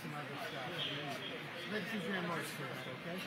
some other stuff. Let's use your remote for that, okay?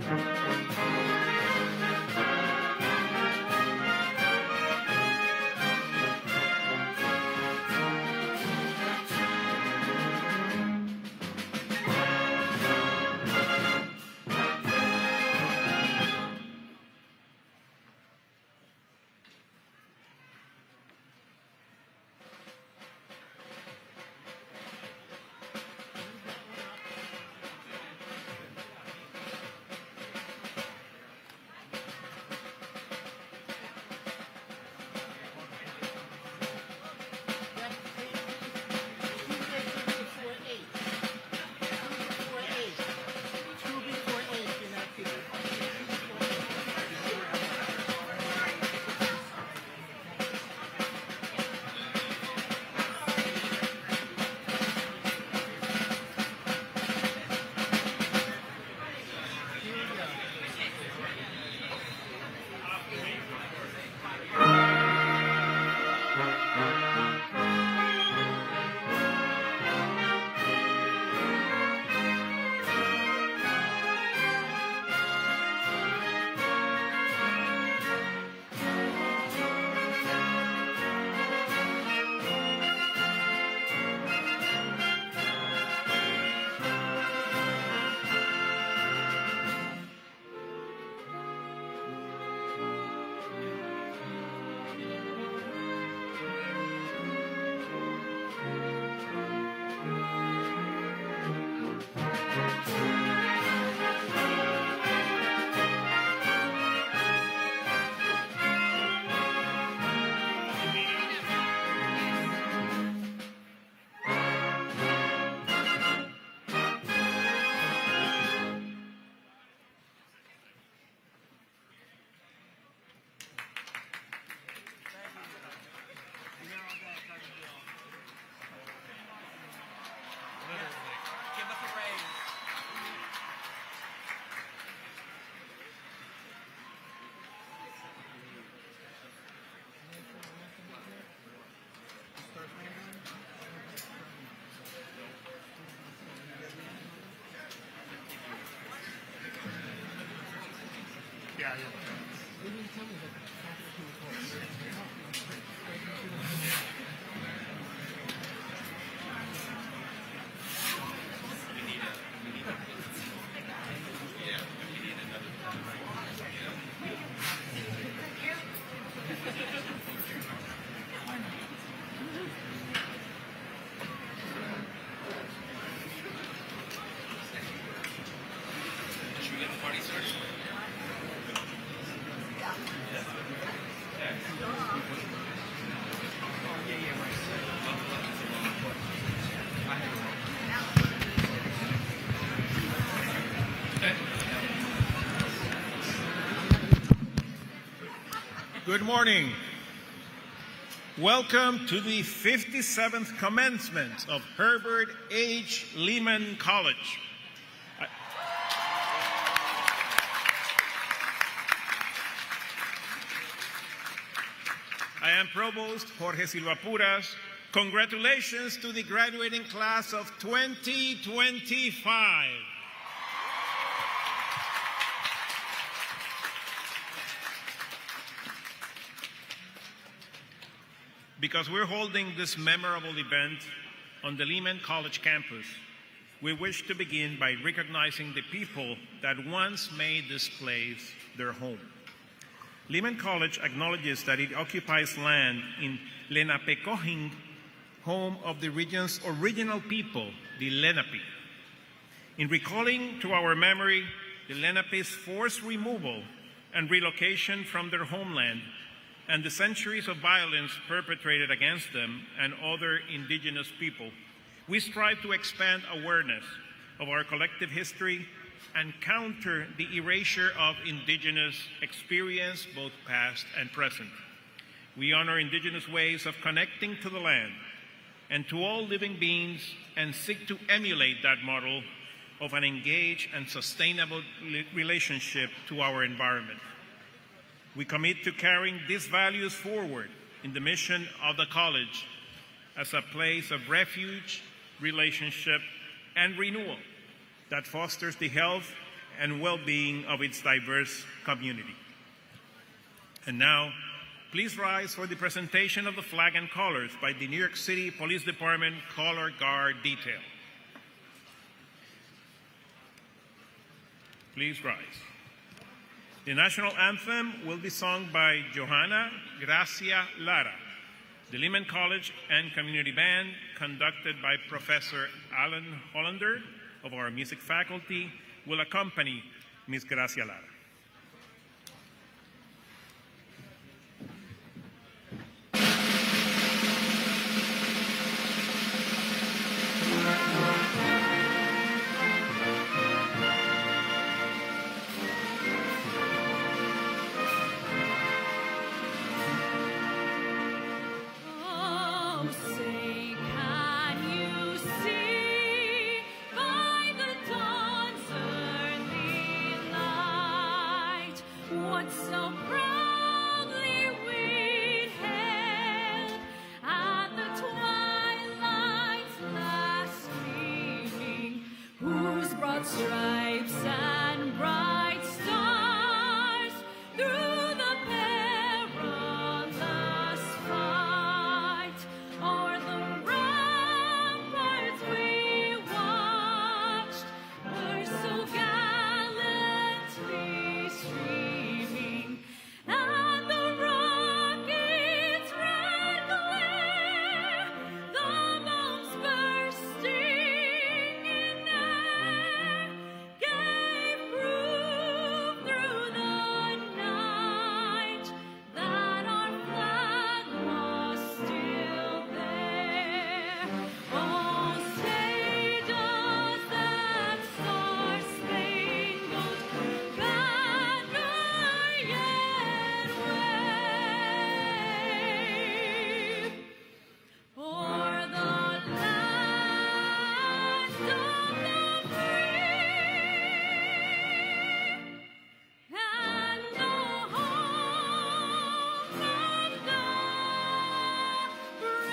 Yeah. Good morning. Welcome to the 57th commencement of Herbert H. Lehman College. I am Provost Jorge Silva Puras. Congratulations to the graduating class of 2025. Because we're holding this memorable event on the Lehman College campus, we wish to begin by recognizing the people that once made this place their home. Lehman College acknowledges that it occupies land in Lenapecoking, home of the region's original people, the Lenape. In recalling to our memory the Lenape's forced removal and relocation from their homeland, and the centuries of violence perpetrated against them and other indigenous people, we strive to expand awareness of our collective history and counter the erasure of indigenous experience, both past and present. We honor indigenous ways of connecting to the land and to all living beings and seek to emulate that model of an engaged and sustainable relationship to our environment. We commit to carrying these values forward in the mission of the college as a place of refuge, relationship, and renewal that fosters the health and well-being of its diverse community. And now, please rise for the presentation of the flag and colors by the New York City Police Department Color Guard Detail. Please rise. The national anthem will be sung by Johanna Gracia Lara. The Lehman College and Community Band, conducted by Professor Alan Hollander of our music faculty, will accompany Ms. Gracia Lara. Stripes and bright stars through the perilous fight, o'er the ramparts we watched were so gallantly streaming, and the rocket's red glare, the bombs bursting in air, gave proof through the night that our flag was still there. Oh, say does that star-spangled banner yet wave o'er the land of the free, and no home from the brave.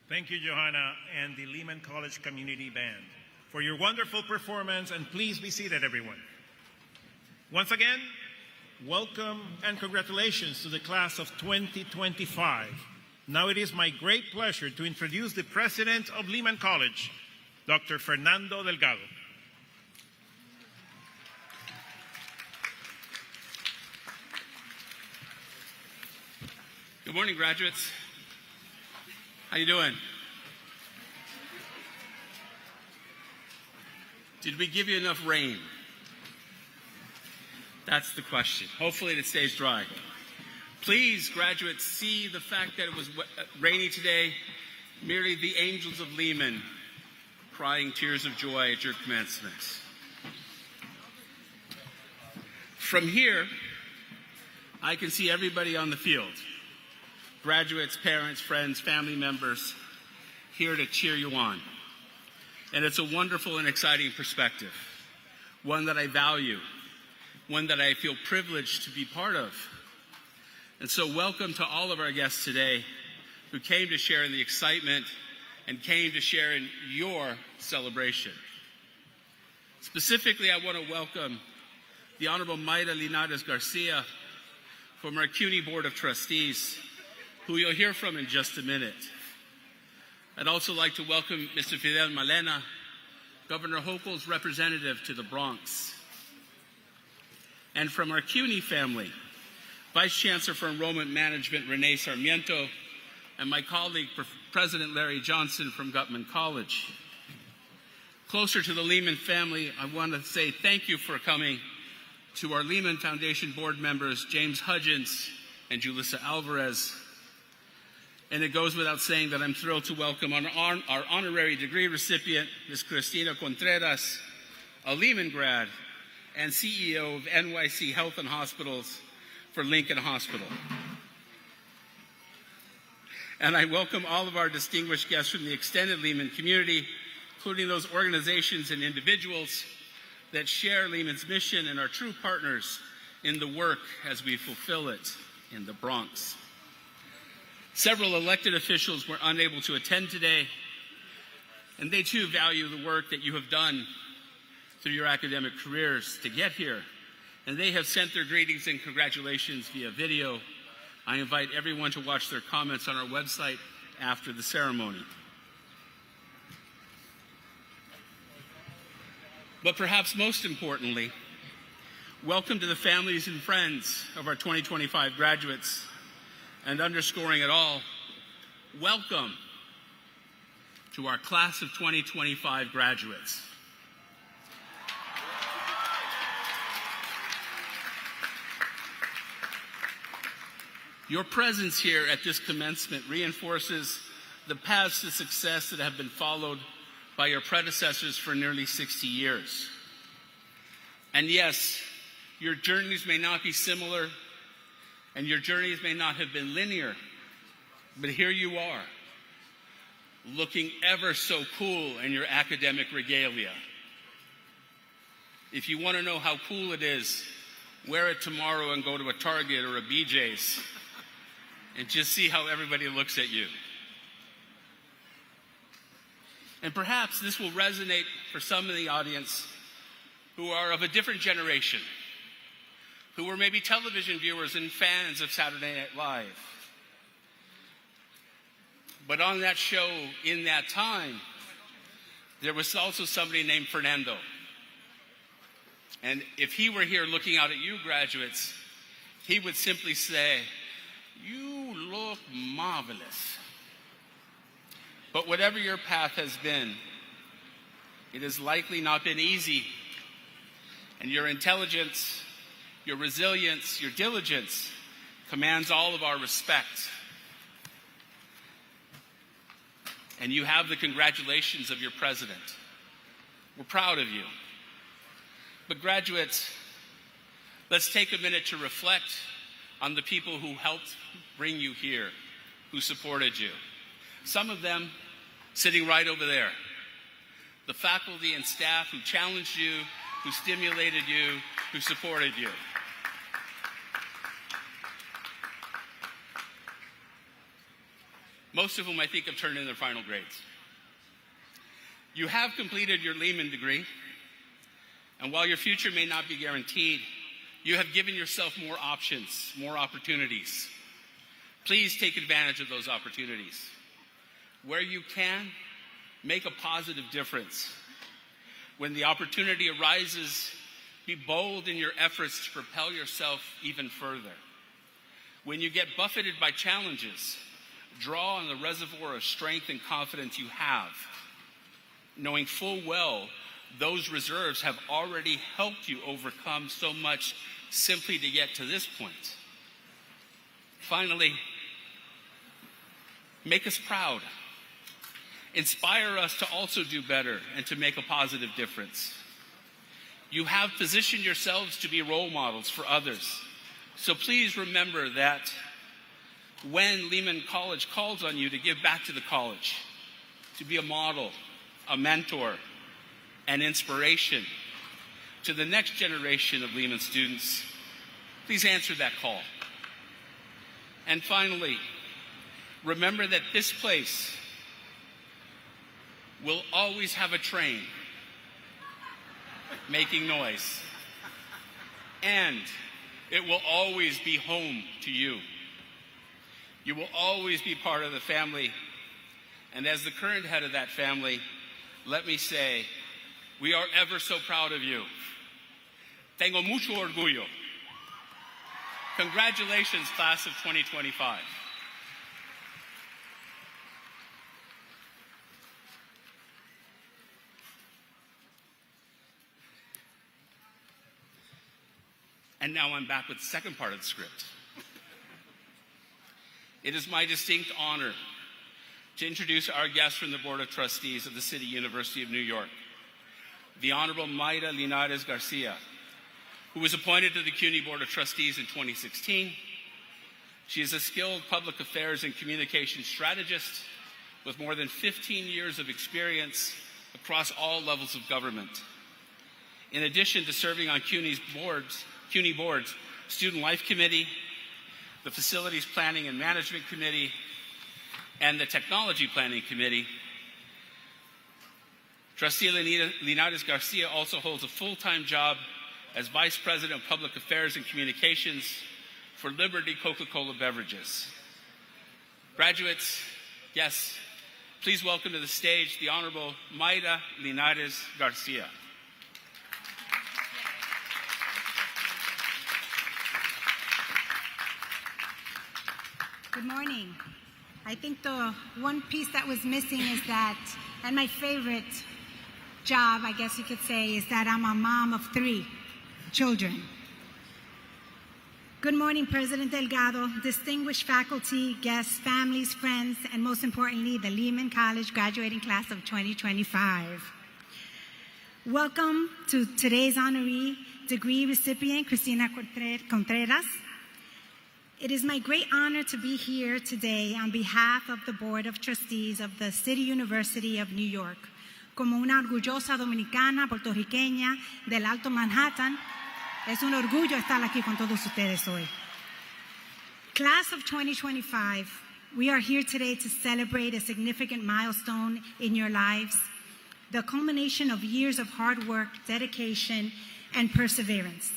Thank you, Johanna, and the Lehman College Community Band for your wonderful performance, and please be seated, everyone. Once again, welcome and congratulations to the class of 2025. Now it is my great pleasure to introduce the president of Lehman College, Dr. Fernando Delgado. Good morning, graduates. How you doing? Did we give you enough rain? That's the question. Hopefully it stays dry. Please, graduates, see the fact that it was rainy today, merely the angels of Lehman crying tears of joy at your commencement. From here, I can see everybody on the field. Graduates, parents, friends, family members, here to cheer you on. And it's a wonderful and exciting perspective, one that I value, one that I feel privileged to be part of. And so welcome to all of our guests today who came to share in the excitement and came to share in your celebration. Specifically, I want to welcome the Honorable Mayra Linares Garcia from our CUNY Board of Trustees, who you'll hear from in just a minute. I'd also like to welcome Mr. Fidel Malena, Governor Hochul's representative to the Bronx. And from our CUNY family, Vice Chancellor for Enrollment Management Renee Sarmiento, and my colleague, President Larry Johnson from Gutman College. Closer to the Lehman family, I want to say thank you for coming to our Lehman Foundation board members, James Hudgens and Julissa Alvarez. And it goes without saying that I'm thrilled to welcome our honorary degree recipient, Ms. Cristina Contreras, a Lehman grad and CEO of NYC Health and Hospitals for Lincoln Hospital. And I welcome all of our distinguished guests from the extended Lehman community, including those organizations and individuals that share Lehman's mission and are true partners in the work as we fulfill it in the Bronx. Several elected officials were unable to attend today, and they too value the work that you have done through your academic careers to get here, and they have sent their greetings and congratulations via video. I invite everyone to watch their comments on our website after the ceremony. But perhaps most importantly, welcome to the families and friends of our 2025 graduates, and underscoring it all, welcome to our class of 2025 graduates. Your presence here at this commencement reinforces the paths to success that have been followed by your predecessors for nearly 60 years. And yes, your journeys may not be similar, and your journeys may not have been linear, but here you are, looking ever so cool in your academic regalia. If you want to know how cool it is, wear it tomorrow and go to a Target or a BJ's and just see how everybody looks at you. And perhaps this will resonate for some in the audience who are of a different generation, who were maybe television viewers and fans of Saturday Night Live. But on that show, in that time, there was also somebody named Fernando. And if he were here looking out at you graduates, he would simply say, "You look marvelous." But whatever your path has been, it has likely not been easy. And your intelligence, your resilience, your diligence commands all of our respect. And you have the congratulations of your president. We're proud of you. But graduates, let's take a minute to reflect on the people who helped bring you here, who supported you. Some of them sitting right over there. The faculty and staff who challenged you, who stimulated you, who supported you. Most of whom I think have turned in their final grades. You have completed your Lehman degree, and while your future may not be guaranteed, you have given yourself more options, more opportunities. Please take advantage of those opportunities. Where you can, make a positive difference. When the opportunity arises, be bold in your efforts to propel yourself even further. When you get buffeted by challenges, draw on the reservoir of strength and confidence you have, knowing full well those reserves have already helped you overcome so much simply to get to this point. Finally, make us proud. Inspire us to also do better and to make a positive difference. You have positioned yourselves to be role models for others. So please remember that when Lehman College calls on you to give back to the college, to be a model, a mentor, an inspiration to the next generation of Lehman students, please answer that call. And finally, remember that this place will always have a train making noise, and it will always be home to you. You will always be part of the family, and as the current head of that family, let me say, we are ever so proud of you. Tengo mucho orgullo. Congratulations, class of 2025. And now I'm back with the second part of the script. It is my distinct honor to introduce our guest from the Board of Trustees of the City University of New York, the Honorable Mayra Linares Garcia, who was appointed to the CUNY Board of Trustees in 2016. She is a skilled public affairs and communications strategist with more than 15 years of experience across all levels of government. In addition to serving on CUNY boards, Student Life Committee, the Facilities Planning and Management Committee, and the Technology Planning Committee, Trustee Linares Garcia also holds a full-time job as Vice President of Public Affairs and Communications for Liberty Coca-Cola Beverages. Graduates, guests, please welcome to the stage the Honorable Mayra Linares Garcia. Good morning. I think the one piece that was missing is that, and my favorite job, I guess you could say, is that I'm a mom of 3 children. Good morning, President Delgado, distinguished faculty, guests, families, friends, and most importantly, the Lehman College graduating class of 2025. Welcome to today's honoree degree recipient, Cristina Contreras. It is my great honor to be here today on behalf of the Board of Trustees of the City University of New York. Como una orgullosa dominicana, puertorriqueña del Alto Manhattan, es un orgullo estar aquí con todos ustedes hoy. Class of 2025, we are here today to celebrate a significant milestone in your lives, the culmination of years of hard work, dedication, and perseverance.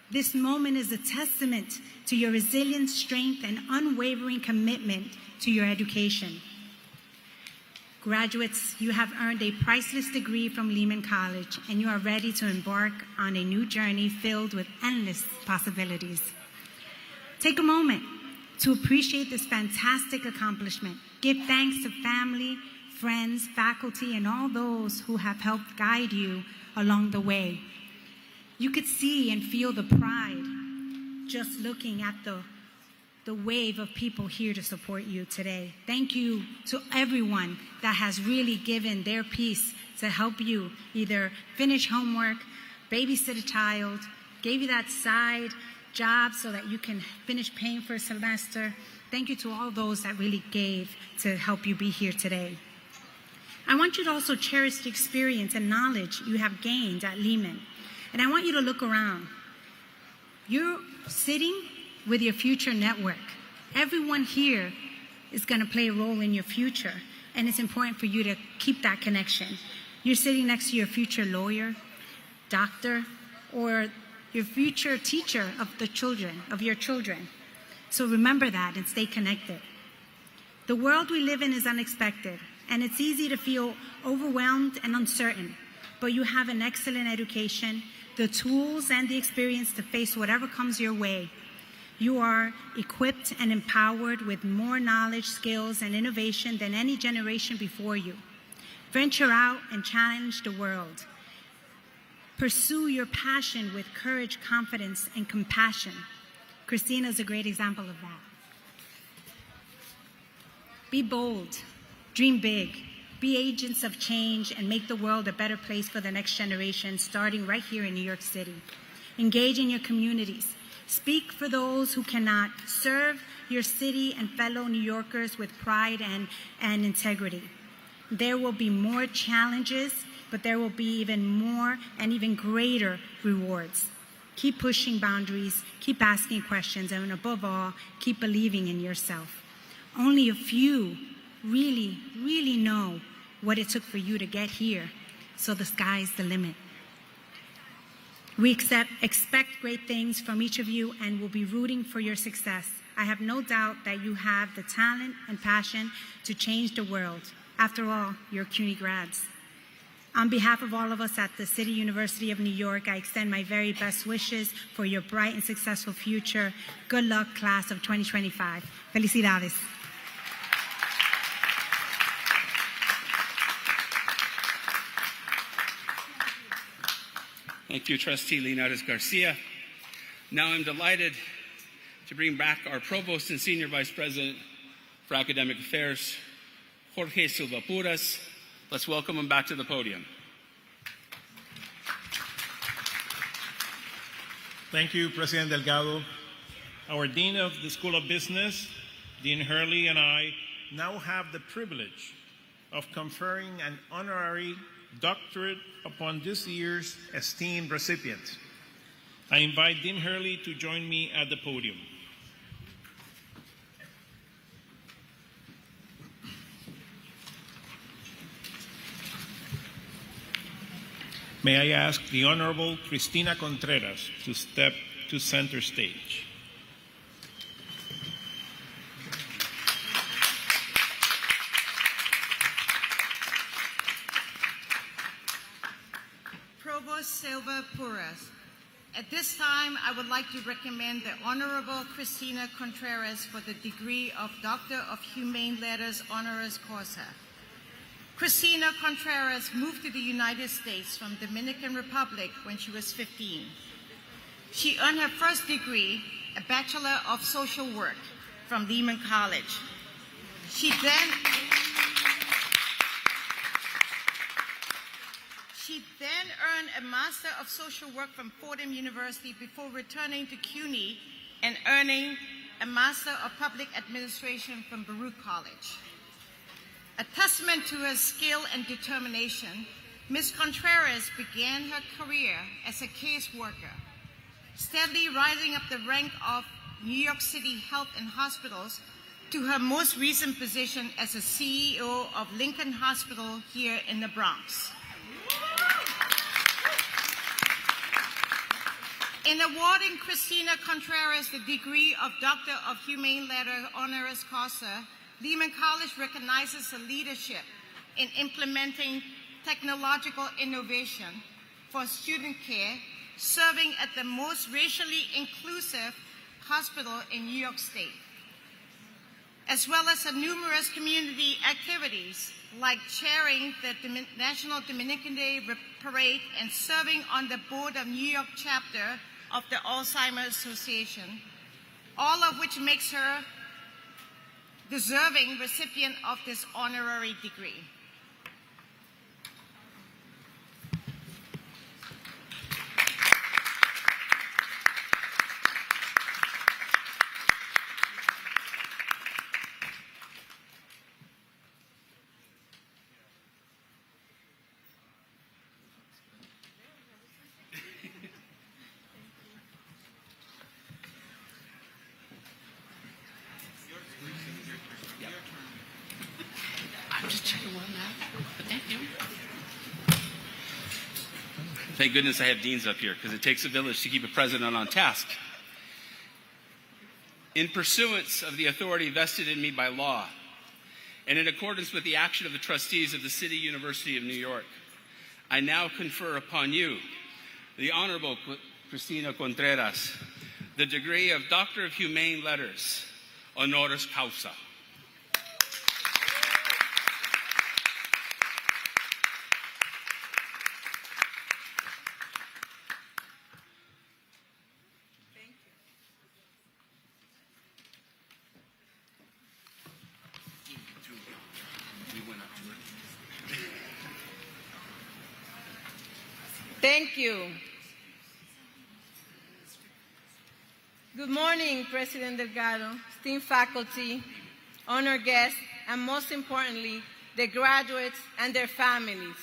This moment is a testament to your resilience, strength, and unwavering commitment to your education. Graduates, you have earned a priceless degree from Lehman College, and you are ready to embark on a new journey filled with endless possibilities. Take a moment to appreciate this fantastic accomplishment. Give thanks to family, friends, faculty, and all those who have helped guide you along the way. You could see and feel the pride just looking at the wave of people here to support you today. Thank you to everyone that has really given their piece to help you either finish homework, babysit a child, gave you that side job so that you can finish paying for a semester. Thank you to all those that really gave to help you be here today. I want you to also cherish the experience and knowledge you have gained at Lehman. And I want you to look around. You're sitting with your future network. Everyone here is going to play a role in your future, and it's important for you to keep that connection. You're sitting next to your future lawyer, doctor, or your future teacher of your children. So remember that and stay connected. The world we live in is unexpected, and it's easy to feel overwhelmed and uncertain, but you have an excellent education, the tools and the experience to face whatever comes your way. You are equipped and empowered with more knowledge, skills, and innovation than any generation before you. Venture out and challenge the world. Pursue your passion with courage, confidence, and compassion. Christina is a great example of that. Be bold, dream big, be agents of change, and make the world a better place for the next generation, starting right here in New York City. Engage in your communities. Speak for those who cannot. Serve your city and fellow New Yorkers with pride and integrity. There will be more challenges, but there will be even more and even greater rewards. Keep pushing boundaries, keep asking questions, and above all, keep believing in yourself. Only a few really, really know what it took for you to get here, so the sky's the limit. We expect great things from each of you and will be rooting for your success. I have no doubt that you have the talent and passion to change the world. After all, you're CUNY grads. On behalf of all of us at the City University of New York, I extend my very best wishes for your bright and successful future. Good luck, class of 2025. Felicidades. Thank you, Trustee Linares Garcia. Now I'm delighted to bring back our Provost and Senior Vice President for Academic Affairs, Jorge Silva-Puras. Let's welcome him back to the podium. Thank you, President Delgado. Our Dean of the School of Business, Dean Hurley, and I now have the privilege of conferring an honorary doctorate upon this year's esteemed recipients. I invite Dean Hurley to join me at the podium. May I ask the Honorable Cristina Contreras to step to center stage. Provost Silva Puras. At this time, I would like to recommend the Honorable Cristina Contreras for the degree of Doctor of Humane Letters honoris causa. Cristina Contreras moved to the United States from Dominican Republic when she was 15. She earned her first degree, a Bachelor of Social Work, from Lehman College. She then earned a Master of Social Work from Fordham University before returning to CUNY and earning a Master of Public Administration from Baruch College. A testament to her skill and determination, Ms. Contreras began her career as a caseworker, steadily rising up the rank of New York City Health and Hospitals to her most recent position as a CEO of Lincoln Hospital here in the Bronx. In awarding Cristina Contreras the degree of Doctor of Humane Letters honoris causa, Lehman College recognizes her leadership in implementing technological innovation for student care, serving at the most racially inclusive hospital in New York State, as well as her numerous community activities like chairing the National Dominican Day Parade and serving on the board of New York chapter of the Alzheimer's Association, all of which makes her deserving recipient of this honorary degree. Thank goodness I have deans up here, because it takes a village to keep a president on task. In pursuance of the authority vested in me by law, and in accordance with the action of the trustees of the City University of New York, I now confer upon you, the Honorable Cristina Contreras, the degree of Doctor of Humane Letters, honoris causa. Thank you. Good morning, President Delgado, esteemed faculty, honored guests, and most importantly, the graduates and their families.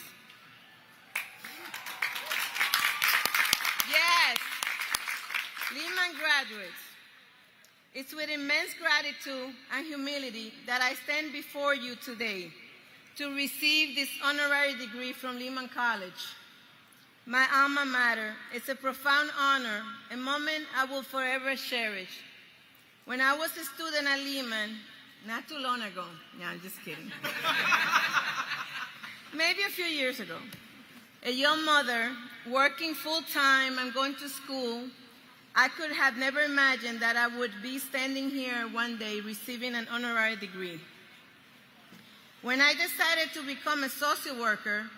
Yes, Lehman graduates. It's with immense gratitude and humility that I stand before you today to receive this honorary degree from Lehman College. My alma mater. It's a profound honor, a moment I will forever cherish. When I was a student at Lehman, not too long ago, no, I'm just kidding. Maybe a few years ago, a young mother working full-time and going to school, I could have never imagined that I would be standing here one day receiving an honorary degree. When I decided to become a social worker,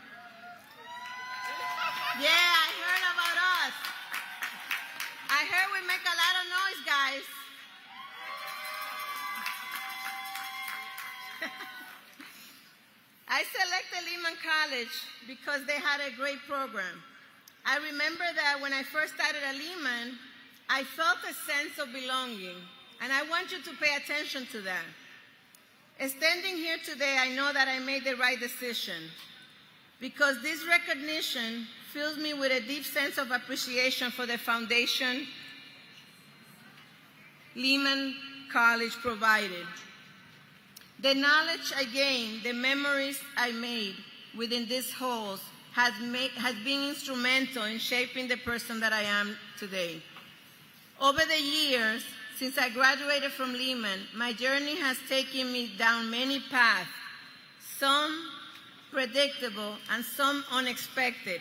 yeah, I heard about us. I heard we make a lot of noise, guys. I selected Lehman College because they had a great program. I remember that when I first started at Lehman, I felt a sense of belonging, and I want you to pay attention to that. Standing here today, I know that I made the right decision. because this recognition fills me with a deep sense of appreciation for the foundation Lehman College provided. The knowledge I gained, the memories I made within these halls has been instrumental in shaping the person that I am today. Over the years, since I graduated from Lehman, my journey has taken me down many paths, some predictable and some unexpected.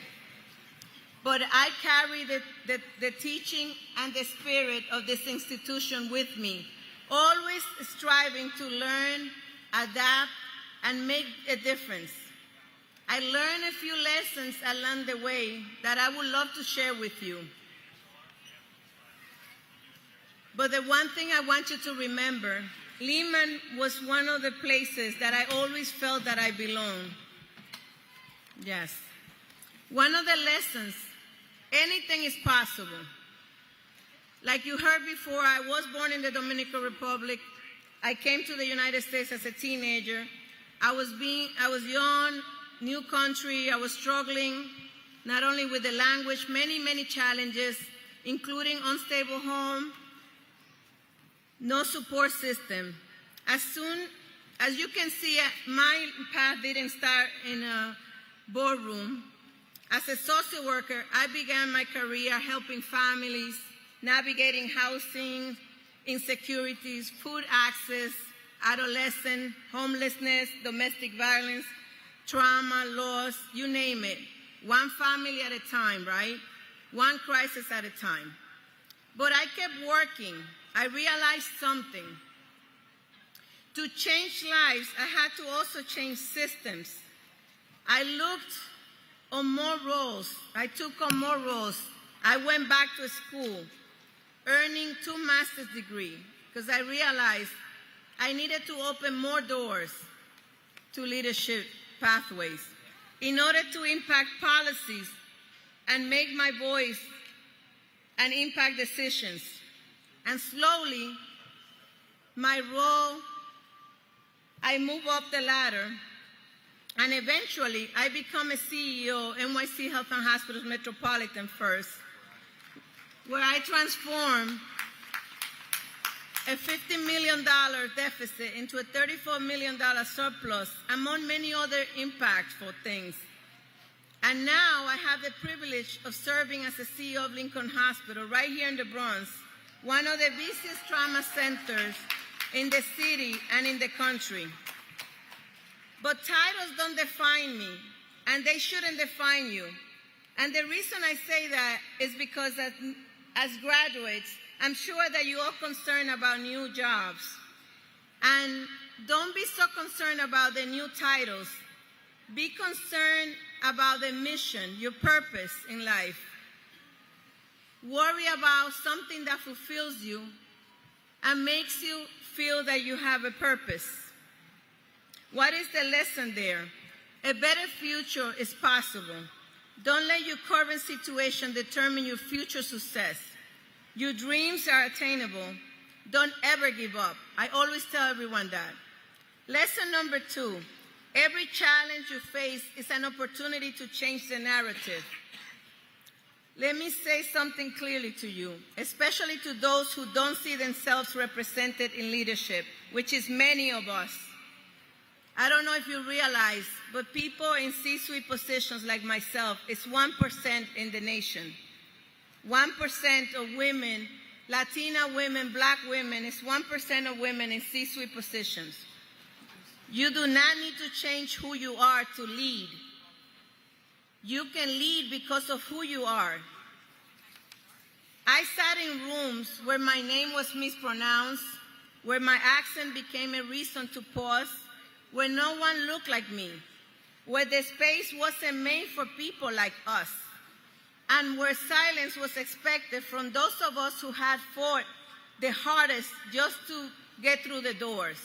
But I carry the teaching and the spirit of this institution with me, always striving to learn, adapt, and make a difference. I learned a few lessons along the way that I would love to share with you. But the one thing I want you to remember, Lehman was one of the places that I always felt that I belonged. Yes. One of the lessons, anything is possible. Like you heard before, I was born in the Dominican Republic. I came to the United States as a teenager. I was young, new country. I was struggling not only with the language, many challenges, including unstable home, no support system. As you can see, my path didn't start in a boardroom. As a social worker, I began my career helping families, navigating housing, insecurities, food access, adolescent, homelessness, domestic violence, trauma, loss, you name it. One family at a time, right? One crisis at a time. But I kept working. I realized something. To change lives, I had to also change systems. I looked on more roles. I took on more roles. I went back to school, earning 2 master's degrees, because I realized I needed to open more doors to leadership pathways in order to impact policies and make my voice and impact decisions. And slowly, my role, I move up the ladder, and eventually I become a CEO, NYC Health and Hospitals Metropolitan first, where I transform a $50 million deficit into a $34 million surplus, among many other impactful things. And now I have the privilege of serving as the CEO of Lincoln Hospital right here in the Bronx, one of the busiest trauma centers in the city and in the country. But titles don't define me, and they shouldn't define you. And the reason I say that is because as graduates, I'm sure that you're all concerned about new jobs. And don't be so concerned about the new titles. Be concerned about the mission, your purpose in life. Worry about something that fulfills you and makes you feel that you have a purpose. What is the lesson there? A better future is possible. Don't let your current situation determine your future success. Your dreams are attainable. Don't ever give up. I always tell everyone that. Lesson number 2, every challenge you face is an opportunity to change the narrative. Let me say something clearly to you, especially to those who don't see themselves represented in leadership, which is many of us. I don't know if you realize, but people in C-suite positions like myself is 1% in the nation. 1% of women, Latina women, Black women, is 1% of women in C-suite positions. You do not need to change who you are to lead. You can lead because of who you are. I sat in rooms where my name was mispronounced, where my accent became a reason to pause, where no one looked like me, where the space wasn't made for people like us, and where silence was expected from those of us who had fought the hardest just to get through the doors.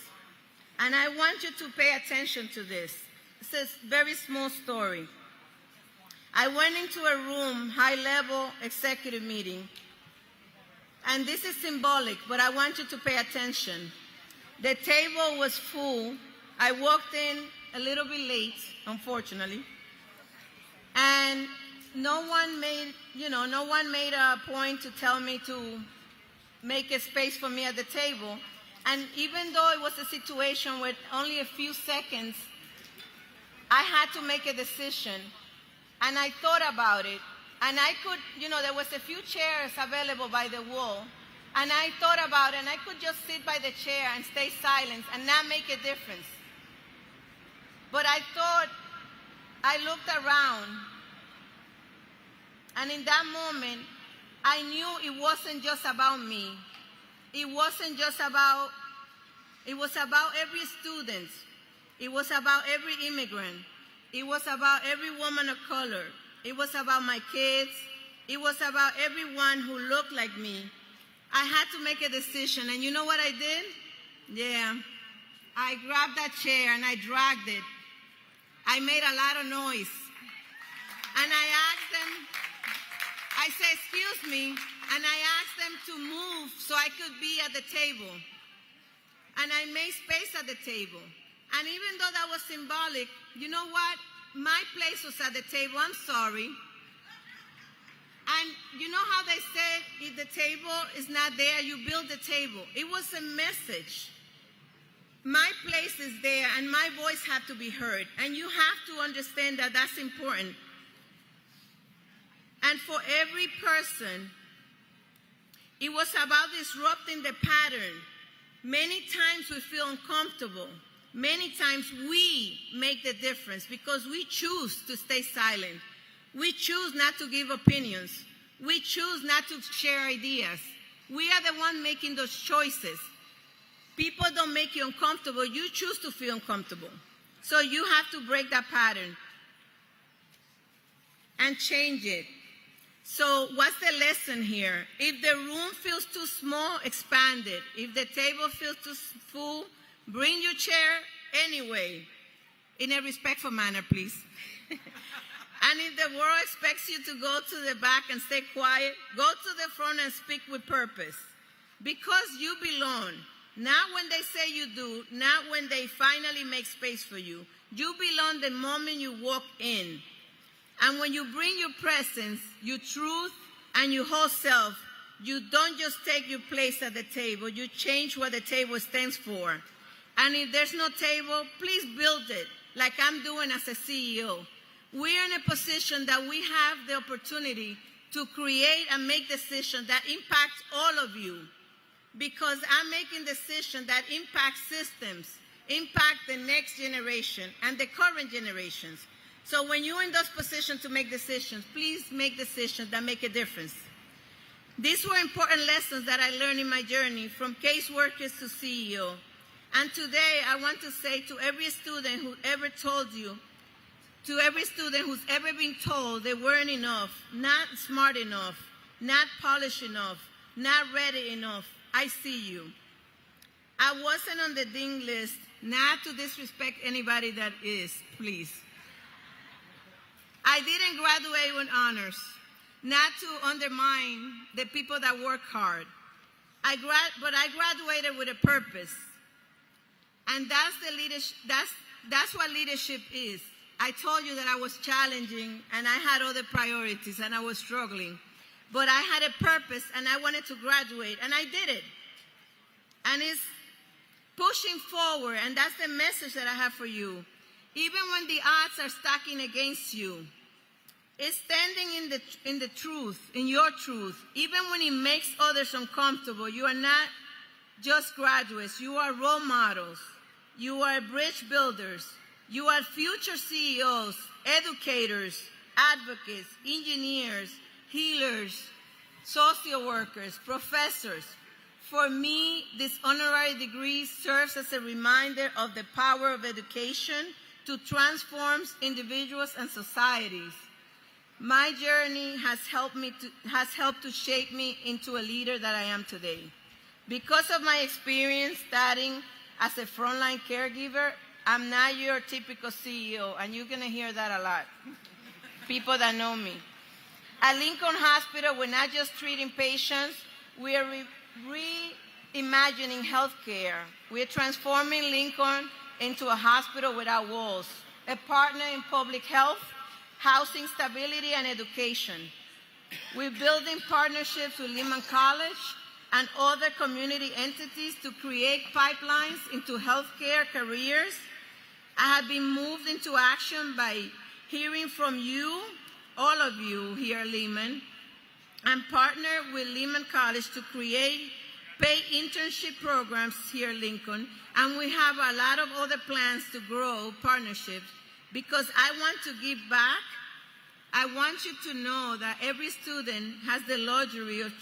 And I want you to pay attention to this. It's a very small story. I went into a room, high-level executive meeting, and this is symbolic, but I want you to pay attention. The table was full. I walked in a little bit late, unfortunately, And no one made a point to tell me to make a space for me at the table. And even though it was a situation with only a few seconds, I had to make a decision. And I thought about it. And I could, there was a few chairs available by the wall. And I thought about it, and I could just sit by the chair and stay silent and not make a difference. But I looked around. And in that moment, I knew it wasn't just about me. It was about every student. It was about every immigrant. It was about every woman of color. It was about my kids. It was about everyone who looked like me. I had to make a decision, and you know what I did? Yeah. I grabbed that chair and I dragged it. I made a lot of noise. And I asked them, I said, excuse me, and I asked them to move so I could be at the table. And I made space at the table. And even though that was symbolic, you know what? My place was at the table. I'm sorry. And you know how they said, if the table is not there, you build the table. It was a message. My place is there, and my voice had to be heard. And you have to understand that that's important. And for every person, it was about disrupting the pattern. Many times we feel uncomfortable. Many times we make the difference because we choose to stay silent. We choose not to give opinions. We choose not to share ideas. We are the one making those choices. People don't make you uncomfortable. You choose to feel uncomfortable. So you have to break that pattern and change it. So what's the lesson here? If the room feels too small, expand it. If the table feels too full, bring your chair anyway, in a respectful manner, please. And if the world expects you to go to the back and stay quiet, go to the front and speak with purpose. Because you belong. Not when they say you do, not when they finally make space for you. You belong the moment you walk in. And when you bring your presence, your truth, and your whole self, you don't just take your place at the table, you change what the table stands for. And if there's no table, please build it, like I'm doing as a CEO. We're in a position that we have the opportunity to create and make decisions that impact all of you. Because I'm making decisions that impact systems, impact the next generation and the current generations. So when you're in those positions to make decisions, please make decisions that make a difference. These were important lessons that I learned in my journey from caseworkers to CEO. And today I want to say to every student who ever told you, to every student who's ever been told they weren't enough, not smart enough, not polished enough, not ready enough, I see you. I wasn't on the dean list, not to disrespect anybody that is, please. I didn't graduate with honors, not to undermine the people that work hard. But I graduated with a purpose. And that's the leadership, that's what leadership is. I told you that I was challenging and I had other priorities and I was struggling. But I had a purpose and I wanted to graduate and I did it. And it's pushing forward, and that's the message that I have for you. Even when the odds are stacking against you, it's standing in the truth, in your truth. Even when it makes others uncomfortable, you are not just graduates. You are role models. You are bridge builders. You are future CEOs, educators, advocates, engineers, healers, social workers, professors. For me, this honorary degree serves as a reminder of the power of education to transform individuals and societies. My journey has helped to shape me into a leader that I am today. Because of my experience starting as a frontline caregiver, I'm not your typical CEO, and you're going to hear that a lot. People that know me. At Lincoln Hospital, we're not just treating patients, we are reimagining healthcare. We're transforming Lincoln into a hospital without walls, a partner in public health, housing stability, and education. We're building partnerships with Lehman College and other community entities to create pipelines into healthcare careers. I have been moved into action by hearing from you, all of you here at Lehman, and partner with Lehman College to create paid internship programs here at Lincoln. And we have a lot of other plans to grow partnerships because I want to give back. I want you to know that every student has the luxury of,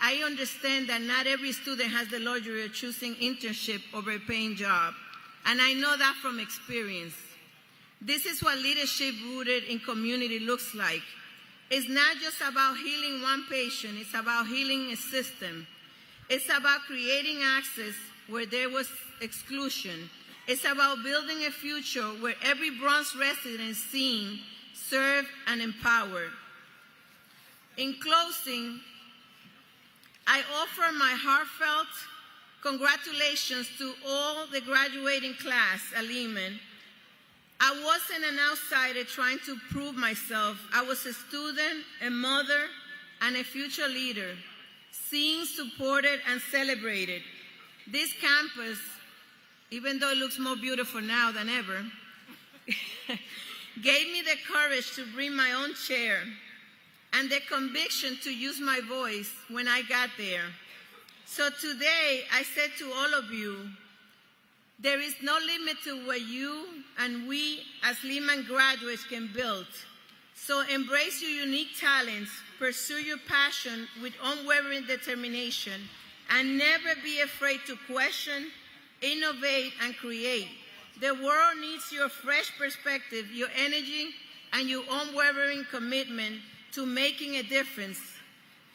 I understand that not every student has the luxury of choosing internship over a paying job. And I know that from experience. This is what leadership rooted in community looks like. It's not just about healing one patient, it's about healing a system. It's about creating access where there was exclusion. It's about building a future where every Bronx resident is seen, served, and empowered. In closing, I offer my heartfelt congratulations to all the graduating class at Lehman. I wasn't an outsider trying to prove myself. I was a student, a mother, and a future leader, seen, supported, and celebrated. This campus, even though it looks more beautiful now than ever, gave me the courage to bring my own chair and the conviction to use my voice when I got there. So today, I said to all of you, there is no limit to what you and we as Lehman graduates can build. So embrace your unique talents, pursue your passion with unwavering determination, and never be afraid to question, innovate, and create. The world needs your fresh perspective, your energy, and your unwavering commitment to making a difference.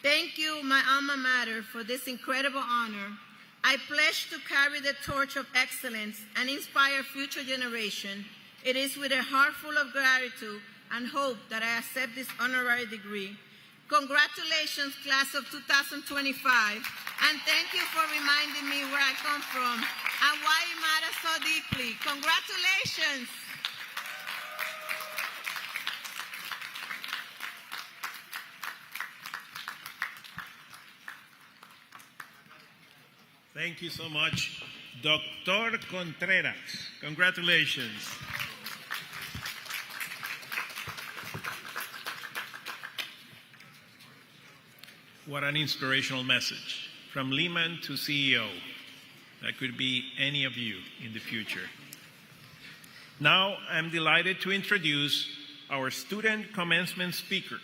Thank you, my alma mater, for this incredible honor. I pledge to carry the torch of excellence and inspire future generations. It is with a heart full of gratitude and hope that I accept this honorary degree. Congratulations, class of 2025, and thank you for reminding me where I come from and why it matters so deeply. Congratulations. Thank you so much, Dr. Contreras. Congratulations. What an inspirational message. From Lehman to CEO. That could be any of you in the future. Now, I'm delighted to introduce our student commencement speaker,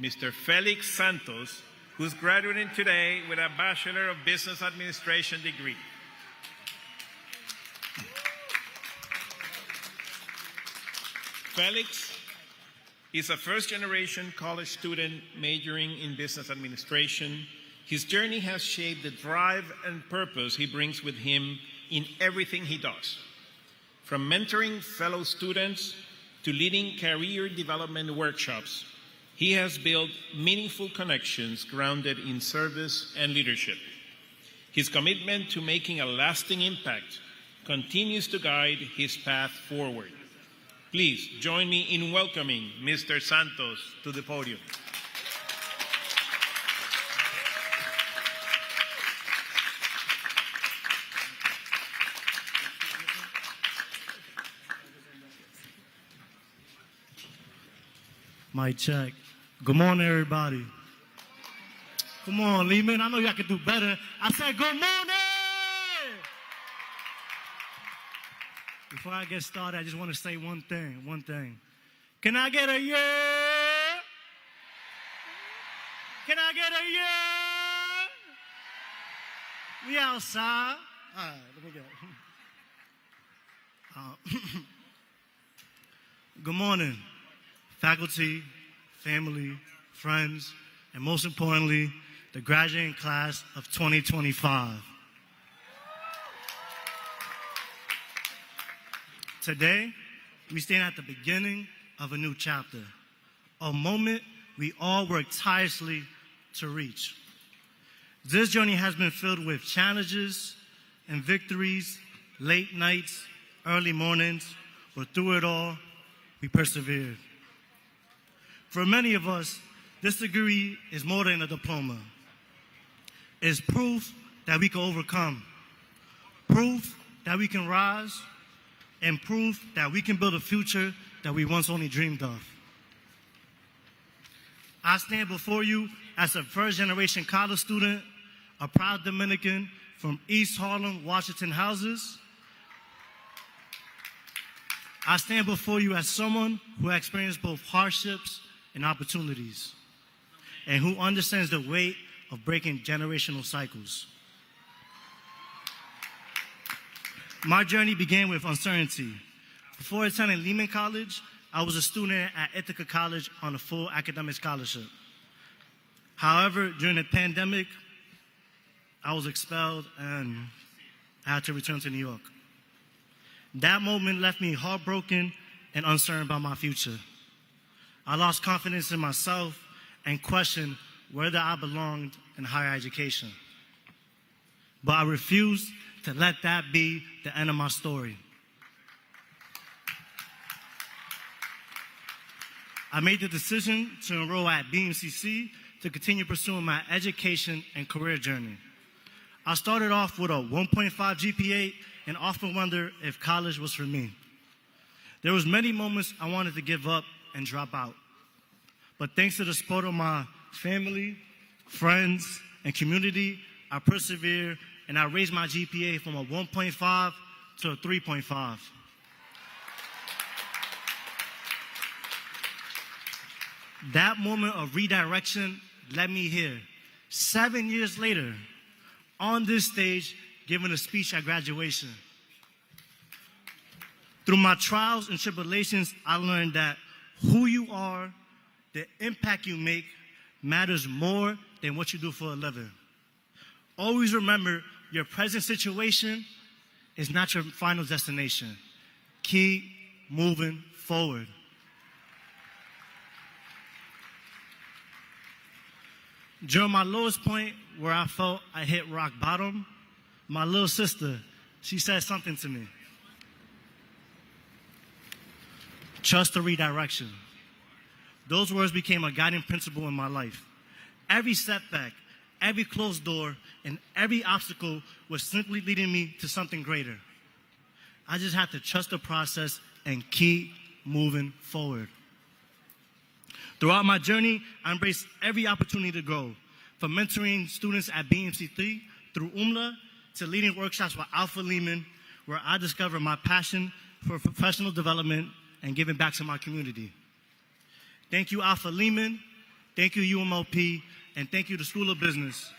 Mr. Felix Santos, who's graduating today with a Bachelor of Business Administration degree. Felix is a first-generation college student majoring in business administration. His journey has shaped the drive and purpose he brings with him in everything he does. From mentoring fellow students to leading career development workshops, he has built meaningful connections grounded in service and leadership. His commitment to making a lasting impact continues to guide his path forward. Please join me in welcoming Mr. Santos to the podium. Mic check. Good morning, everybody. Come on, Lehman. I know y'all can do better. I said good morning. Before I get started, I just want to say one thing. Can I get a yeah? Can I get a yeah? We outside. All right, let me go. Good morning, faculty, family, friends, and most importantly, the graduating class of 2025. Today, we stand at the beginning of a new chapter, a moment we all work tirelessly to reach. This journey has been filled with challenges and victories, late nights, early mornings, but through it all, we persevered. For many of us, this degree is more than a diploma. It's proof that we can overcome, proof that we can rise, and proof that we can build a future that we once only dreamed of. I stand before you as a first-generation college student, a proud Dominican from East Harlem, Washington houses. I stand before you as someone who has experienced both hardships and opportunities, and who understands the weight of breaking generational cycles. My journey began with uncertainty. Before attending Lehman College, I was a student at Ithaca College on a full academic scholarship. However, during the pandemic, I was expelled and I had to return to New York. That moment left me heartbroken and uncertain about my future. I lost confidence in myself and questioned whether I belonged in higher education. But I refused to let that be the end of my story. I made the decision to enroll at BMCC to continue pursuing my education and career journey. I started off with a 1.5 GPA and often wondered if college was for me. There was many moments I wanted to give up and drop out. But thanks to the support of my family, friends, and community, I persevered and I raised my GPA from a 1.5 to a 3.5. That moment of redirection led me here. 7 years later, on this stage, giving a speech at graduation. Through my trials and tribulations, I learned that who you are, the impact you make, matters more than what you do for a living. Always remember, your present situation is not your final destination. Keep moving forward. During my lowest point, where I felt I hit rock bottom, my little sister, she said something to me. Trust the redirection. Those words became a guiding principle in my life. Every setback, every closed door, and every obstacle was simply leading me to something greater. I just had to trust the process and keep moving forward. Throughout my journey, I embraced every opportunity to grow, from mentoring students at BMC3 through UMLA to leading workshops with Alpha Lehman, where I discovered my passion for professional development and giving back to my community. Thank you, Alpha Lehman. Thank you, UMLP. And thank you, the School of Business.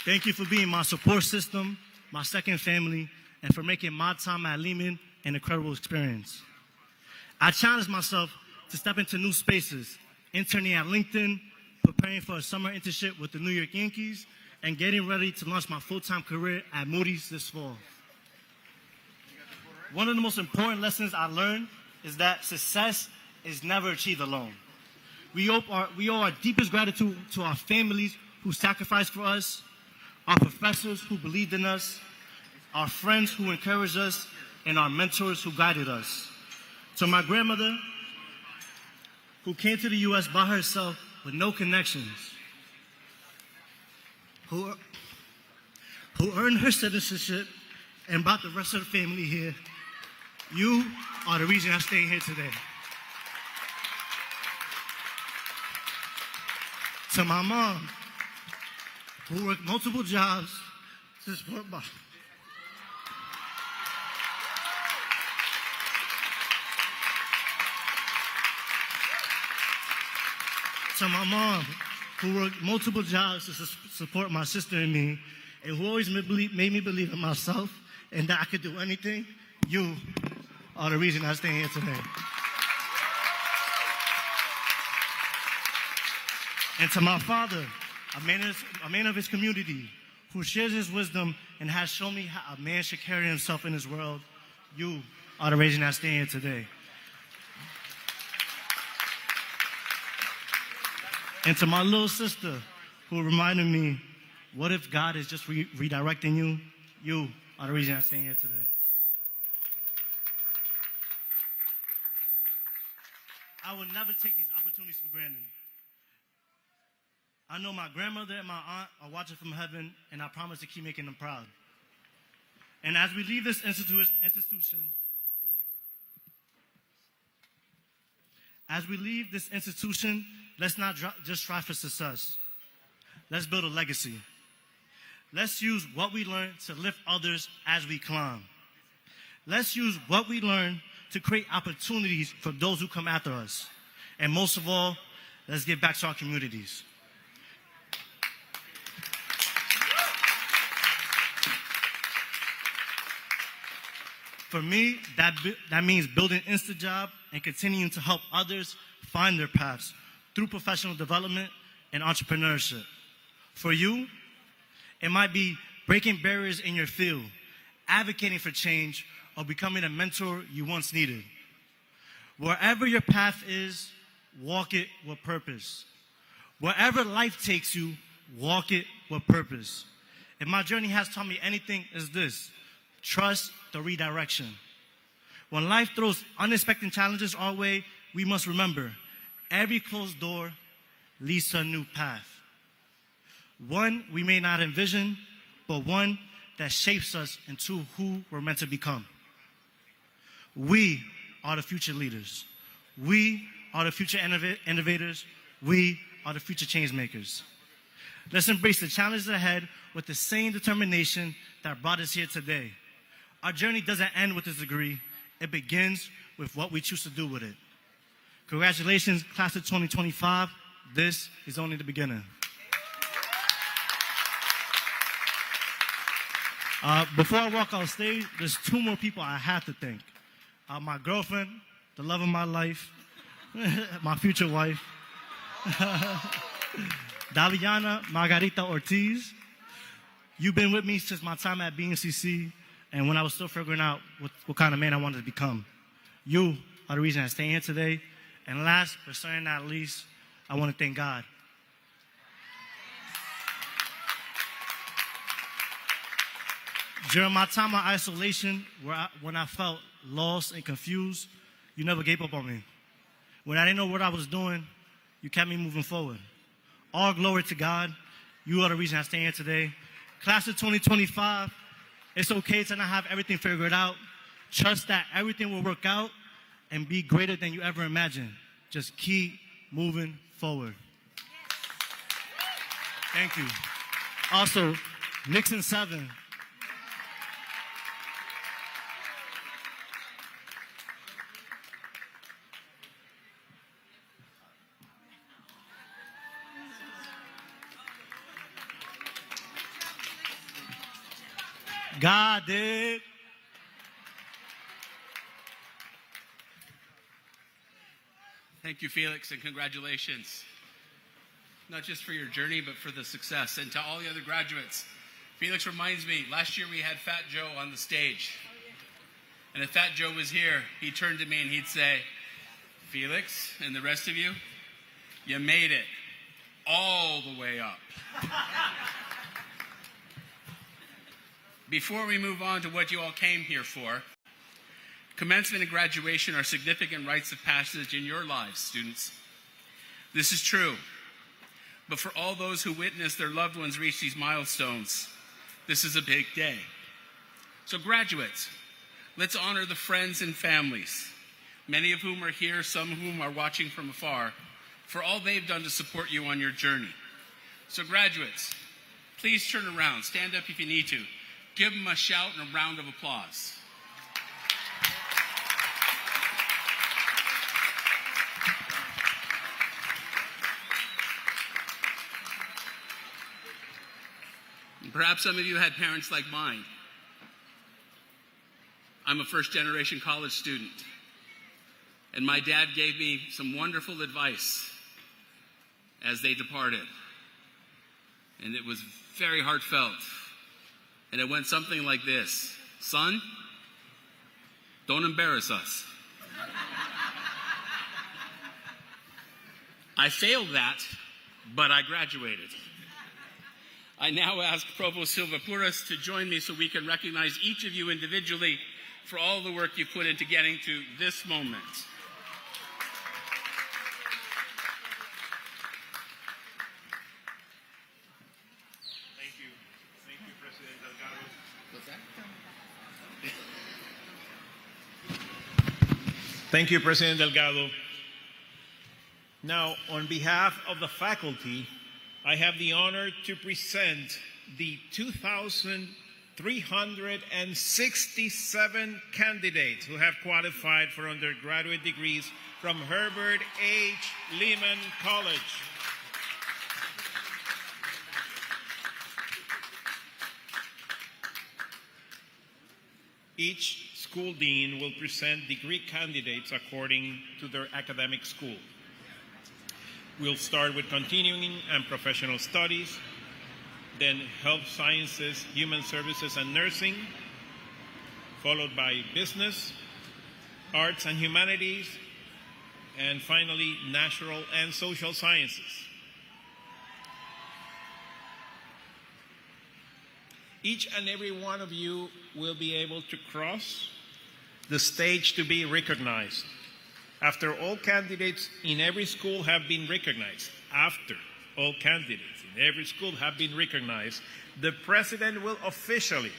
Thank you for being my support system, my second family, and for making my time at Lehman an incredible experience. I challenged myself to step into new spaces, interning at LinkedIn, preparing for a summer internship with the New York Yankees, and getting ready to launch my full-time career at Moody's this fall. One of the most important lessons I learned is that success is never achieved alone. We owe our deepest gratitude to our families who sacrificed for us, our professors who believed in us, our friends who encouraged us, and our mentors who guided us. To my grandmother, who came to the U.S. by herself with no connections, who earned her citizenship and brought the rest of the family here, you are the reason I'm staying here today. To my mom, who worked multiple jobs to support my... To my mom, who worked multiple jobs to support my sister and me, and who always made me believe in myself and that I could do anything, you are the reason I stand here today. And to my father, a man of his community, who shares his wisdom and has shown me how a man should carry himself in this world, you are the reason I stand here today. And to my little sister, who reminded me, what if God is just redirecting you? You are the reason I stand here today. I will never take these opportunities for granted. I know my grandmother and my aunt are watching from heaven, and I promise to keep making them proud. And as we leave this institution, let's not just strive for success. Let's build a legacy. Let's use what we learn to lift others as we climb. Let's use what we learn to create opportunities for those who come after us. And most of all, let's give back to our communities. For me, that means building InstaJob and continuing to help others find their paths through professional development and entrepreneurship. For you, it might be breaking barriers in your field, advocating for change, or becoming a mentor you once needed. Wherever your path is, walk it with purpose. Wherever life takes you, walk it with purpose. If my journey has taught me anything, it's this: trust the redirection. When life throws unexpected challenges our way, we must remember every closed door leads to a new path. One we may not envision, but one that shapes us into who we're meant to become. We are the future leaders. We are the future innovators. We are the future change makers. Let's embrace the challenges ahead with the same determination that brought us here today. Our journey doesn't end with this degree. It begins with what we choose to do with it. Congratulations, class of 2025. This is only the beginning. Before I walk on stage, there's two more people I have to thank. My girlfriend, the love of my life, my future wife, Daliana Margarita Ortiz. You've been with me since my time at BNCC and when I was still figuring out what kind of man I wanted to become. You are the reason I stay here today. And last, but certainly not least, I want to thank God. During my time of isolation, when I felt lost and confused, you never gave up on me. When I didn't know what I was doing, you kept me moving forward. All glory to God. You are the reason I stand here today. Class of 2025, it's okay to not have everything figured out. Trust that everything will work out and be greater than you ever imagined. Just keep moving forward. Thank you. Also, Nixon 7. God did. Thank you, Felix, and congratulations. Not just for your journey, but for the success. And to all the other graduates, Felix reminds me, last year we had Fat Joe on the stage. And if Fat Joe was here, he'd turn to me and he'd say, Felix and the rest of you, you made it all the way up. Before we move on to what you all came here for, commencement and graduation are significant rites of passage in your lives, students. This is true. But for all those who witness their loved ones reach these milestones, this is a big day. So graduates, let's honor the friends and families, many of whom are here, some of whom are watching from afar, for all they've done to support you on your journey. So graduates, please turn around, stand up if you need to. Give them a shout and a round of applause. And perhaps some of you had parents like mine. I'm a first-generation college student, and my dad gave me some wonderful advice as they departed, and it was very heartfelt. And it went something like this: son, don't embarrass us. I failed that, but I graduated. I now ask Provost Silva-Puras to join me so we can recognize each of you individually for all the work you put into getting to this moment. Thank you, President Delgado. Now, on behalf of the faculty, I have the honor to present the 2,367 candidates who have qualified for undergraduate degrees from Herbert H. Lehman College. Each school dean will present degree candidates according to their academic school. We'll start with continuing and professional studies, then health sciences, human services, and nursing, followed by business, arts and humanities, and finally, natural and social sciences. Each and every one of you will be able to cross the stage to be recognized. After all candidates in every school have been recognized, the president will officially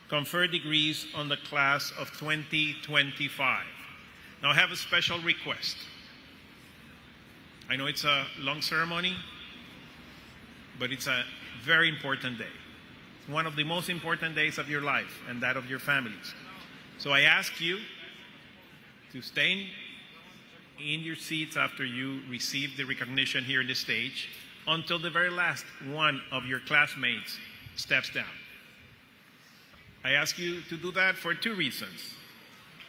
confer degrees on the class of 2025. Now I have a special request. I know it's a long ceremony, but it's a very important day. It's one of the most important days of your life and that of your families. So I ask you to stay in your seats after you receive the recognition here on the stage until the very last one of your classmates steps down. I ask you to do that for two reasons.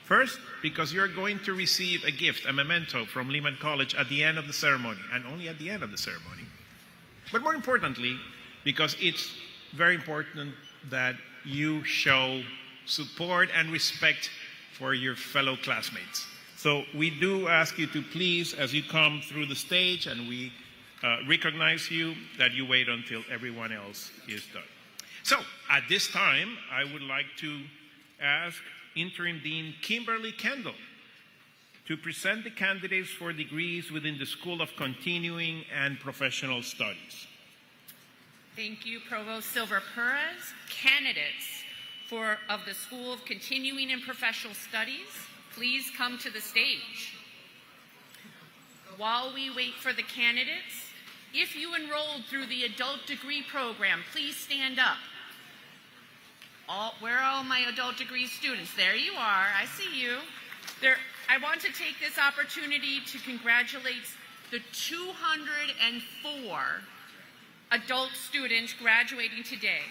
First, because you're going to receive a gift, a memento from Lehman College at the end of the ceremony, and only at the end of the ceremony. But more importantly, because it's very important that you show support and respect for your fellow classmates. So we do ask you to please, as you come through the stage and we recognize you, that you wait until everyone else is done. So at this time, I would like to ask Interim Dean Kimberly Kendall to present the candidates for degrees within the School of Continuing and Professional Studies. Thank you, Provost Silver Perez. Candidates of the School of Continuing and Professional Studies, please come to the stage. While we wait for the candidates, if you enrolled through the adult degree program, please stand up. Where are all my adult degree students? There you are. I see you. I want to take this opportunity to congratulate the 204 adult students graduating today.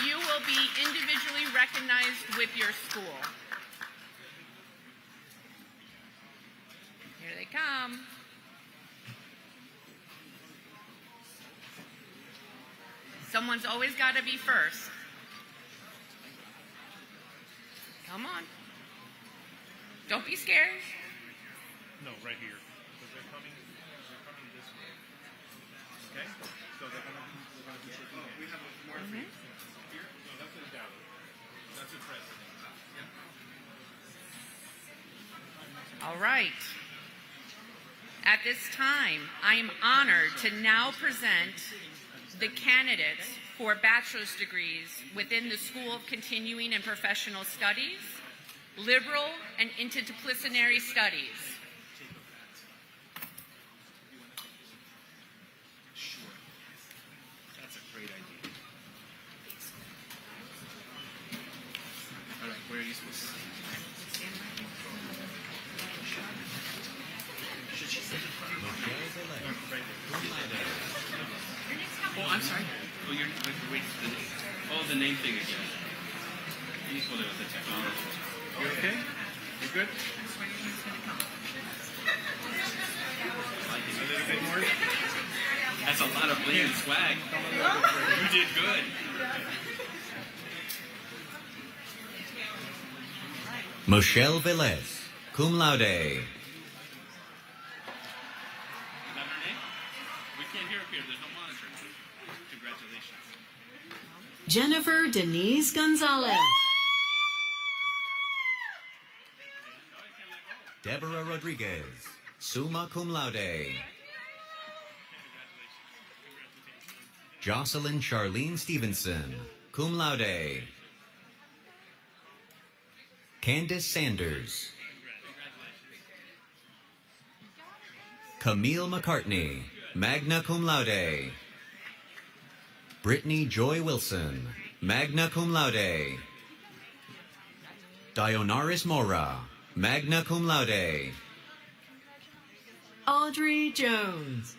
You will be individually recognized with your school. Here they come. Someone's always got to be first. Come on. Don't be scared. No, right here. Because they're coming this way. Okay? So they're going to be shaking hands. We have more here. No, that's a down. That's a president. All right. At this time, I am honored to now present the candidates for bachelor's degrees within the School of Continuing and Professional Studies, Liberal and Interdisciplinary Studies. Sure. That's a great idea. All right, where are you supposed to sit? Should she sit in front of me? Right there. Oh, I'm sorry. Oh, you're wait for the name. Oh, the name thing again. You told it was the technology. You okay? You good? A little bit more. That's a lot of bling and swag. You did good. Michelle Velez, cum laude. Is that her name? We can't hear up here. There's no monitor. Congratulations. Jennifer Denise Gonzalez. Deborah Rodriguez, summa cum laude. Jocelyn Charlene Stevenson, cum laude. Candace Sanders. Camille McCartney, magna cum laude. Brittany Joy Wilson, magna cum laude. Dionaris Mora, magna cum laude. Audrey Jones.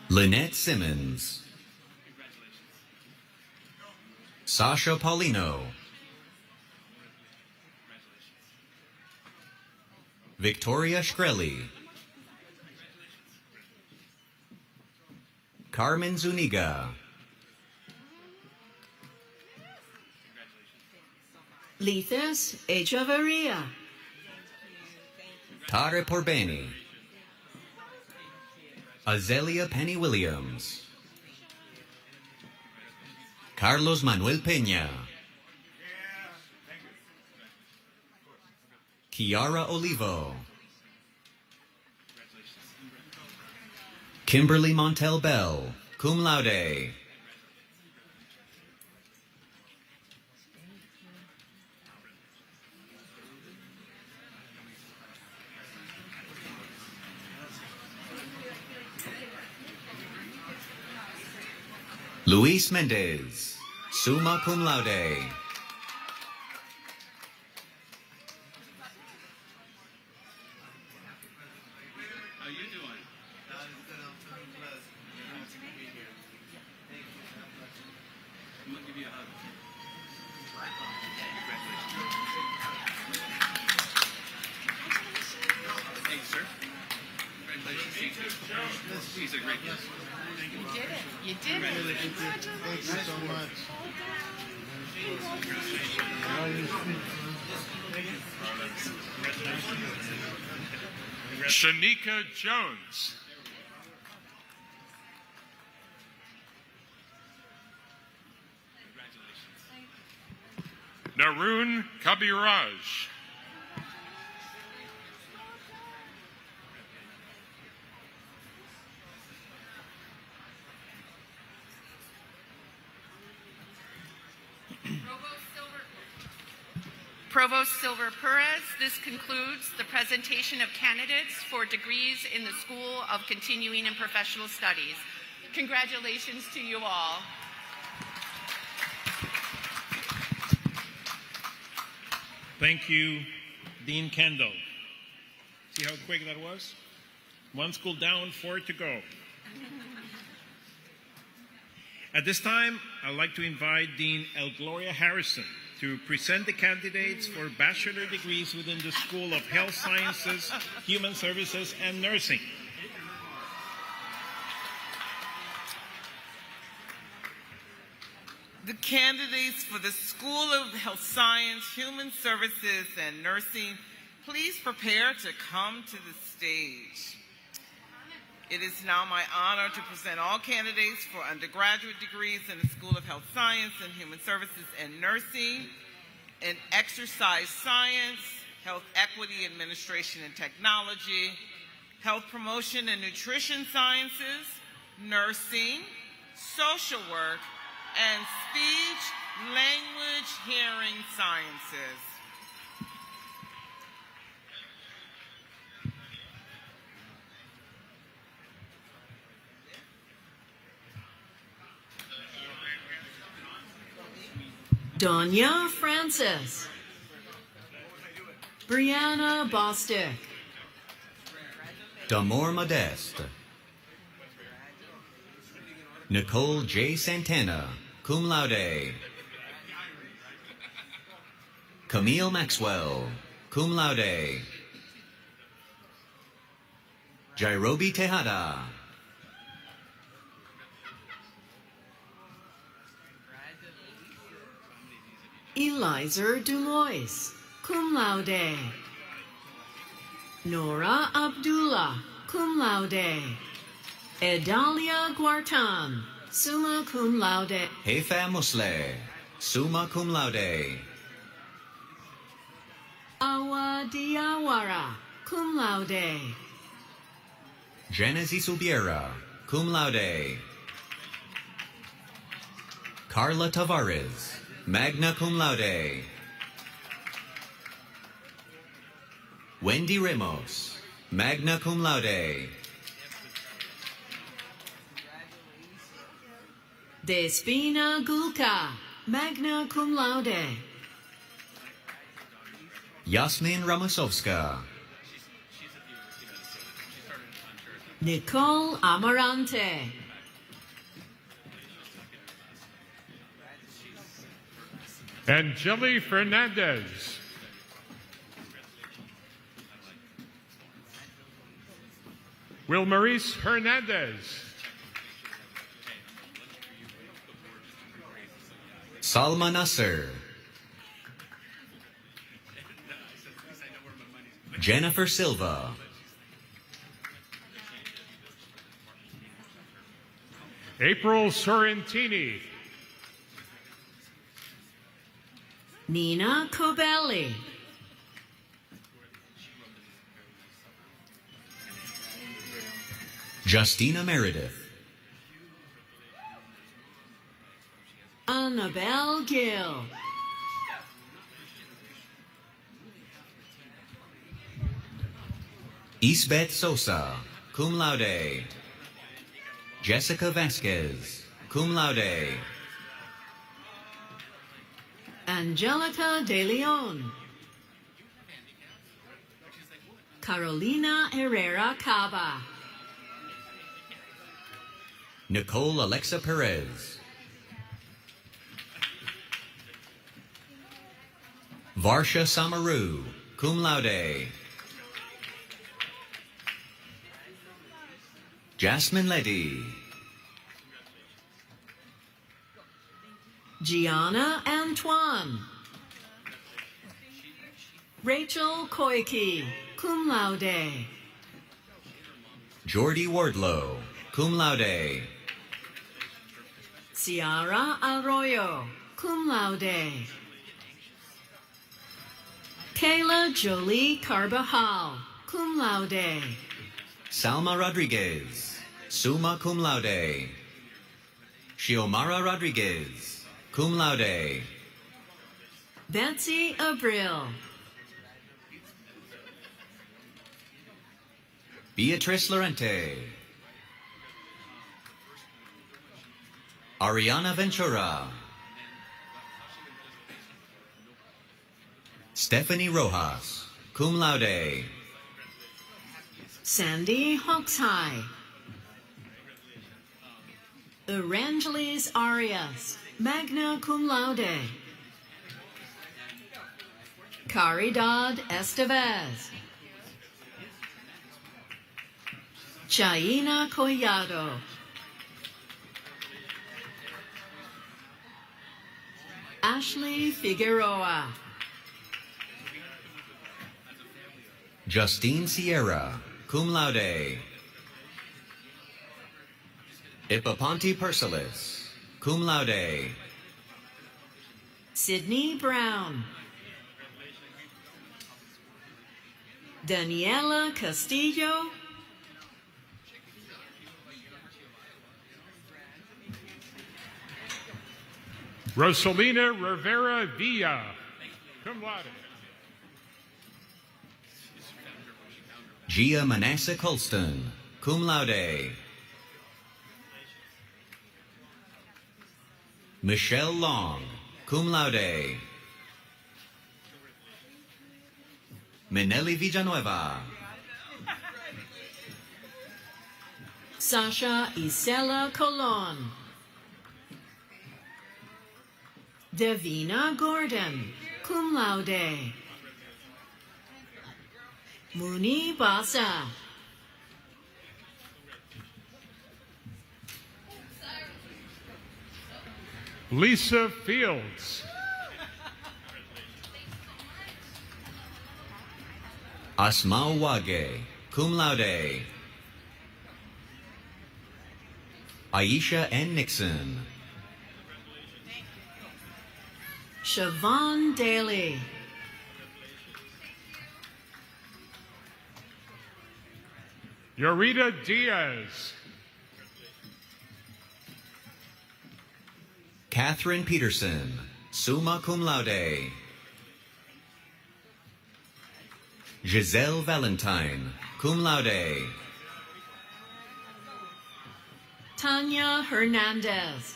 Lynette Simmons. Sasha Paulino. Victoria Shkreli. Carmen Zuniga. Lethus Echeverria. Tare Porbeni. Azelia Penny Williams. Carlos Manuel Peña. Kiara Olivo. Kimberly Montel Bell, cum laude. Luis Mendez, summa cum laude. How you doing? I'm gonna give you a hug. Congratulations. Hey, sir. Congratulations. He's a great guest. You did it. You did it. Thank you so much. Shanika Jones. Narun Kabiraj. Provost Silver Perez, this concludes the presentation of candidates for degrees in the School of Continuing and Professional Studies. Congratulations to you all. Thank you, Dean Kendall. See how quick that was? One school down, 4 to go. At this time, I'd like to invite Dean El Gloria Harrison to present the candidates for bachelor degrees within the School of Health Sciences, Human Services, and Nursing. The candidates for the School of Health Science, Human Services, and Nursing, please prepare to come to the stage. It is now my honor to present all candidates for undergraduate degrees in the School of Health Science and Human Services and Nursing, in Exercise Science, Health Equity Administration and Technology, Health Promotion and Nutrition Sciences, Nursing, Social Work, and Speech, Language, Hearing Sciences. Donya Francis. Brianna Bostic. Damor Modeste. Nicole J. Santana, cum laude. Camille Maxwell, cum laude. Jairobi Tejada. Eliza Dulois, cum laude. Nora Abdullah, cum laude. Edalia Guartan, summa cum laude. Hefa Musle, summa cum laude. Awa Diawara, cum laude. Genesis Ubiera, cum laude. Carla Tavares, magna cum laude. Wendy Ramos, magna cum laude. Despina Gulka, magna cum laude. Yasmin Ramosovska, Nicole Amarante. Angeli Fernandez. Wilmaurice Hernandez. Salma Nasser, Jennifer Silva, April Sorrentini. Nina Cobelli. Justina Meredith, Annabelle Gill. Isbeth Sosa, cum laude. Jessica Vasquez, cum laude. Angelica De Leon. Carolina Herrera Cava. Nicole Alexa Perez, Varsha Samaru, cum laude. Jasmine Leddy, Gianna Antoine. Rachel Koike, cum laude. Jordy Wardlow, cum laude. Ciara Arroyo, cum laude. Kayla Jolie Carbajal, cum laude. Salma Rodriguez, summa cum laude. Xiomara Rodriguez, cum laude. Betsy Abril. Beatrice Lorente, Ariana Ventura, Stephanie Rojas, cum laude. Sandy Hoxhigh. Evangelis Arias, magna cum laude. Caridad Estevez. Chaina Collado. Ashley Figueroa. Justine Sierra, cum laude. Ipaponte Persilis, cum laude. Sydney Brown. Daniela Castillo. Rosalina Rivera Villa, cum laude. Gia Manasseh Colston, cum laude. Michelle Long, cum laude. Minelli Villanueva, Sasha Isela Colon. Davina Gordon, cum laude. Muni Basa. Lisa Fields. Asma Wage, cum laude. Aisha N. Nixon, Siobhan Daly. Yorita Diaz. Catherine Peterson, summa cum laude. Giselle Valentine, cum laude. Tanya Hernandez.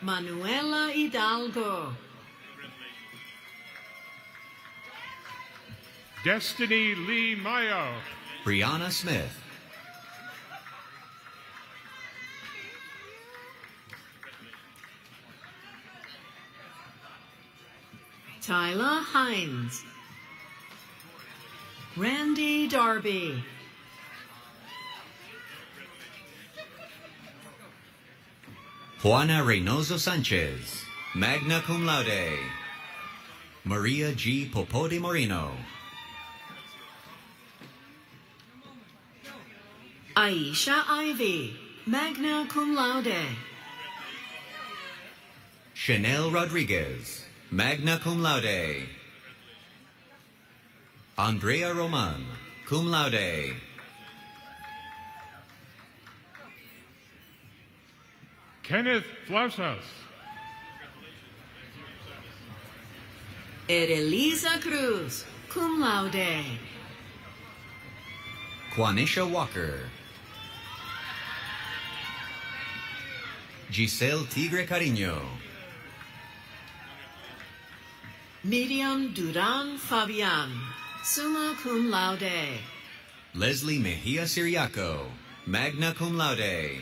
Manuela Hidalgo. Destiny Lee Mayo. Brianna Smith. Tyler Hines. Randy Darby. Juana Reynoso Sanchez, magna cum laude. Maria G. Popodi Moreno. Aisha Ivy, magna cum laude. Chanel Rodriguez, magna cum laude. Andrea Roman, cum laude. Kenneth Flausas. Edelisa Cruz, cum laude. Juanisha Walker. Giselle Tigre Cariño. Miriam Duran Fabian, summa cum laude. Leslie Mejia Siriaco, magna cum laude.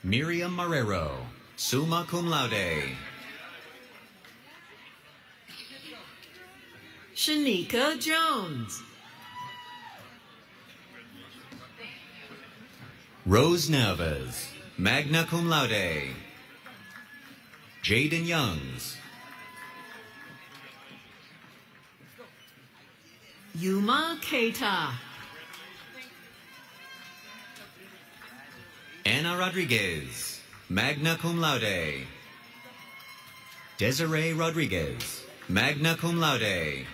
Miriam Marrero, summa cum laude. Shanika Jones. Rose Neves, magna cum laude. Jaden Youngs. Yuma Keita. Ana Rodriguez, magna cum laude. Desiree Rodriguez, magna cum laude.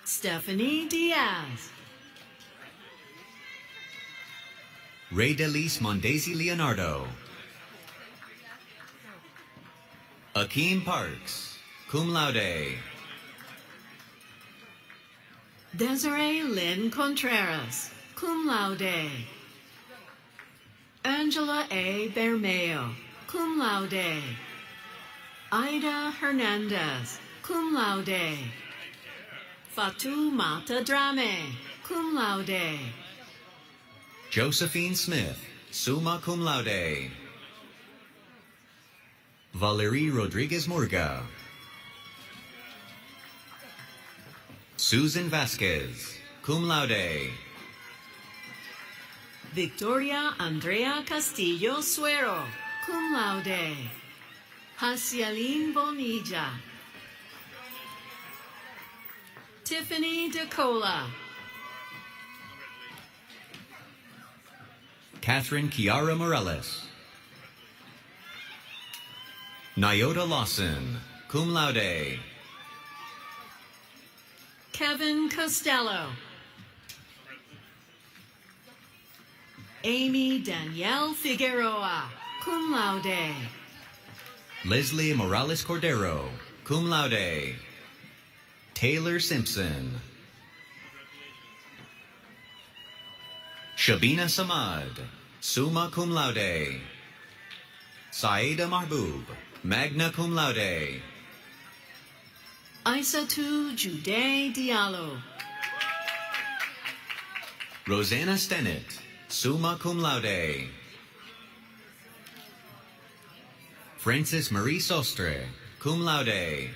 Stephanie Diaz. Ray Delis Mondesi Leonardo. Akeem Parks, cum laude. Desiree Lynn Contreras, cum laude. Angela A. Bermeo, cum laude. Ida Hernandez, cum laude. Fatoumata Drame, cum laude. Josephine Smith, summa cum laude. Valerie Rodriguez Murga. Susan Vasquez, cum laude. Victoria Andrea Castillo Suero, cum laude. Hasialine Bonilla. Tiffany DeCola. Catherine Kiara Morales. Nyota Lawson, cum laude. Kevin Costello. Amy Danielle Figueroa, cum laude. Leslie Morales Cordero, cum laude. Taylor Simpson. Shabina Samad, summa cum laude. Saida Mahbub, magna cum laude. Aissatou Jude Diallo. Rosanna Stennett, summa cum laude. Frances Marie Sostre, cum laude.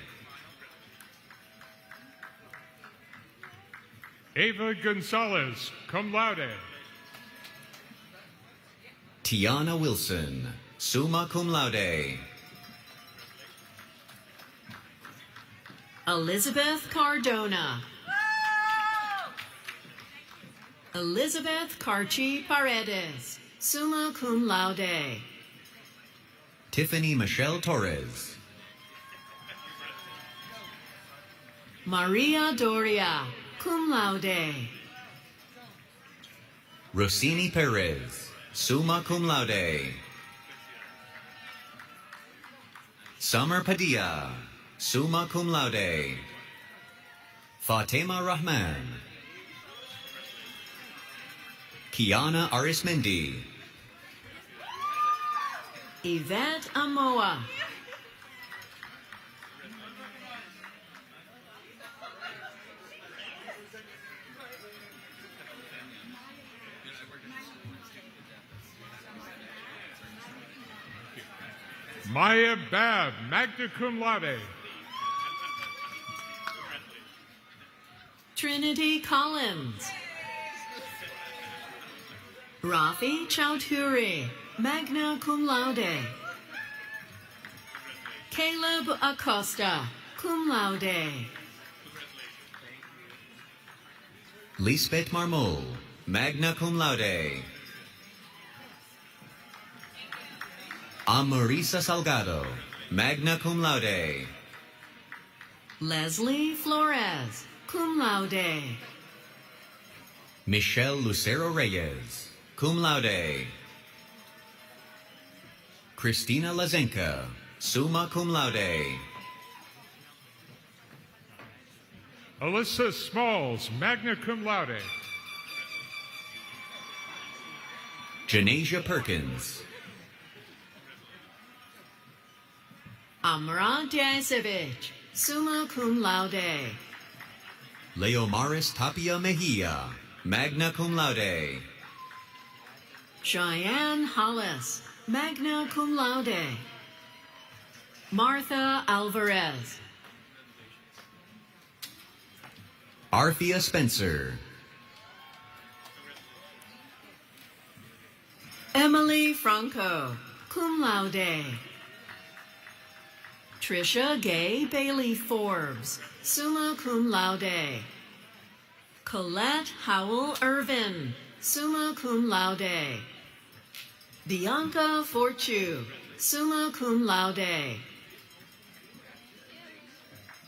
Ava Gonzalez, cum laude. Tiana Wilson, summa cum laude. Elizabeth Cardona. Elizabeth Carchi Paredes, summa cum laude. Tiffany Michelle Torres. Maria Doria, cum laude. Rossini Perez, summa cum laude. Summer Padilla, summa cum laude. Fatima Rahman. Kiana Arismendi. Yvette Amoa. Maya Bab, magna cum laude. Trinity Collins. Rafi Chowdhury, magna cum laude. Caleb Acosta, cum laude. Lisbeth Marmol, magna cum laude. Amorisa Salgado, magna cum laude. Leslie Flores, cum laude. Michelle Lucero Reyes, cum laude. Christina Lazenka, summa cum laude. Alyssa Smalls, magna cum laude. Janasia Perkins. Amra Djazevich, summa cum laude. Leomaris Tapia Mejia, magna cum laude. Cheyenne Hollis, magna cum laude. Martha Alvarez. Arthea Spencer. Emily Franco, cum laude. Trisha Gay Bailey Forbes, summa cum laude. Colette Howell Irvin, summa cum laude. Bianca Fortu, summa cum laude.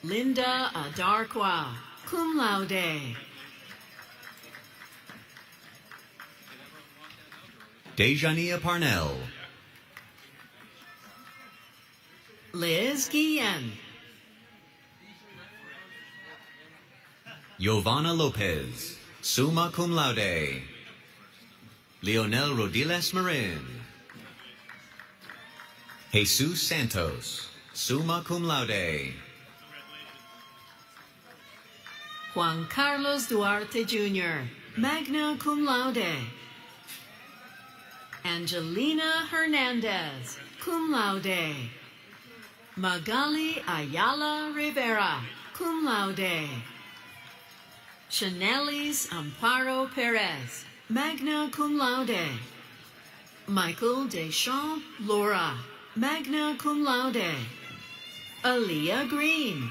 Linda Adarqua, cum laude. Dejania Parnell. Liz Guillen. Giovanna Lopez, summa cum laude. Leonel Rodiles Marin. Jesus Santos, summa cum laude. Juan Carlos Duarte Jr., magna cum laude. Angelina Hernandez, cum laude. Magali Ayala Rivera, cum laude. Chanelis Amparo Perez, magna cum laude. Michael Deschamps Laura, magna cum laude. Aaliyah Green.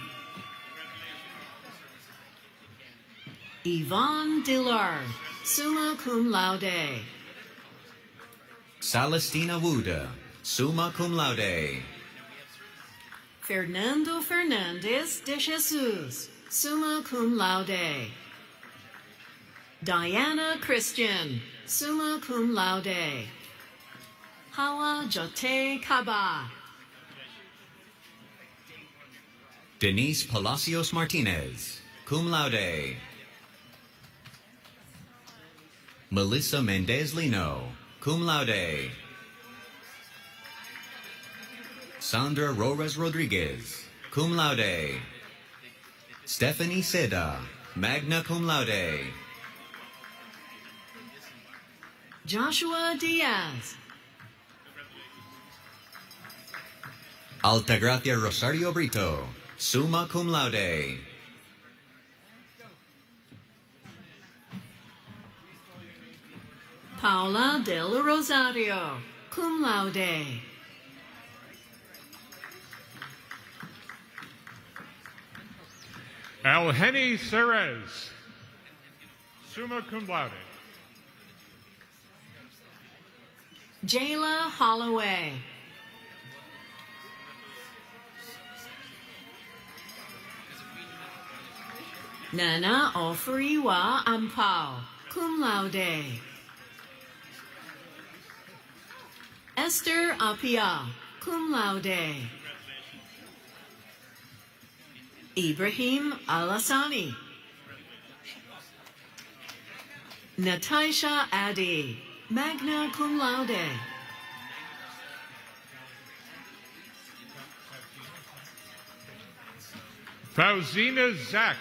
Yvonne Dillard, summa cum laude. Celestina Wuda, summa cum laude. Fernando Fernandez de Jesus, summa cum laude. Diana Christian, summa cum laude. Hawa Jote Kaba. Denise Palacios Martinez, cum laude. Melissa Mendez Lino, cum laude. Sandra Rojas Rodriguez, cum laude. Stephanie Seda, magna cum laude. Joshua Diaz. Altagracia Rosario Brito, summa cum laude. Paula del Rosario, cum laude. Alheni Cerez, summa cum laude. Jayla Holloway. Nana Oferiwa Ampao, cum laude. Esther Apia, cum laude. Ibrahim Al-Asani. Natasha Addy, magna cum laude. Fauzina Zak.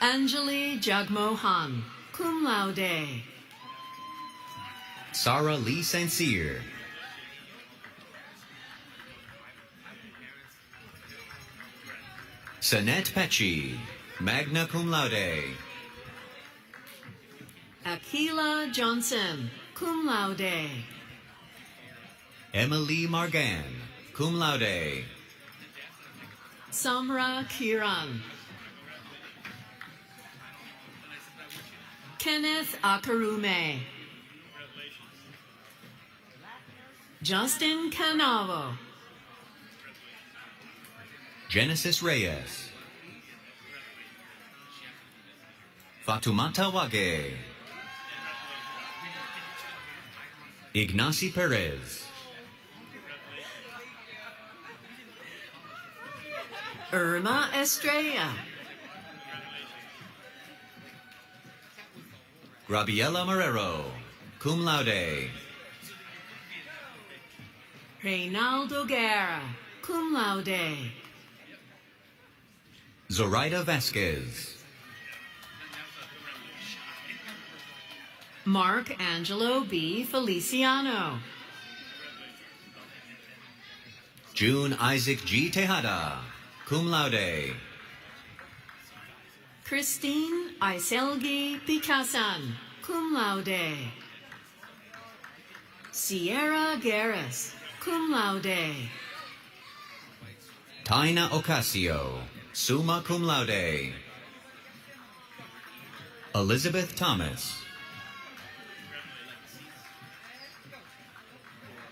Anjali Jagmohan, cum laude. Sarah Lee Saint-Cyr. Sanette Pecci, magna cum laude. Akila Johnson, cum laude. Emily Margan, cum laude. Samra Kiran. Kenneth Akarume. Justin Canavo. Genesis Reyes. Fatumata Wage. Ignacy Perez. Irma Estrella. Grabiela Marrero, cum laude. Reynaldo Guerra, cum laude. Zoraida Vasquez. Mark Angelo B. Feliciano. June Isaac G. Tejada, cum laude. Christine Iselgi Picasan, cum laude. Sierra Garris, cum laude. Taina Ocasio, summa cum laude. Elizabeth Thomas.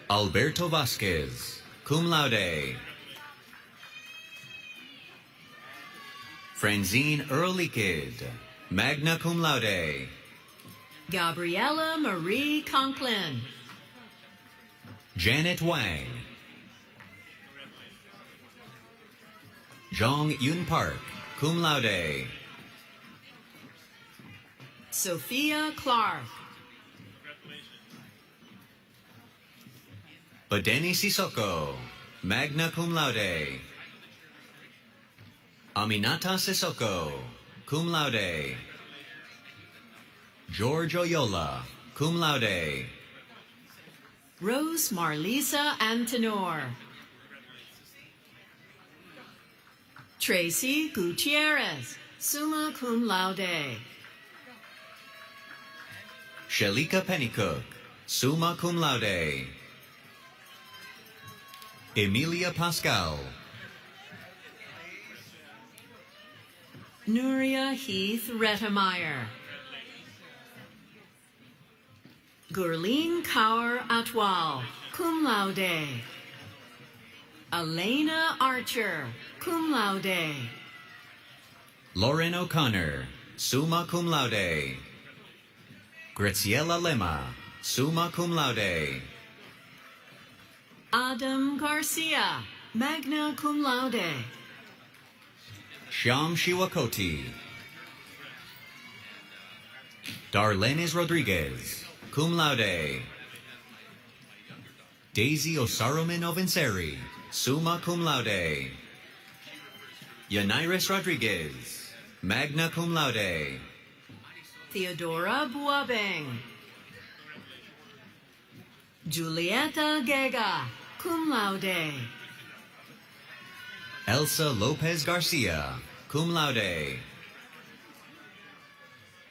Alberto Vasquez, cum laude. Franzine Earlikid, magna cum laude. Gabriella Marie Conklin. Janet Wang. Jong Yun Park, cum laude. Sophia Clark. Badeni Sissoko, magna cum laude. Aminata Sissoko, cum laude. George Oyola, cum laude. Rose Marlisa Antenor. Tracy Gutierrez, summa cum laude. Shalika Pennycook, summa cum laude. Emilia Pascal. Nuria Heath Rettemeyer. Gurleen Kaur Atwal, cum laude. Elena Archer, cum laude. Lauren O'Connor, summa cum laude. Graciela Lema, summa cum laude. Adam Garcia, magna cum laude. Shyam Shiwakoti. Darlenes Rodriguez, cum laude. Daisy Osaromin Ovinseri, summa cum laude. Yanairis Rodriguez, magna cum laude. Theodora Buabeng. Julieta Gega, cum laude. Elsa Lopez Garcia, cum laude.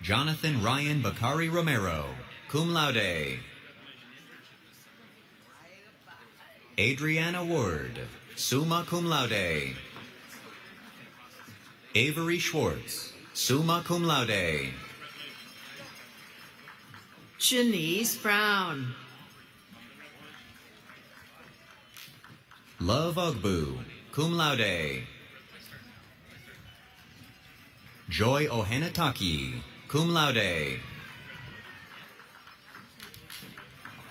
Jonathan Ryan Bakari Romero, cum laude. Adriana Ward, summa cum laude. Avery Schwartz, summa cum laude. Shanice Brown. Love Ogbu, cum laude. Joy Ohenataki, cum laude.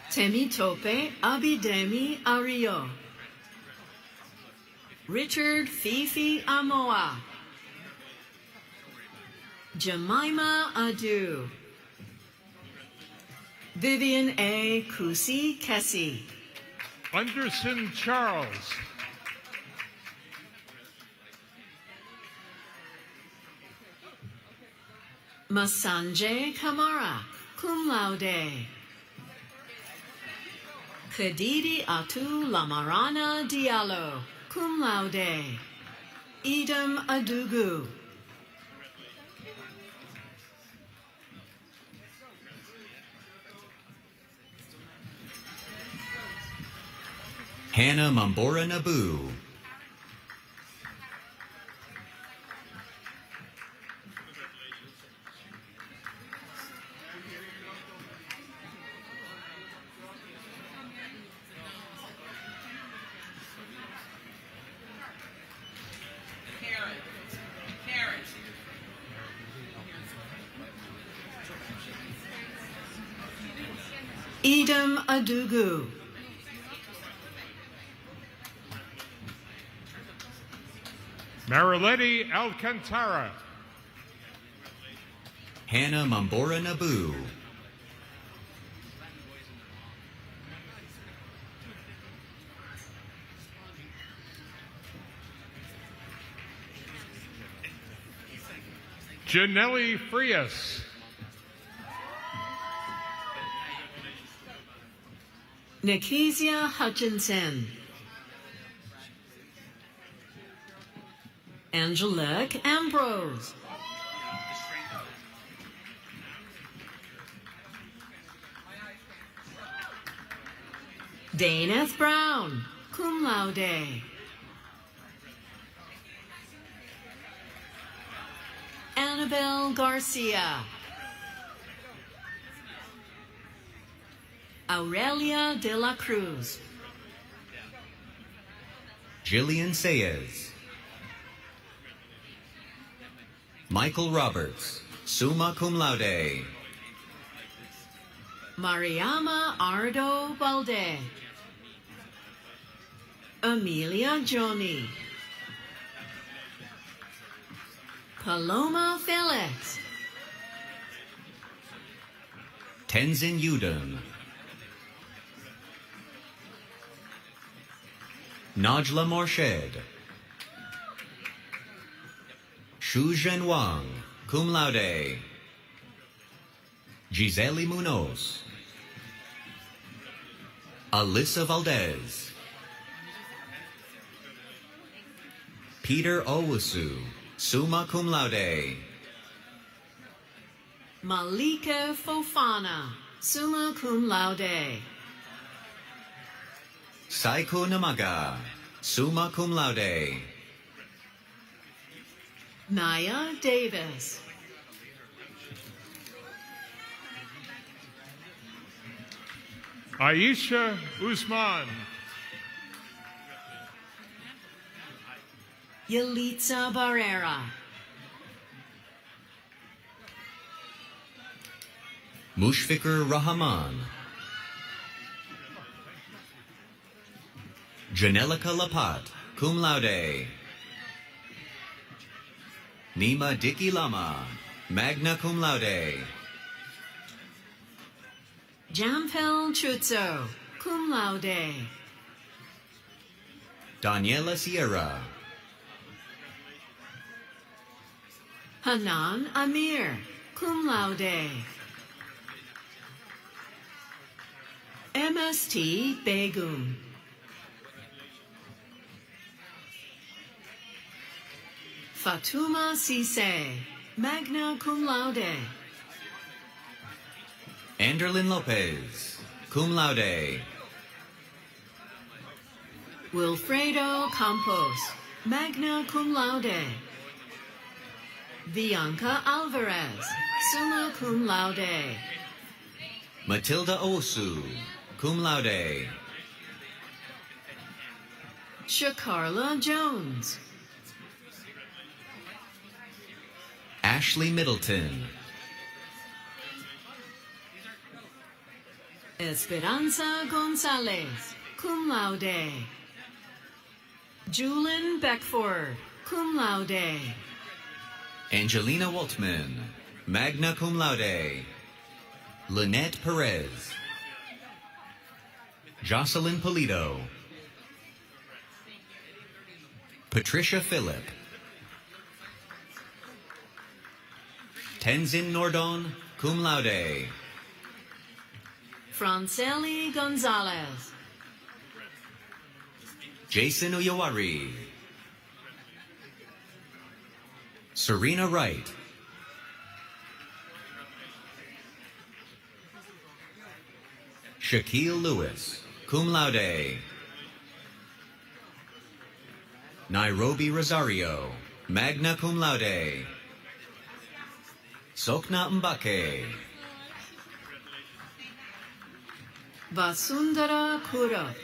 Temitope Abidemi Ario. Richard Fifi Amoa. Jemima Adu. Vivian A. Kusi Kessie. Anderson Charles. Masanje Kamara, cum laude. Khadidi Atu Lamarana Diallo, cum laude. Edom Adugu. Hannah Mambora Nabu. Edom Adugu. Mariletti Alcantara. Hannah Mambora Nabu. Janelli Frias. Nikezia Hutchinson. Angelique Ambrose. Daneth Brown, cum laude. Annabelle Garcia. Aurelia de la Cruz. Jillian Sayez. Michael Roberts, summa cum laude. Mariama Ardo Balde. Amelia Joni. Paloma Felix. Tenzin Yudun. Najla Morshed. Shu Zhen Wang, cum laude. Gisele Munoz. Alyssa Valdez. Peter Owusu, summa cum laude. Malika Fofana, summa cum laude. Saiko Namaga, summa cum laude. Naya Davis. Aisha Usman. Yalitza Barrera. Mushfiqur Rahman. Janelica Lapat, cum laude. Nima Dicky Lama, magna cum laude. Jampel Chutzo, cum laude. Daniela Sierra. Hanan Amir, cum laude. MST Begum. Fatuma Cisse, magna cum laude. Anderlin Lopez, cum laude. Wilfredo Campos, magna cum laude. Bianca Alvarez, summa cum laude. Matilda Osu, cum laude. Shakarla Jones. Ashley Middleton. Esperanza Gonzalez, cum laude. Julian Beckford, cum laude. Angelina Waltman, magna cum laude. Lynette Perez. Jocelyn Polito. Patricia Phillip. Tenzin Nordon, cum laude. Franceli Gonzalez. Jason Oyawari. Serena Wright. Shaquille Lewis, cum laude. Nairobi Rosario, magna cum laude. Sokna Mbake. Vasundara Kura.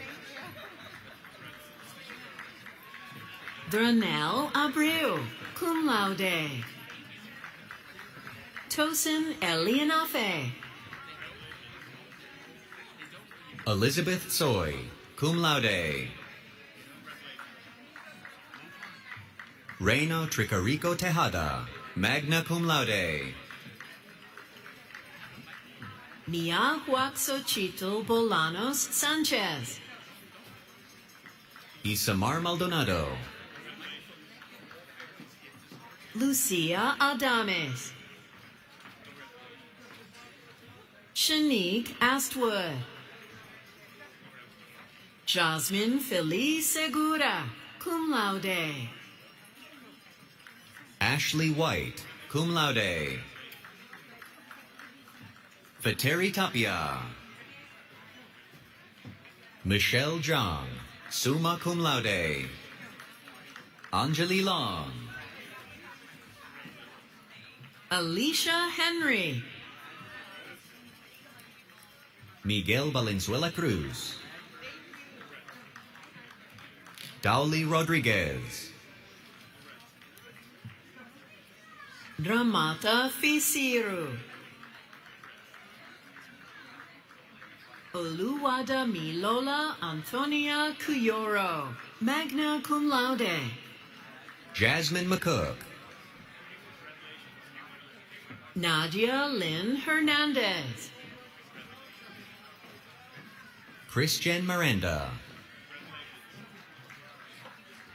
Dranel Abreu, cum laude. Tosin Elianafe. Elizabeth Soy, cum laude. Reino Tricarico Tejada, magna cum laude. Nia Huaxochitl Bolanos Sanchez. Isamar Maldonado. Lucia Adames. Shanique Astwood. Jasmine Feliz Segura, cum laude. Ashley White, cum laude. Fateri Tapia. Michelle Zhang, summa cum laude. Anjali Long. Alicia Henry. Miguel Valenzuela Cruz. Dauli Rodriguez. Dramata Fisiru. Oluwada Milola Antonia Cuyoro, magna cum laude. Jasmine McCook. Nadia Lynn Hernandez. Christian Miranda.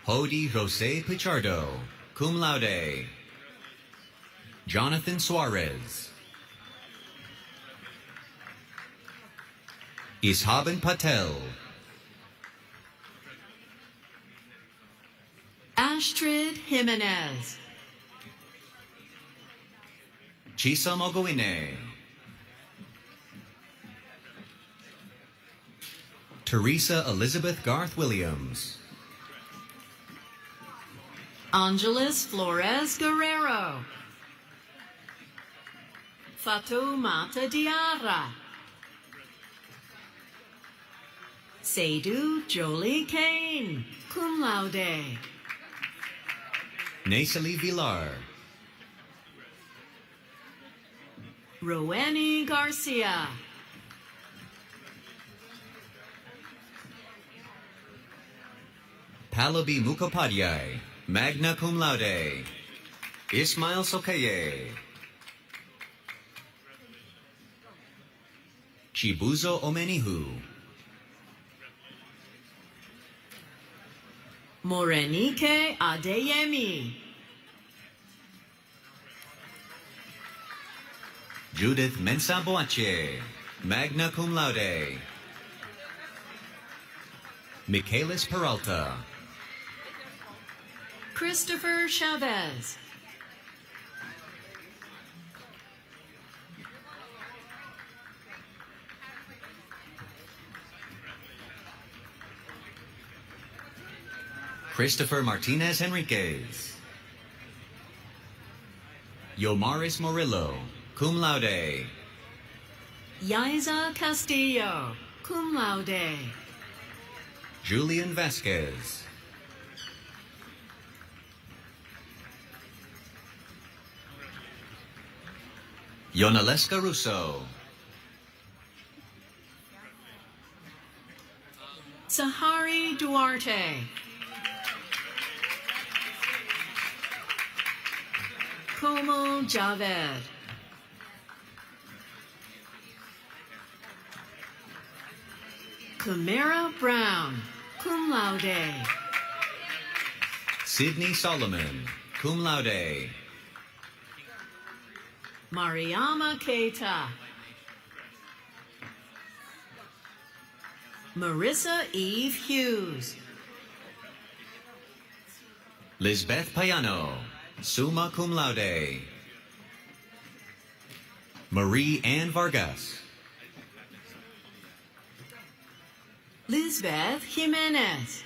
Jody Jose Pichardo, cum laude. Jonathan Suarez. Ishaban Patel. Astrid Jimenez. Chisa Mogoine. Teresa Elizabeth Garth Williams. Angeles Flores Guerrero. Fatoumata Diarra. Seydou Jolie Kane, cum laude. Naisali Villar. Roweni Garcia. Palabi Mukhopadhyay, magna cum laude. Ismail Sokeye. Chibuzo Omenihu. Morenike Adeyemi. Judith Mensah Boache, magna cum laude. Michaelis Peralta. Christopher Chavez. Christopher Martinez Henriquez. Yomaris Morillo, cum laude. Yaiza Castillo, cum laude. Julian Vasquez. Yonaleska Russo. Sahari Duarte. Como Javed. Camara Brown, cum laude. Sidney Solomon, cum laude. Mariama Keita. Marissa Eve Hughes. Lisbeth Payano, summa cum laude. Marie Ann Vargas. Lisbeth Jimenez.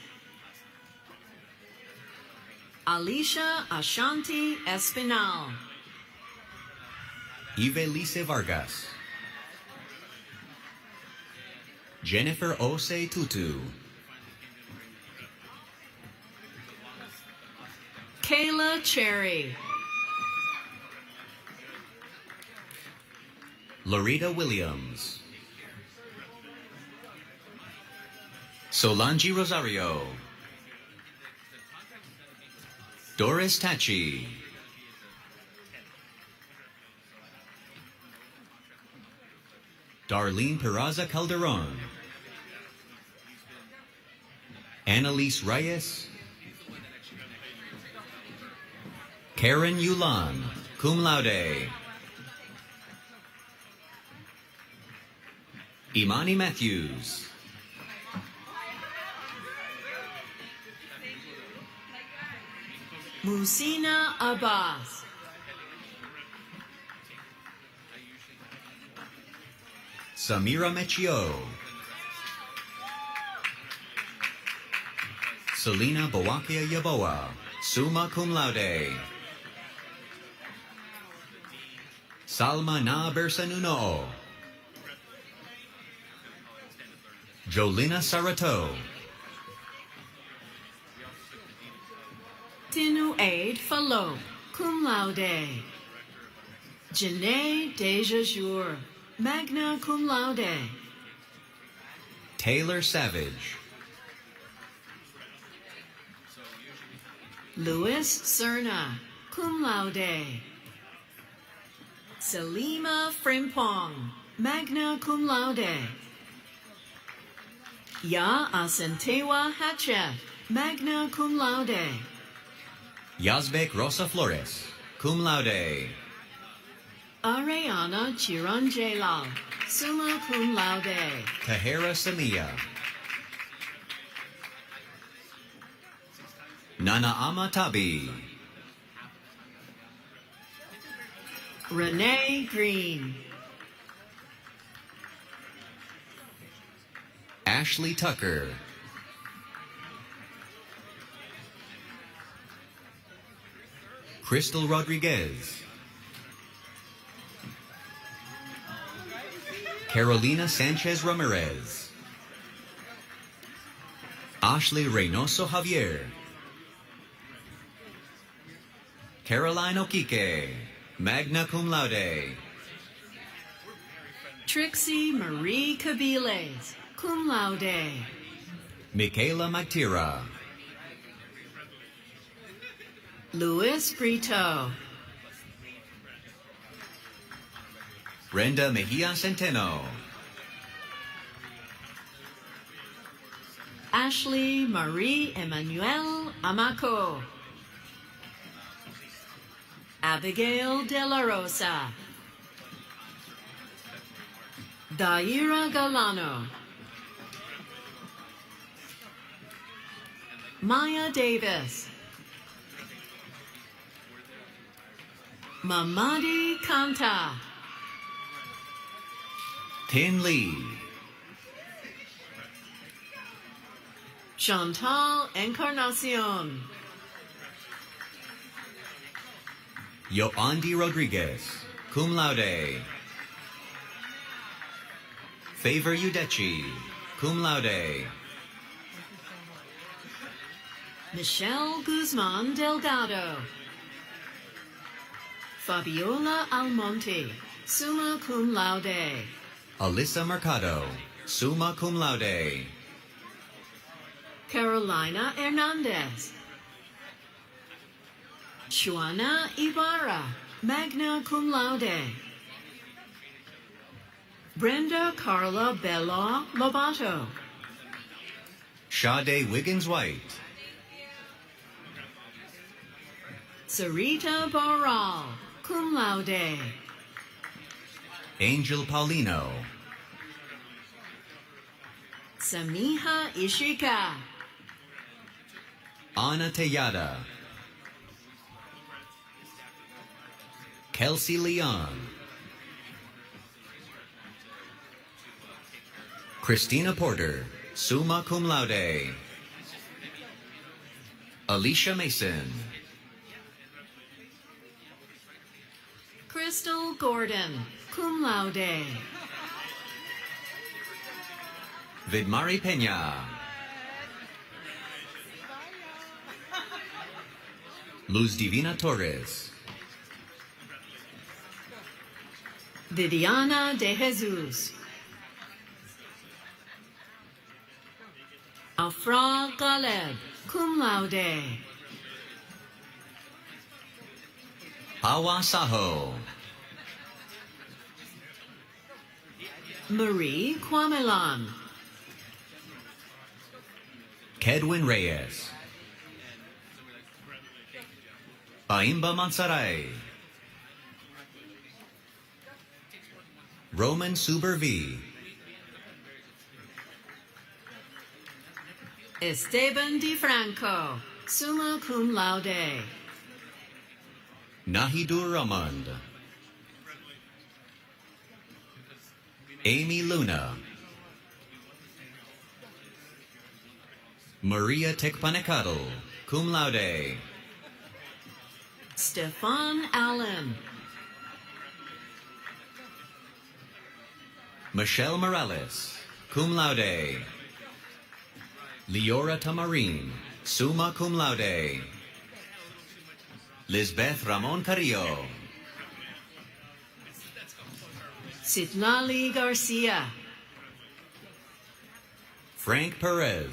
Alicia Ashanti Espinal. Ivelisse Vargas. Jennifer Ose Tutu. Kayla Cherry. Loretta Williams. Solange Rosario. Doris Tachi. Darlene Peraza Calderon. Annalise Reyes. Karen Yulan, cum laude. Imani Matthews. Musina Abbas. Samira Mechio. Selena Bawakia Yaboa, summa cum laude. Salma Na Bersanuno. Jolina Sarato. Tinu Aid Fallot, cum laude. Janae Deja Jour, magna cum laude. Taylor Savage. Louis Cerna, cum laude. Selima Frimpong, magna cum laude. Ya Asentewa Hatchet, magna cum laude. Yazbek Rosa Flores, cum laude. Ariana Chiranjelal, summa cum laude. Tahera Samia. Nana Amatabi. Renee Green. Ashley Tucker. Crystal Rodriguez. Carolina Sanchez Ramirez. Ashley Reynoso Javier. Caroline Okike, magna cum laude. Trixie Marie Cabiles, cum laude. Michaela Matira. Luis Brito. Brenda Mejia Centeno. Ashley Marie Emmanuel Amaco. Abigail De La Rosa. Daira Galano. Maya Davis. Mamadi Kanta. Tin Lee. Chantal Encarnacion. Yoandi Rodriguez, cum laude. Favor Udechi, cum laude. Michelle Guzman Delgado. Fabiola Almonte, summa cum laude. Alyssa Mercado, summa cum laude. Carolina Hernandez. Juana Ibarra, magna cum laude. Brenda Carla Bella Lobato. Sade Wiggins White. Sarita Barral, cum laude. Angel Paulino. Samiha Ishika. Ana Tejada. Kelsey Leon. Christina Porter, summa cum laude. Alicia Mason. Crystal Gordon, cum laude. Vidmari Peña. Luz Divina Torres. Viviana de Jesus. Afra Galeb, cum laude. Hawa Saho. Marie Quamelan. Kedwin Reyes. Aimba Mansaray. Roman Suber V. Esteban DiFranco, summa cum laude. Nahidur Ramond. Amy Luna. Maria Tekpanekadl, cum laude. Stefan Allen. Michelle Morales, cum laude. Leora Tamarin, summa cum laude. Lisbeth Ramon Carrillo. Citlali Garcia. Frank Perez.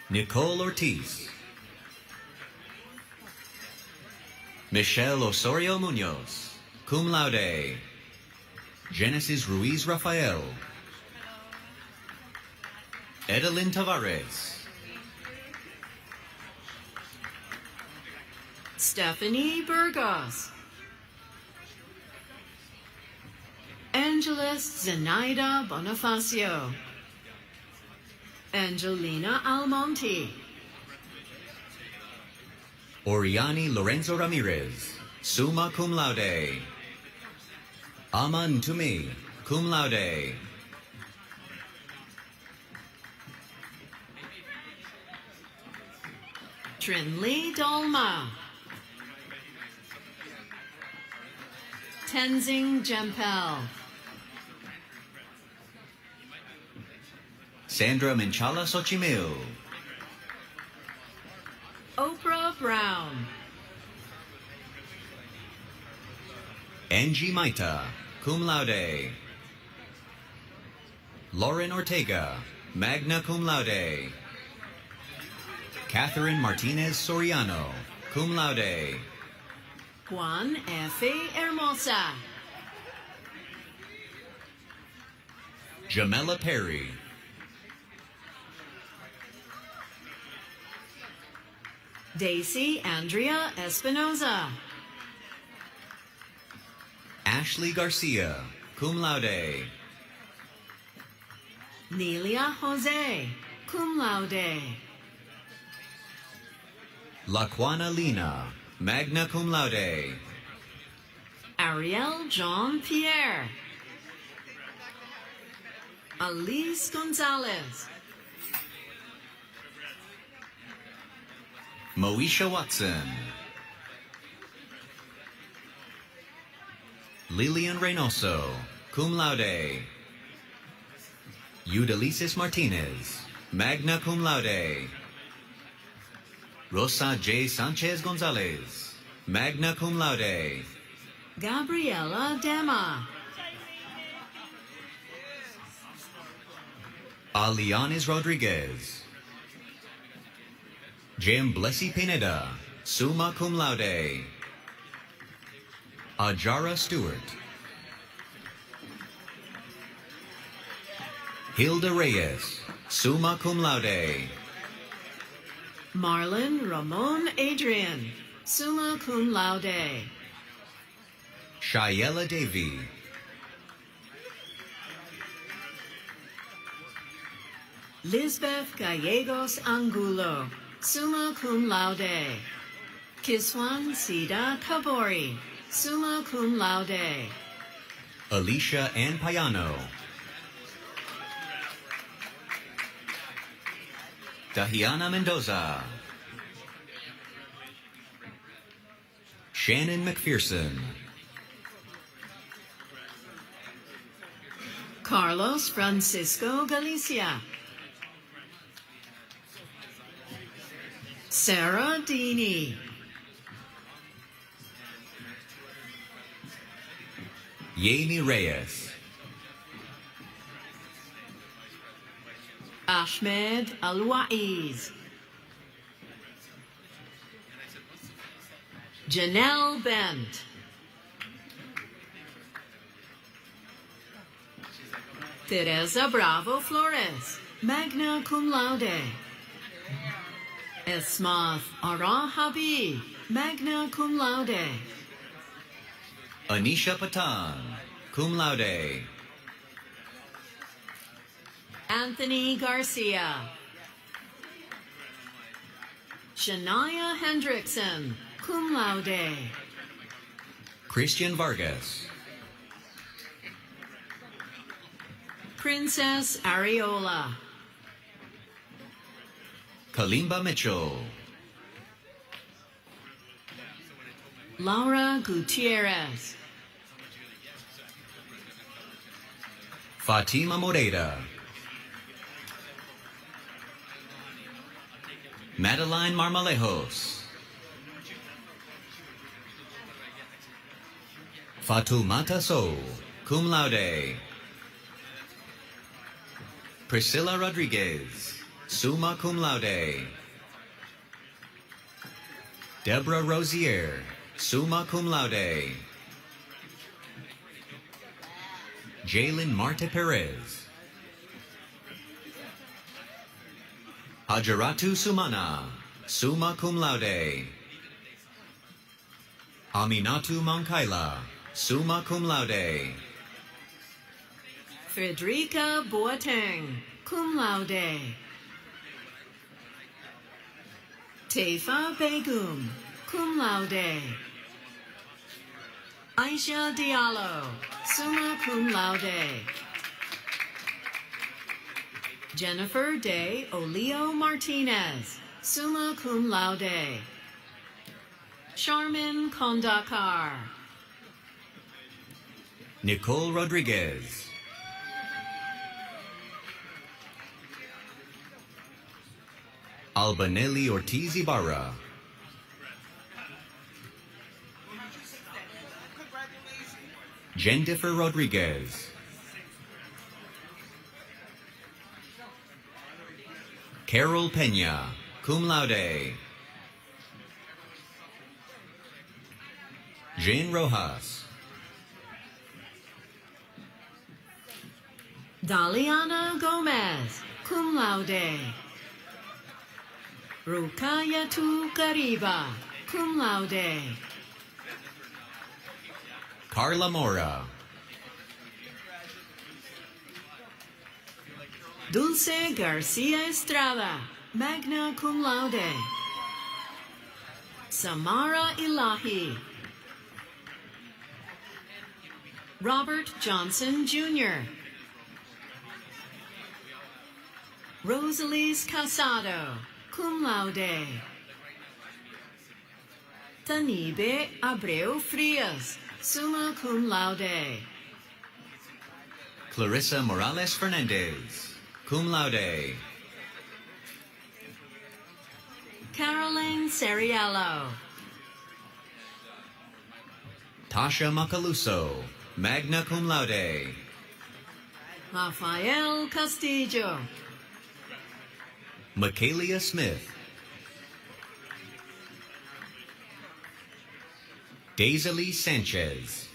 Nicole Ortiz. Michelle Osorio Munoz, cum laude. Genesis Ruiz Rafael. Edelyn Tavares. Stephanie Burgos. Angeles Zenaida Bonifacio. Angelina Almonte. Oriani Lorenzo Ramirez, summa cum laude. Aman Tumi, cum laude. Trinley Dolma. Tenzing Jempel. Sandra Minchala Xochimil. Oprah Brown. Angie Maita, cum laude. Lauren Ortega, magna cum laude. Catherine Martinez Soriano, cum laude. Juan F. Hermosa. Jamela Perry. Daisy Andrea Espinoza. Ashley Garcia, cum laude. Nelia Jose, cum laude. Laquana Lina, magna cum laude. Ariel Jean Pierre. Alice Gonzalez. Moesha Watson. Lillian Reynoso, cum laude. Eudelices Martinez, magna cum laude. Rosa J. Sanchez Gonzalez, magna cum laude. Gabriela Dema. Alianis Rodriguez. Jem Blessy Pineda, summa cum laude. Ajara Stewart. Hilda Reyes, summa cum laude. Marlon Ramon Adrian, summa cum laude. Shayela Devi. Lisbeth Gallegos Angulo, summa cum laude. Kiswan Sida Kabori, summa cum laude. Alicia Ann Payano. Dahiana Mendoza. Shannon McPherson. Carlos Francisco Galicia. Sarah Dini. Yemi Reyes. Ahmed Al-Waiz. Janelle Bent. Teresa Bravo Flores, magna cum laude. Esmath Ara Habib, magna cum laude. Anisha Patan, cum laude. Anthony Garcia. Shania Hendrickson, cum laude. Christian Vargas. Princess Ariola. Kalimba Mitchell. Laura Gutierrez. Fatima Moreira. Madeline Marmalejos. Fatumata Sow, cum laude. Priscilla Rodriguez, summa cum laude. Deborah Rosier, summa cum laude. Jalen Marte Perez. Hajaratu Sumana, summa cum laude. Aminatu Mankaila, summa cum laude. Frederica Boateng, cum laude. Teifa Begum, cum laude. Aisha Diallo, summa cum laude. Jennifer De Olio Martinez, summa cum laude. Charmin Kondakar. Nicole Rodriguez. Albanelli Ortiz Ibarra. Jennifer Rodriguez. Carol Pena, cum laude. Jane Rojas. Daliana Gomez, cum laude. Rukayatu Kariba, cum laude. Carla Mora. Dulce Garcia Estrada, magna cum laude. Samara Ilahi. Robert Johnson Jr. Rosalise Casado, cum laude. Tanibe Abreu Frias, summa cum laude. Clarissa Morales Fernandez, cum laude. Caroline Seriello. Tasha Macaluso, magna cum laude. Rafael Castillo. Michaelia Smith. Daisaly Sanchez.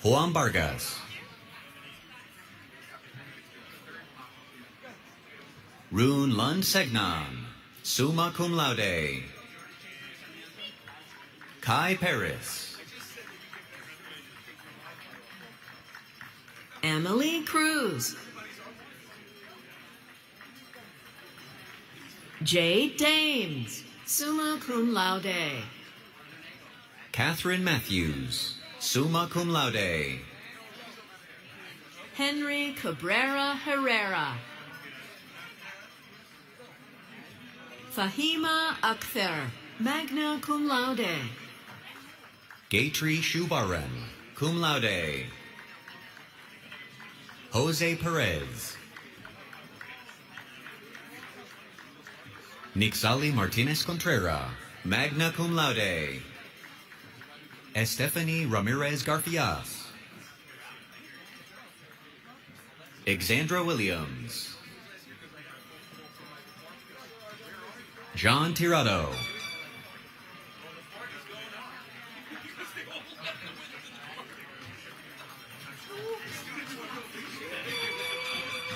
Juan Vargas. Rune Lund Segnan, summa cum laude. Kai Paris. Emily Cruz. Jade Dames, summa cum laude. Catherine Matthews, summa cum laude. Henry Cabrera Herrera. Fahima Akhtar, magna cum laude. Gayatri Shubaran, cum laude. Jose Perez. Nixali Martinez Contreras, magna cum laude. Estefany Ramirez Garfias. Exandra Williams. John Tirado.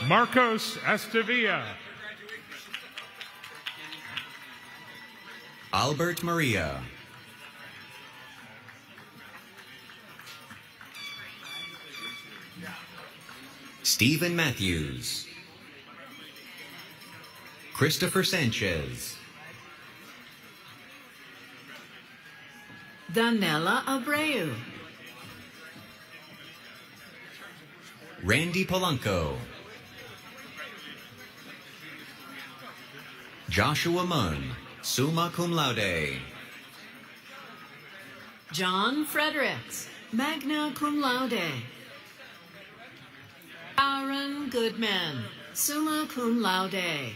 Marcos Estevilla. Albert Maria. Stephen Matthews. Christopher Sanchez. Danella Abreu. Randy Polanco. Joshua Munn, summa cum laude. John Fredericks, magna cum laude. Aaron Goodman, summa cum laude.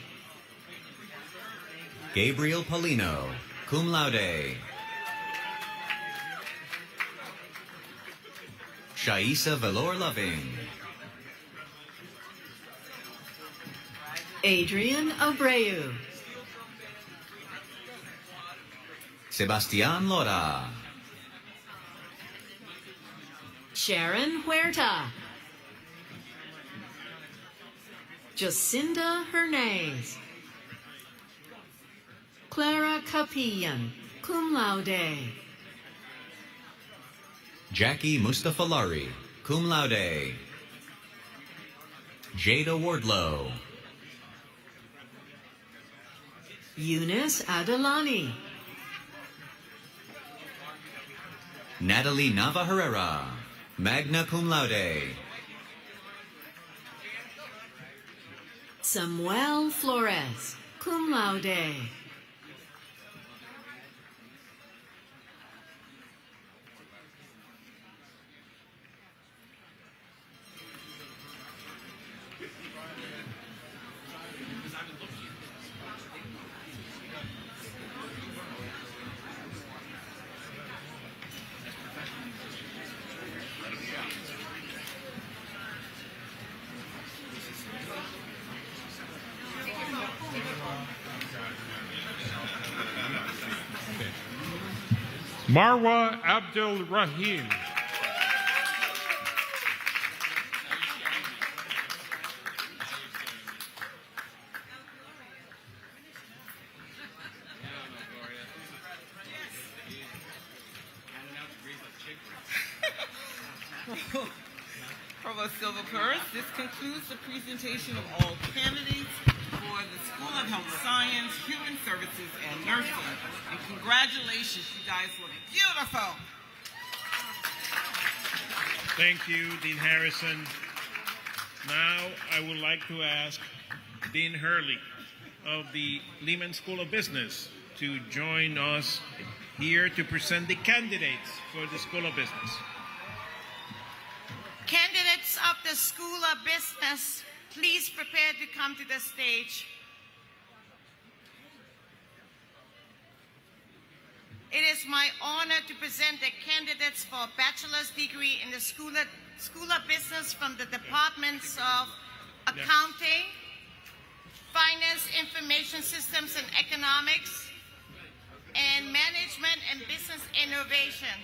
Gabriel Polino, cum laude. Shaisa Valor Loving. Adrian Abreu. Sebastian Lora. Sharon Huerta. Jacinda Hernandez. Clara Capillan, cum laude. Jackie Mustafalari, cum laude. Jada Wardlow. Eunice Adelani. Natalie Nava Herrera, magna cum laude. Samuel Flores, cum laude. Marwa Abdul Rahim. Provost Silverpurse, this concludes the presentation of all candidates for the School of Health Science, Human Services, and Nursing. And congratulations, you guys look beautiful. Thank you, Dean Harrison. Now I would like to ask Dean Hurley of the Lehman School of Business to join us here to present the candidates for the School of Business. Candidates of the School of Business, please prepare to come to the stage. It is my honor to present the candidates for a bachelor's degree in the School of Business from the Departments of Accounting, Finance, Information Systems and Economics, and Management and Business Innovation.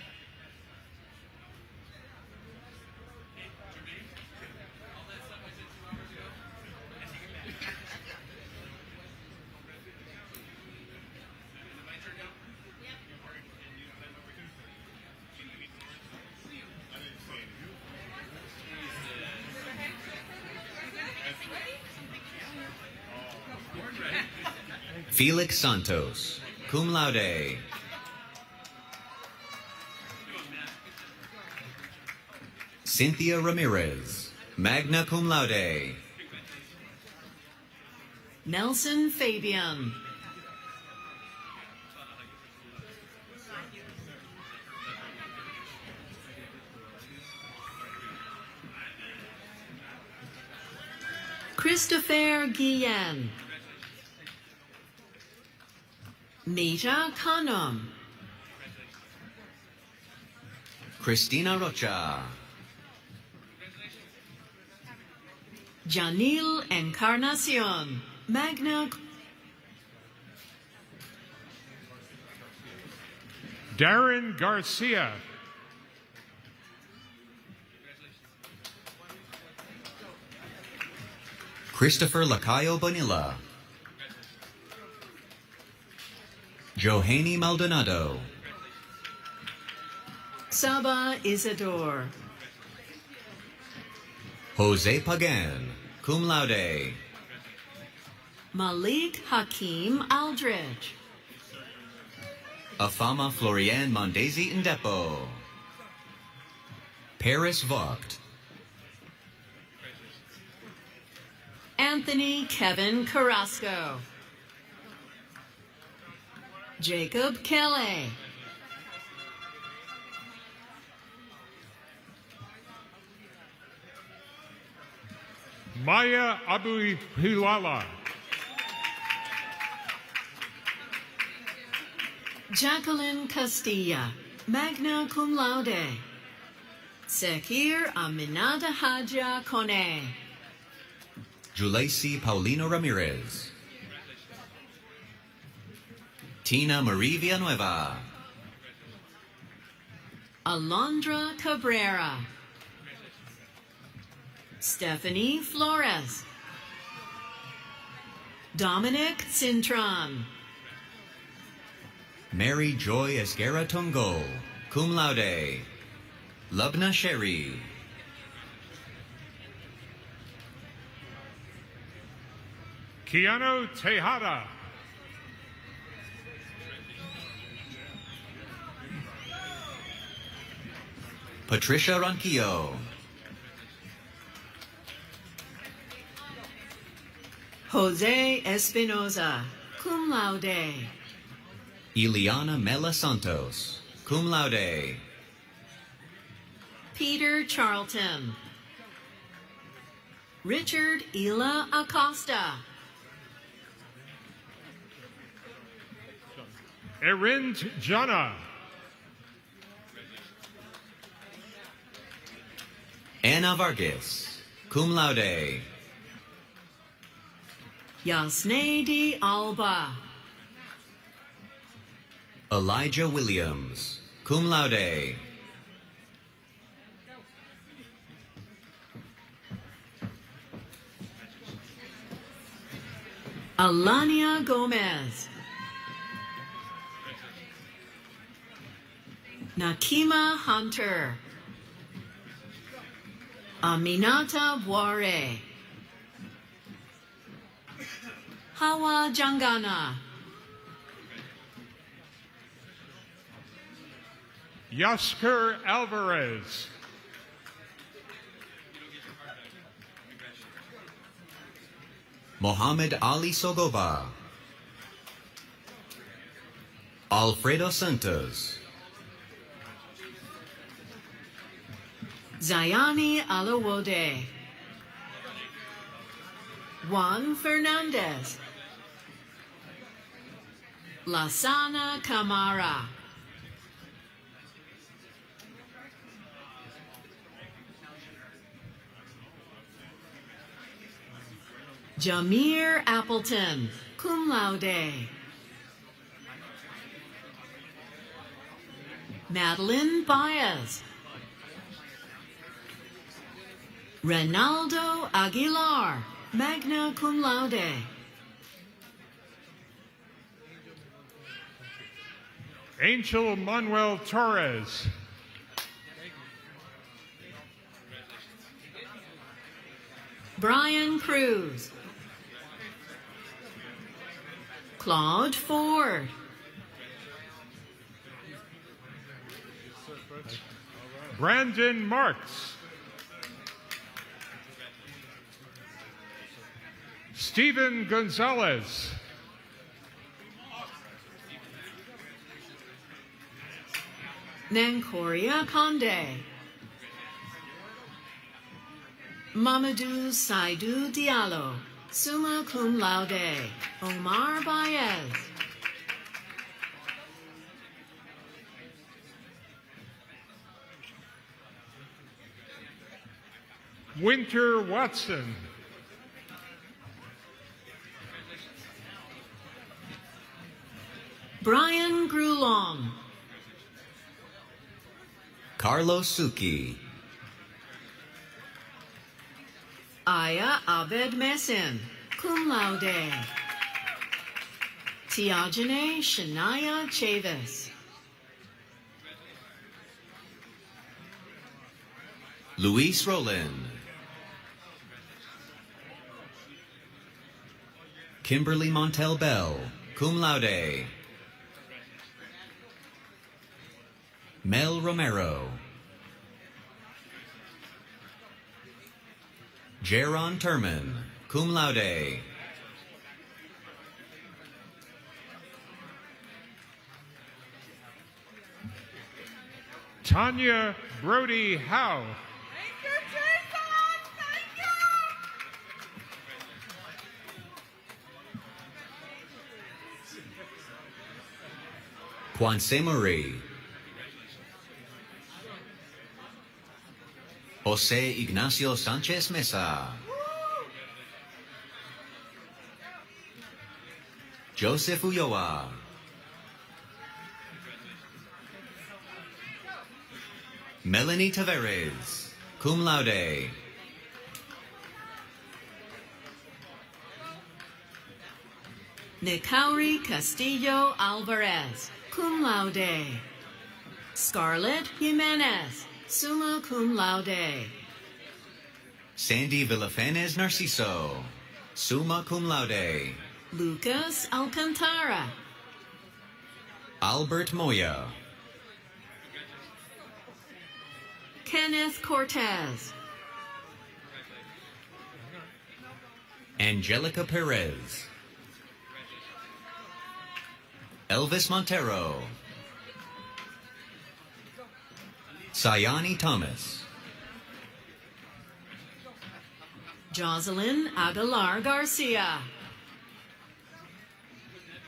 Felix Santos, cum laude. Cynthia Ramirez, magna cum laude. Nelson Fabian. Christopher Guillen. Nita Khanum. Cristina Rocha. Janil Encarnacion, magna. Darren Garcia. Christopher Lacayo Bonilla. Johanny Maldonado. Saba Isidore. Jose Pagan, cum laude. Malik Hakim Aldridge. Afama Florian Mondesi Indepo. Paris Vogt. Anthony Kevin Carrasco. Jacob Kelly. Maya Abu Hilala. Jacqueline Castilla, magna cum laude. Sekir Aminata Haja Kone. Julacy Paulino Ramirez. Tina Marie Villanueva. Alondra Cabrera. Stephanie Flores. Dominic Cintron. Mary Joy Esguerra Tongo, cum laude. Lubna Sherry. Keanu Tejada. Patricia Ronquillo. Jose Espinoza, cum laude. Ileana Mela Santos, cum laude. Peter Charlton. Richard Ela Acosta. Erin Jana. Anna Vargas, cum laude. Yasnedi Alba. Elijah Williams, cum laude. Alania Gomez. Nakima Hunter. Aminata Ware. Hawa Jangana. Yasker Alvarez. Mohammed Ali Sogoba. Alfredo Santos. Zayani Alawode. Juan Fernandez. Lasana Camara. Jamir Appleton, cum laude. Madeline Baez. Renaldo Aguilar, magna cum laude. Angel Manuel Torres. Brian Cruz. Claude Ford. Brandon Marks. Stephen Gonzalez. Nankoria Conde. Mamadou Saidu Diallo, summa cum laude. Omar Baez. Winter Watson. Brian Grulong. Carlos Suki. Aya Abed Mesin, cum laude. Tiagene Shania Chavis. Luis Roland. Kimberly Montel Bell, cum laude. Mel Romero. Jaron Turman, cum laude. Tanya Brody Howe. Juanse Marie. Jose Ignacio Sanchez Mesa. Joseph Ulloa. Melanie Taveras, cum laude. Nicauri Castillo Alvarez, cum laude. Scarlett Jimenez, summa cum laude. Sandy Villafanes Narciso, summa cum laude. Lucas Alcantara. Albert Moya. Kenneth Cortez. Angelica Perez. Elvis Montero. Sayani Thomas. Jocelyn Aguilar Garcia.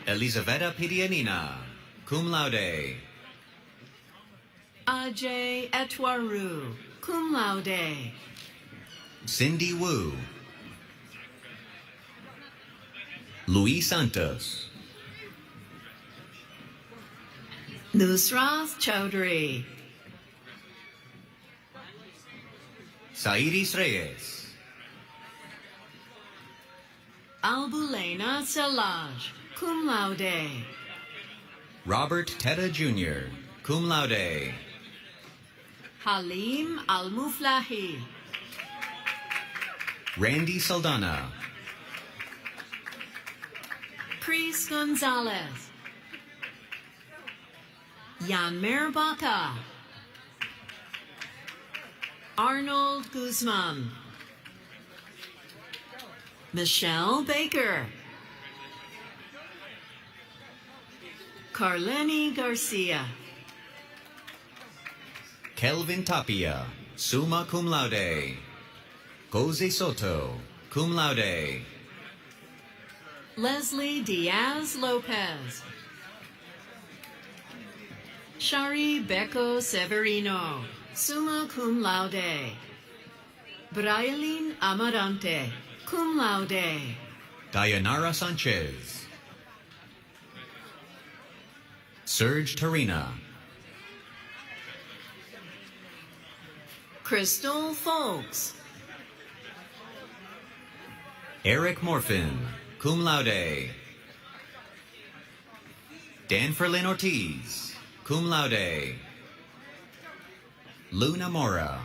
Elizaveta Pidianina, cum laude. Ajay Etwaru, cum laude. Cindy Wu. Luis Santos. Nusrat Chowdhury. Sairis Reyes. Albulena Selaj, cum laude. Robert Teta Jr., cum laude. Halim Al-Muflahi. Randy Saldana. Chris Gonzalez. Yanmer Baca. Arnold Guzman. Michelle Baker. Carleni Garcia. Kelvin Tapia, summa cum laude. Jose Soto, cum laude. Leslie Diaz Lopez. Shari Becco Severino, summa cum laude. Brailin Amarante. cum laude. Dayanara Sanchez. Serge Tarina. Crystal Folks. Eric Morfin, cum laude. Danferlin Ortiz, cum laude. Luna Mora.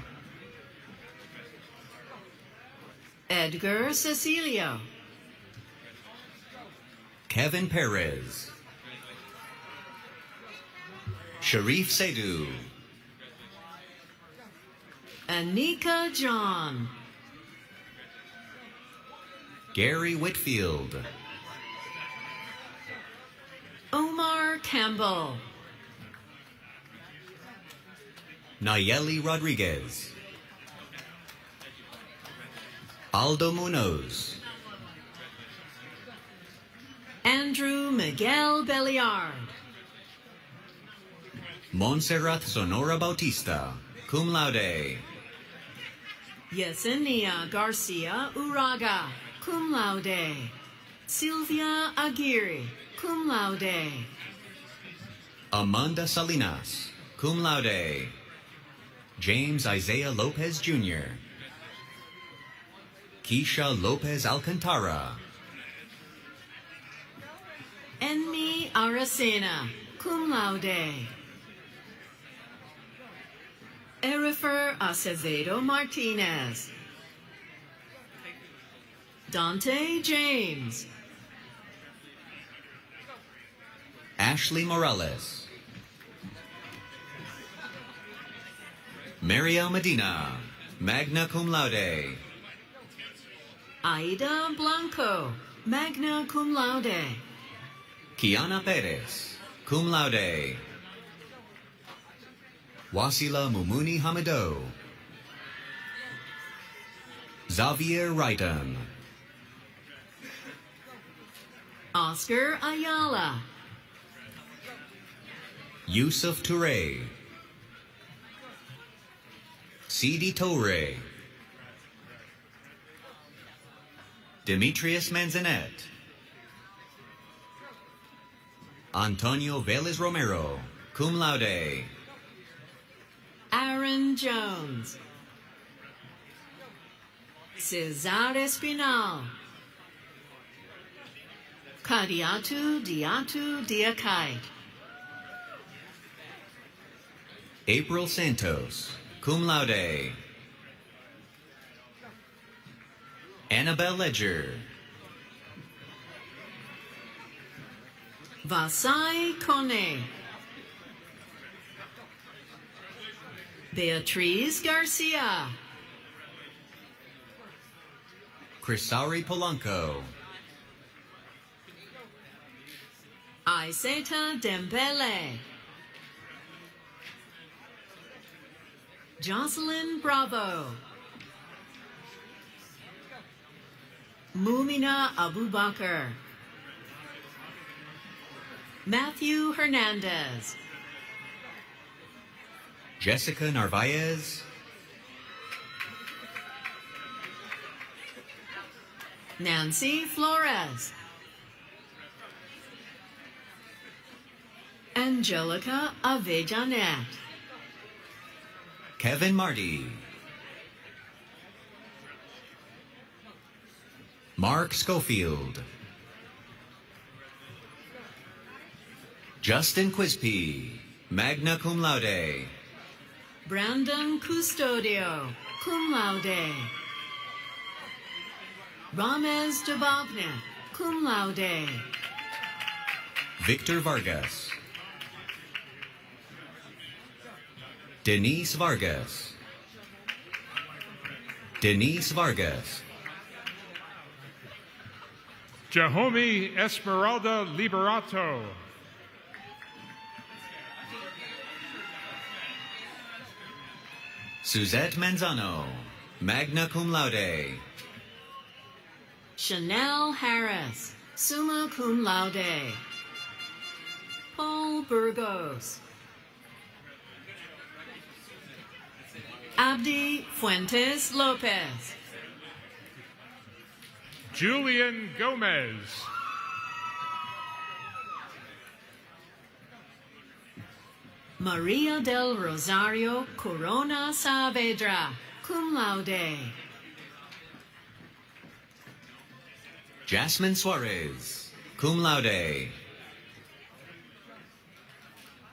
Edgar Cecilio. Kevin Perez. Sharif Seydu. Anika John. Gary Whitfield. Omar Campbell. Nayeli Rodriguez. Aldo Munoz. Andrew Miguel Belliard. Montserrat Sonora Bautista, cum laude. Yesenia Garcia Uraga, cum laude. Sylvia Aguirre, cum laude. Amanda Salinas, cum laude. James Isaiah Lopez Jr. Keisha Lopez Alcantara. Enmi Aracena, cum laude. Erifer Acevedo Martinez. Dante James. Ashley Morales. Mariel Medina, magna cum laude. Aida Blanco, magna cum laude. Kiana Perez, cum laude. Wasila Mumuni Hamido. Xavier Wrighton. Oscar Ayala. Yusuf Toure. Sidi Toure. Demetrius Manzanet. Antonio Velez Romero, cum laude. Aaron Jones. Cesar Espinal. Kadiatu Diatu Diakai. April Santos, cum laude. Annabelle Ledger. Vasai Kone. Beatriz Garcia. Crisari Polanco. Iseta Dembele. Jocelyn Bravo. Mumina Abubakar. Matthew Hernandez. Jessica Narvaez. Nancy Flores. Angelica Avejanet. Kevin Marty. Mark Schofield. Justin Quispe, magna cum laude. Brandon Custodio, cum laude. Ramez Jababne, cum laude. Victor Vargas. Denise Vargas. Denise Vargas. Jahome Esmeralda Liberato. Suzette Manzano, magna cum laude. Chanel Harris, summa cum laude. Paul Burgos. Abdi Fuentes Lopez. Julian Gomez. Maria del Rosario Corona Saavedra, cum laude. Jasmine Suarez, cum laude.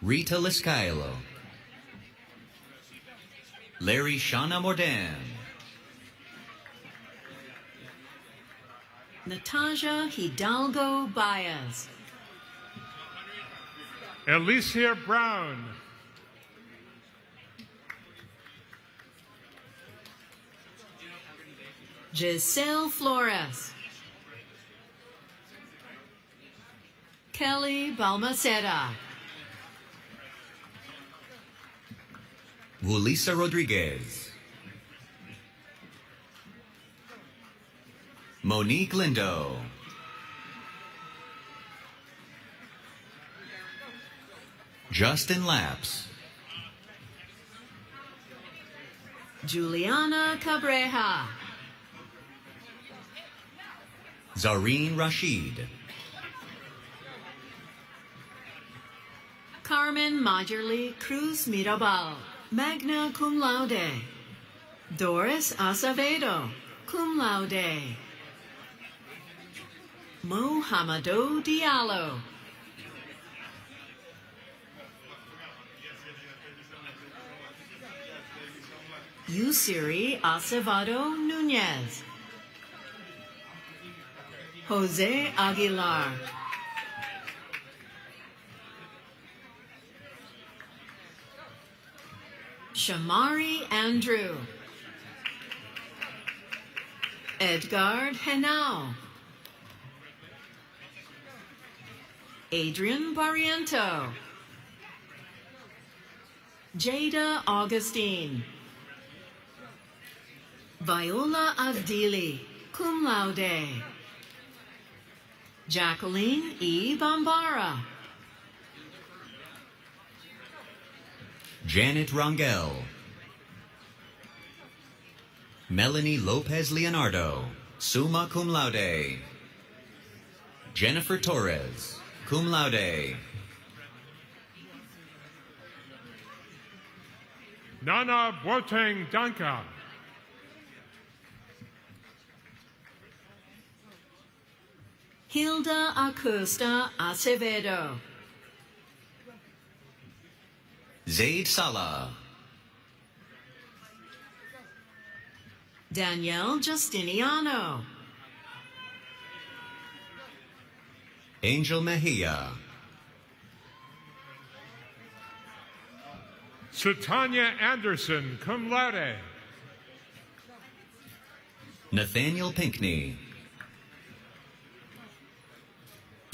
Rita Liscailo. Larry Shana Mordan. Natasha Hidalgo Baez. Alicia Brown. Giselle Flores. Kelly Balmaceda. Julissa Rodriguez. Monique Lindo. Justin Laps. Juliana Cabreja. Zareen Rashid. Carmen Majerly Cruz Mirabal, magna cum laude. Doris Acevedo, cum laude. Mohamedou Diallo. Yusiri Acevedo Nunez. Jose Aguilar. Shamari Andrew. Edgard Henao. Adrian Barriento. Jada Augustine. Viola Avdili, cum laude. Jacqueline E. Bambara. Janet Rangel. Melanie Lopez Leonardo, summa cum laude. Jennifer Torres, cum laude. Nana Boateng Danka. Hilda Acosta Acevedo. Zaid Salah. Danielle Justiniano. Angel Mejia. Satanya Anderson, cum laude. Nathaniel Pinkney.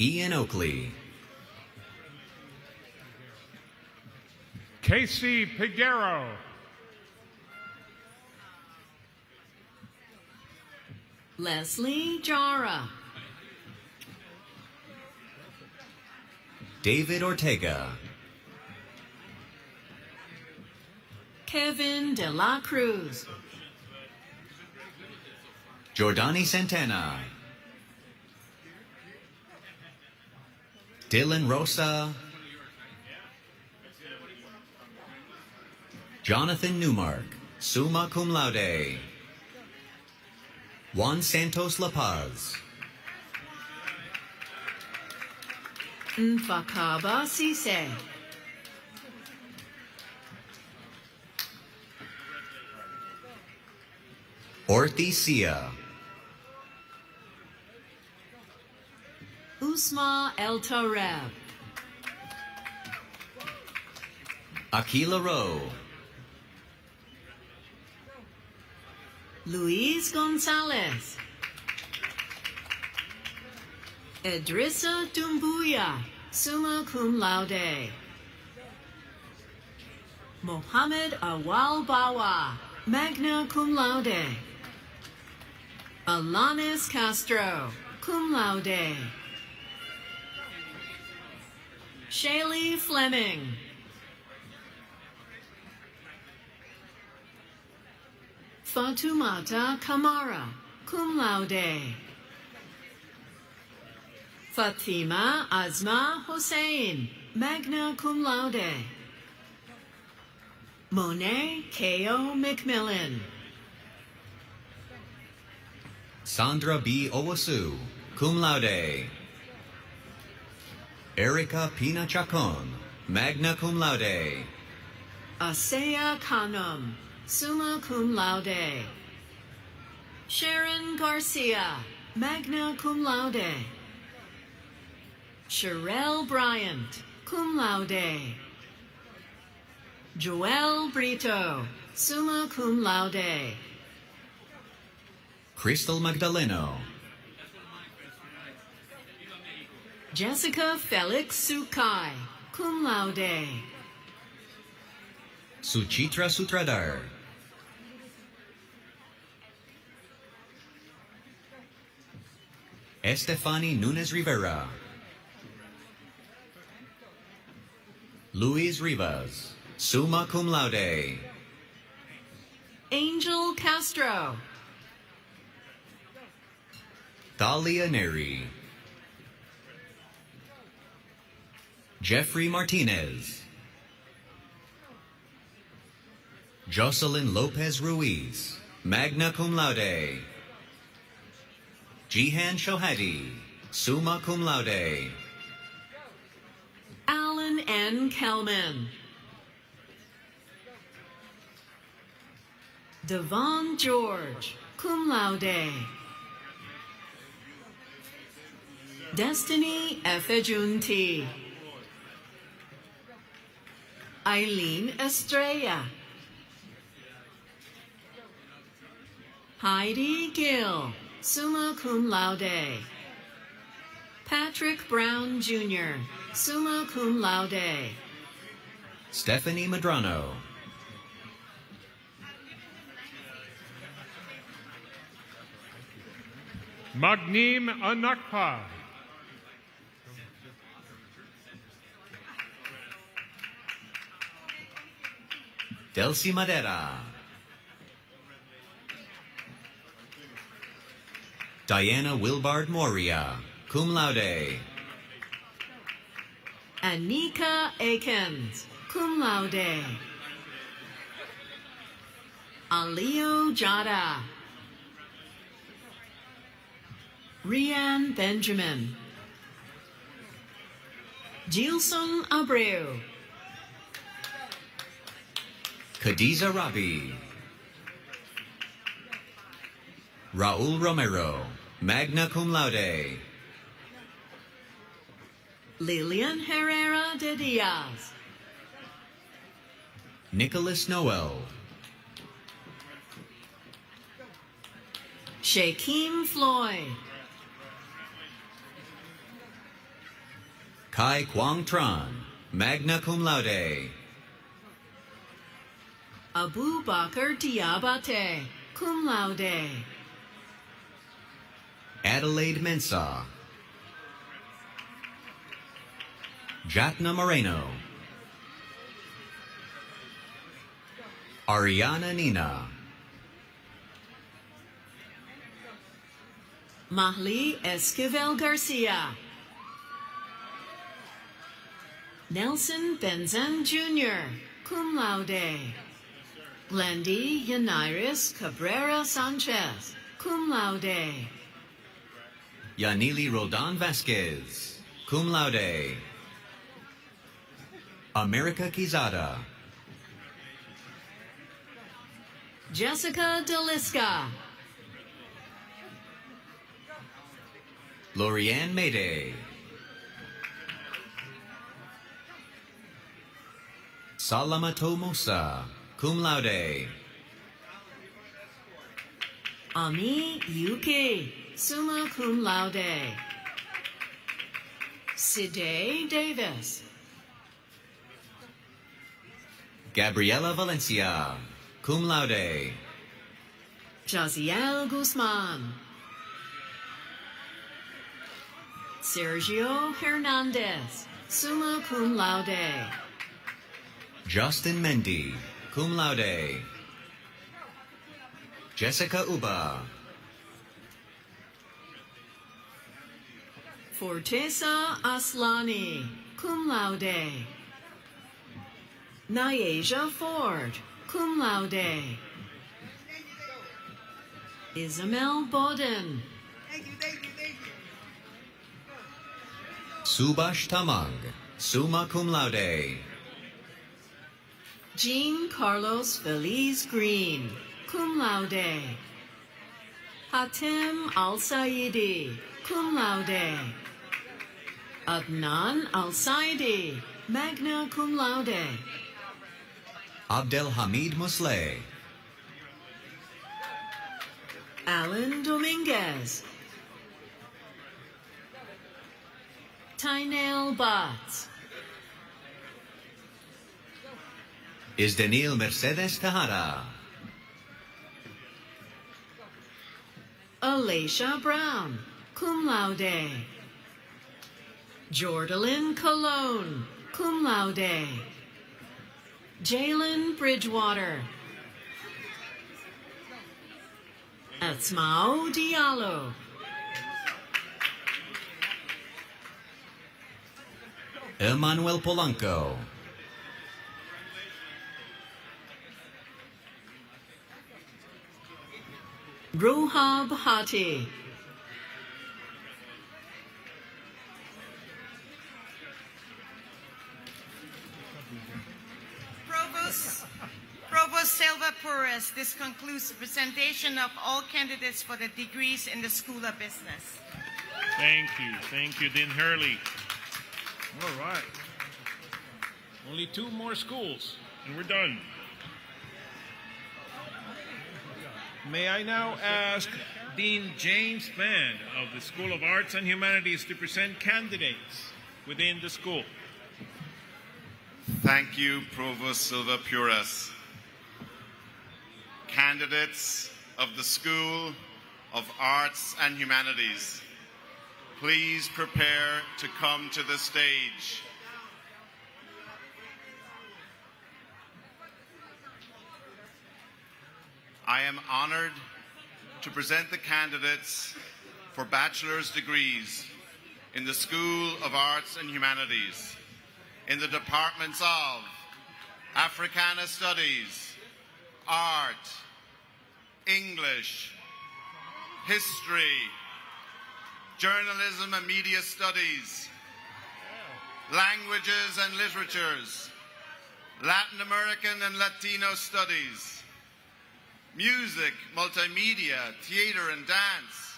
Ian Oakley. Casey Piguero. Leslie Jara. David Ortega. Kevin De La Cruz. Jordani Santana. Dylan Rosa. Jonathan Newmark, summa cum laude. Juan Santos La Paz. Nfakaba Sise. Orti Sia. Usma El Tareb. Aquila Rowe. Luis Gonzalez. Edrissa Dumbuya, summa cum laude. Mohammed Awal Bawa, magna cum laude. Alanis Castro, cum laude. Shaylee Fleming. Fatumata Kamara, cum laude. Fatima Azma Hossein, magna cum laude. Monet K.O. McMillan. Sandra B. Owasu, cum laude. Erica Pina Chacon, magna cum laude. Asea Khanum, summa cum laude. Sharon Garcia, magna cum laude. Sherelle Bryant, cum laude. Joelle Brito, summa cum laude. Crystal Magdaleno. Jessica Felix Sukai, cum laude. Suchitra Sutradar. Estefany Nunes Rivera. Luis Rivas, summa cum laude. Angel Castro. Thalia Neri. Jeffrey Martinez. Jocelyn Lopez Ruiz, magna cum laude. Jihan Shohadi, summa cum laude. Alan N. Kelman. Devon George, cum laude. Destiny Efejunti. Eileen Estrella. Heidi Gill, summa cum laude. Patrick Brown Jr., summa cum laude. Stephanie Madrano. Magnim Anakpa. Delcy Madera. Diana Wilbard Moria, cum laude. Anika Akins, cum laude. Alio Jada. Rian Benjamin. Gilson Abreu. Khadija Rabi. Raul Romero, magna cum laude. Lilian Herrera de Diaz. Nicholas Noel. Shaquem Floyd. Kai Quang Tran, magna cum laude. Abu Bakr Diabate, cum laude. Adelaide Mensah. Jatna Moreno. Ariana Nina. Mahli Esquivel Garcia. Nelson Benzan Jr., cum laude. Glendy Yanairis Cabrera Sanchez, cum laude. Yanili Roldan Vasquez, cum laude. America Quezada. Jessica Deliska. Lorianne Mayday. Salamato Musa, cum laude. Ami Yuki, summa cum laude. Side Davis. Gabriela Valencia, cum laude. Jaziel Guzman. Sergio Hernandez, summa cum laude. Justin Mendy, cum laude. Jessica Uba. Fortesa Aslani, cum laude. Nyasia Ford, cum laude. Isabel Boden. Subash Tamang, summa cum laude. Jean Carlos Feliz Green, cum laude. Hatem Al-Saidi, cum laude. Adnan Al-Saidi, magna cum laude. Abdelhamid Musleh, Alan Dominguez. Tynail Batts. Isdenil Mercedes Tejada, Alicia Brown, cum laude. Jordalyn Colon, cum laude. Jalen Bridgewater. Asmao Diallo. Emmanuel Polanco, Ruhab Hati. Provost Silva Perez, this concludes the presentation of all candidates for the degrees in the School of Business. Thank you, Dean Hurley. All right. Only 2 more schools, and we're done. May I now ask Dean James Mann of the School of Arts and Humanities to present candidates within the school. Thank you, Provost Silva Puras. Candidates of the School of Arts and Humanities, please prepare to come to the stage. I am honored to present the candidates for bachelor's degrees in the School of Arts and Humanities in the departments of Africana Studies, Art, English, History, Journalism and Media Studies, Languages and Literatures, Latin American and Latino Studies, Music, Multimedia, Theater and Dance,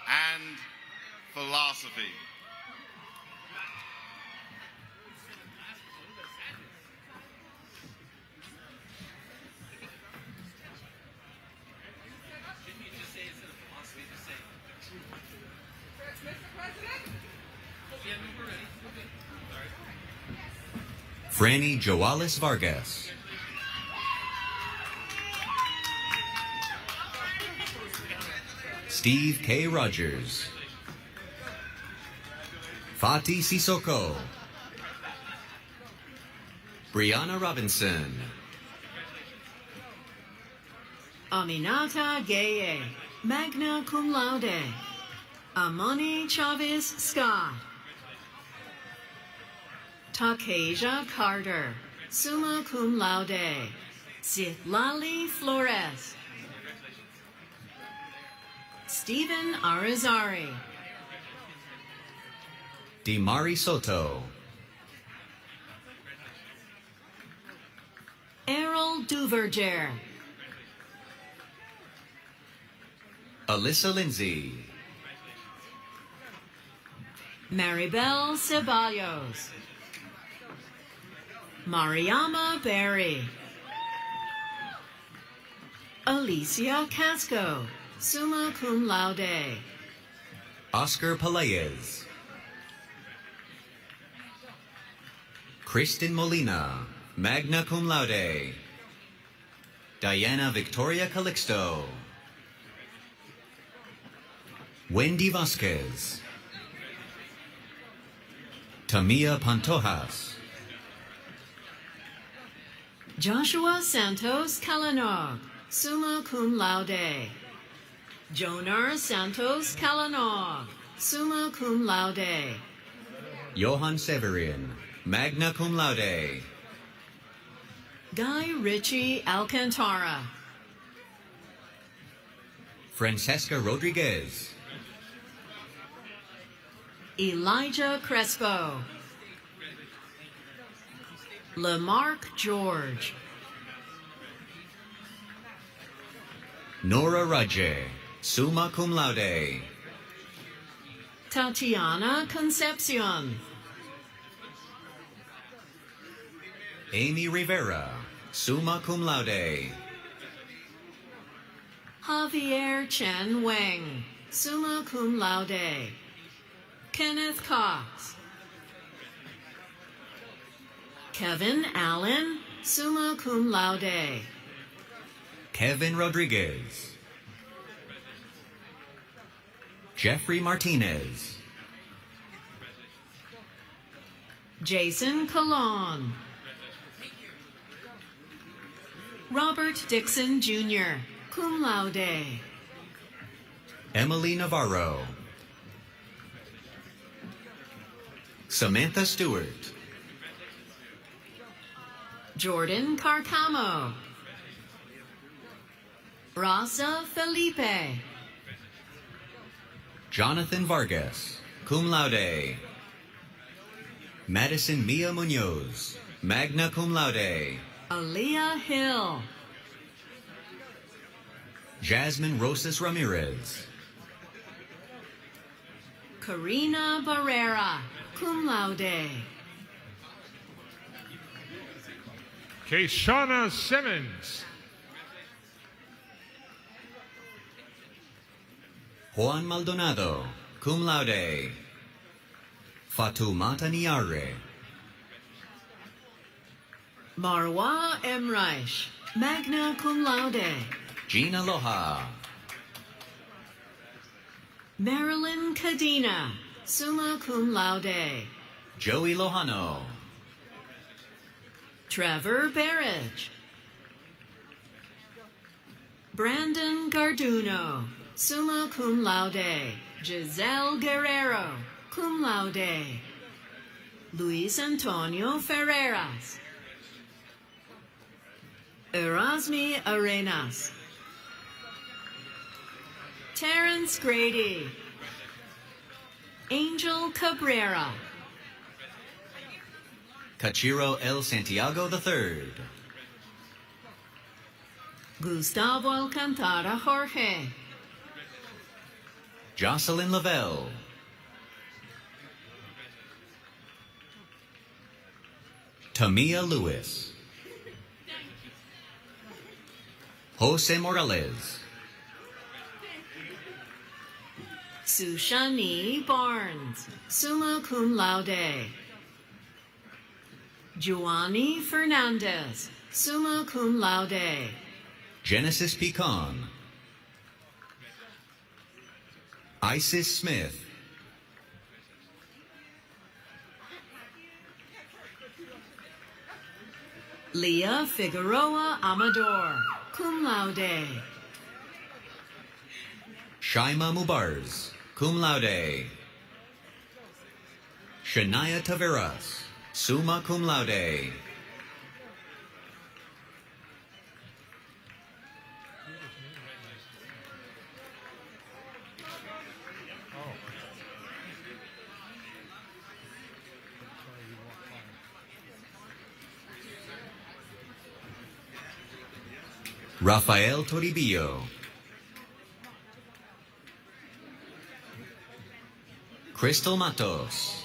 and Philosophy. Franny Joalis Vargas, Steve K. Rogers, Fatih Sissoko, Brianna Robinson, Aminata Gaye, magna cum laude. Amani Chavez Scott. Takasia Carter, summa cum laude. Zitlali Flores. Stephen Arizari. Dimari Soto, Errol Duverger. Alyssa Lindsay, Maribel Ceballos. Mariama Berry. Alicia Casco, summa cum laude. Oscar Pelaez, Kristen Molina, magna cum laude. Diana Victoria Calixto, Wendy Vasquez, Tamia Pantojas, Joshua Santos Calanog, summa cum laude. Jonar Santos Calanog, summa cum laude. Johann Severin, magna cum laude. Guy Ritchie Alcantara. Francesca Rodriguez, Elijah Crespo. Lamarck George. Nora Raje, summa cum laude. Tatiana Concepcion. Amy Rivera, summa cum laude. Javier Chen Wang, summa cum laude. Kenneth Cox. Kevin Allen, summa cum laude. Kevin Rodriguez, Jeffrey Martinez, Jason Colon. Robert Dixon Jr., cum laude. Emily Navarro, Samantha Stewart, Jordan Carcamo. Rosa Felipe. Jonathan Vargas, cum laude. Madison Mia Munoz, magna cum laude. Aaliyah Hill. Jasmine Rosas Ramirez, Karina Barrera, cum laude. Keshana Simmons, Juan Maldonado, cum laude. Fatumata Niare, Marwa Emreich, magna cum laude. Gina Loja, Marilyn Cadena, summa cum laude. Joey Lojano, Trevor Barrage. Brandon Garduno, summa cum laude. Giselle Guerrero, cum laude. Luis Antonio Ferreras. Erasmi Arenas. Terrence Grady. Angel Cabrera. Cachiro El Santiago III, Gustavo Alcantara Jorge. Jocelyn Lavelle, Tamia Lewis, Jose Morales, Sushani Barnes, summa cum laude. Juani Fernandez, summa cum laude. Genesis Pecan, Isis Smith, Leah Figueroa Amador, cum laude. Shaima Mubarz, cum laude. Shania Taveras, summa cum laude. Rafael Toribio, Crystal Matos,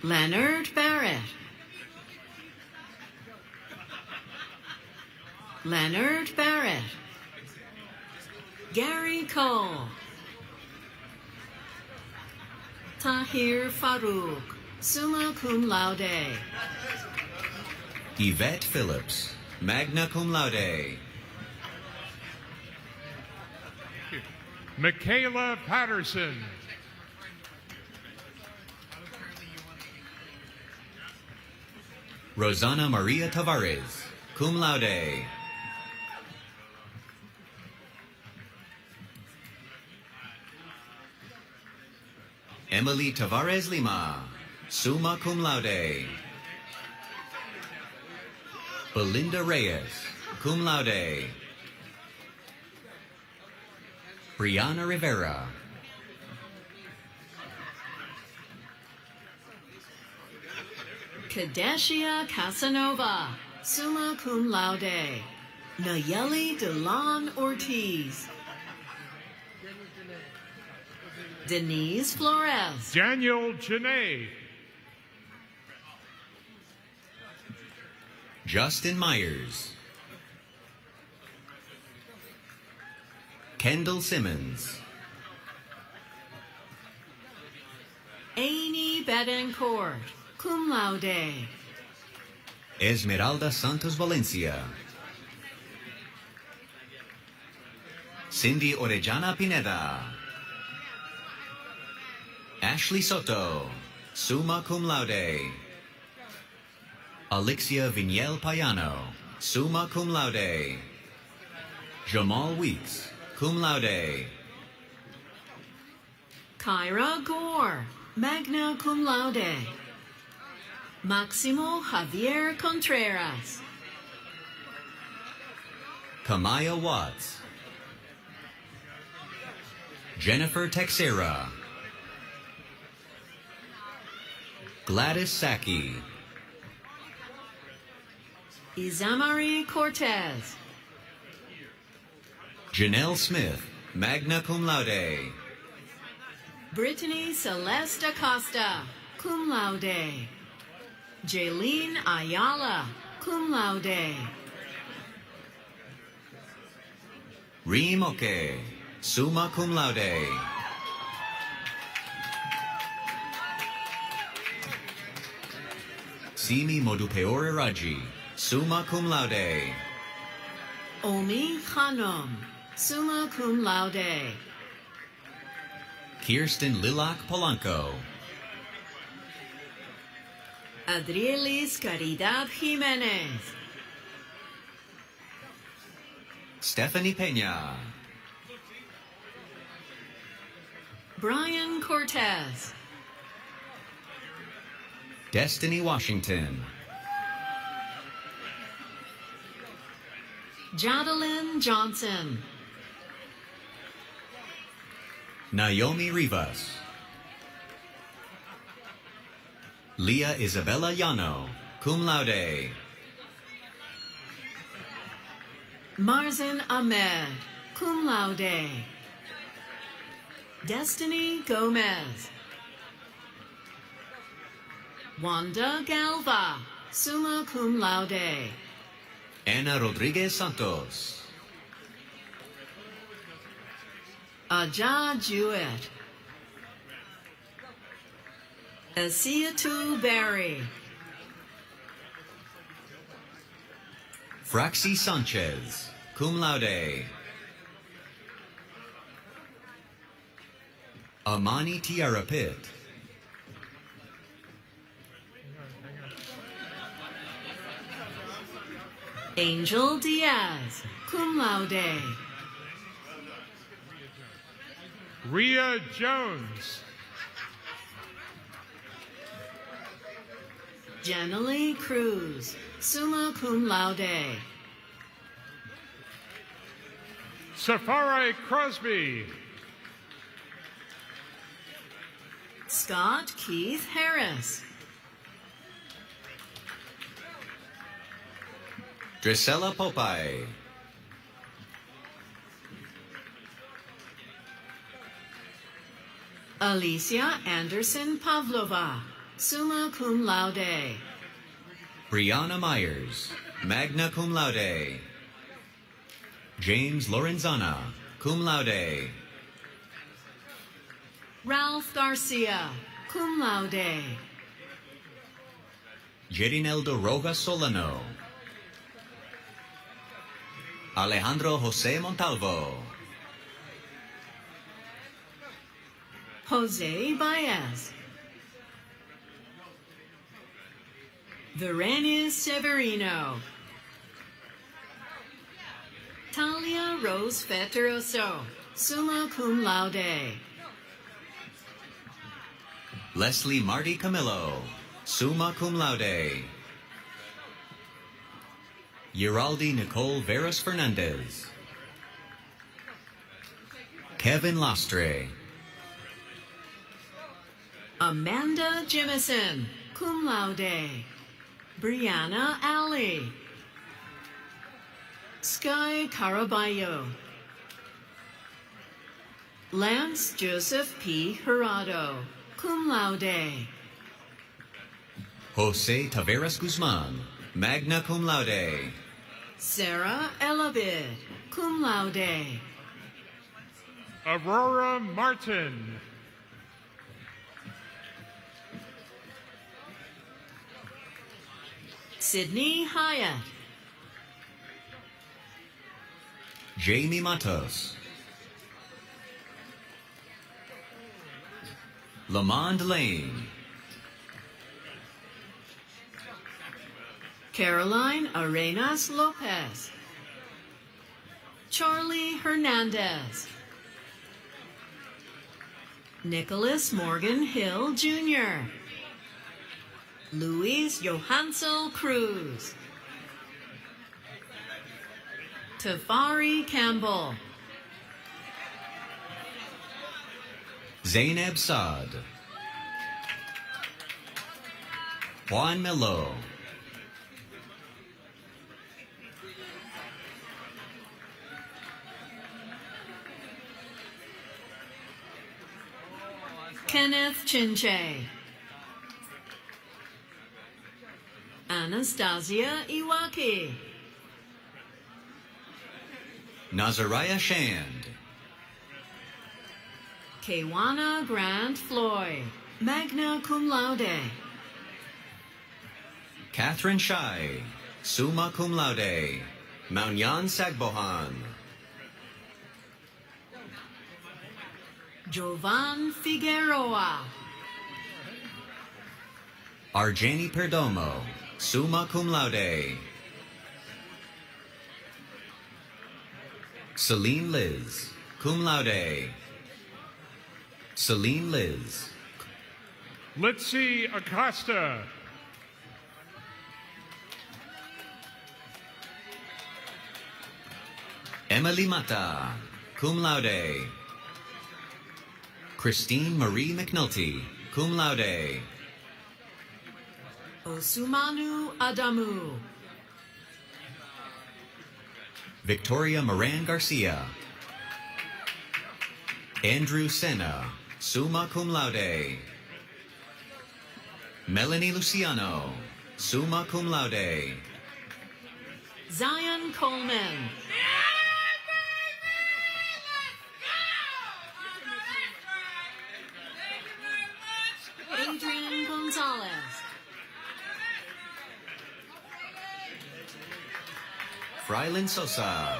Leonard Barrett. Leonard Barrett. Gary Cole. Tahir Farouk, summa cum laude. Yvette Phillips, magna cum laude. Michaela Patterson, Rosana Maria Tavares, cum laude. Emily Tavares Lima, summa cum laude. Belinda Reyes, cum laude. Brianna Rivera. Kadeshia Casanova, summa cum laude. Nayeli Delon Ortiz. Denise Flores. Daniel Janae. Justin Myers. Kendall Simmons. Amy Betancourt, cum laude. Esmeralda Santos Valencia. Cindy Orellana Pineda. Ashley Soto, summa cum laude. Alexia Vignel Payano, summa cum laude. Jamal Weeks, cum laude. Kyra Gore, magna cum laude. Maximo Javier Contreras. Kamaya Watts. Jennifer Texera. Gladys Saki. Izamari Cortez. Janelle Smith, magna cum laude. Brittany Celeste Acosta, cum laude. Jaylene Ayala, cum laude. Reem Oke, summa cum laude. Simi Modupeore Raji, summa cum laude. Omi Khanum, summa cum laude. Kirsten Lilac Polanco. Adrielis Caridad Jimenez. Stephanie Peña. Brian Cortez. Destiny Washington. Jadalyn Johnson. Naomi Rivas. Leah Isabella Llano, cum laude. Marzin Ahmed, cum laude. Destiny Gomez. Wanda Galva, summa cum laude. Ana Rodriguez Santos. Aja Jewett. Asiatu Berry. Fraxi Sanchez, cum laude. Amani Tiara Pitt. Angel Diaz, cum laude. Rhea Jones. Janalee Cruz, summa cum laude. Safari Crosby. Scott Keith Harris. Drisella Popeye. Alicia Anderson Pavlova, summa cum laude. Brianna Myers, magna cum laude. James Lorenzana, cum laude. Ralph Garcia, cum laude. Jerineldo Rojas Solano. Alejandro Jose Montalvo. Jose Baez. Verenis Severino. Talia Rose Fetteroso, summa cum laude. Leslie Marty Camillo, summa cum laude. Yeraldi Nicole Veras Fernandez. Kevin Lastre. Amanda Jimison, cum laude. Brianna Alley. Sky Caraballo. Lance Joseph P. Jurado, cum laude. Jose Taveras Guzman, magna cum laude. Sarah Elabid, cum laude. Aurora Martin. Sydney Hyatt. Jamie Matos. Lamond Lane. Caroline Arenas Lopez. Charlie Hernandez. Nicholas Morgan Hill Jr. Luis Johansel Cruz. Tafari Campbell. Zainab Saad. Juan Melo. Kenneth Chinche. Anastasia Iwaki. Nazariah Shand. Kewana Grant Floyd, magna cum laude. Catherine Shai, summa cum laude. Maunyan Sagbohan. Jovan Figueroa. Arjani Perdomo, summa cum laude. Celine Liz, cum laude. Celine Liz. Litzy Acosta. Emily Mata, cum laude. Christine Marie McNulty, cum laude. Osumanu Adamu. Victoria Moran Garcia. Andrew Senna, summa cum laude. Melanie Luciano, summa cum laude. Zion Coleman. Adrian Gonzalez. Frylin Sosa.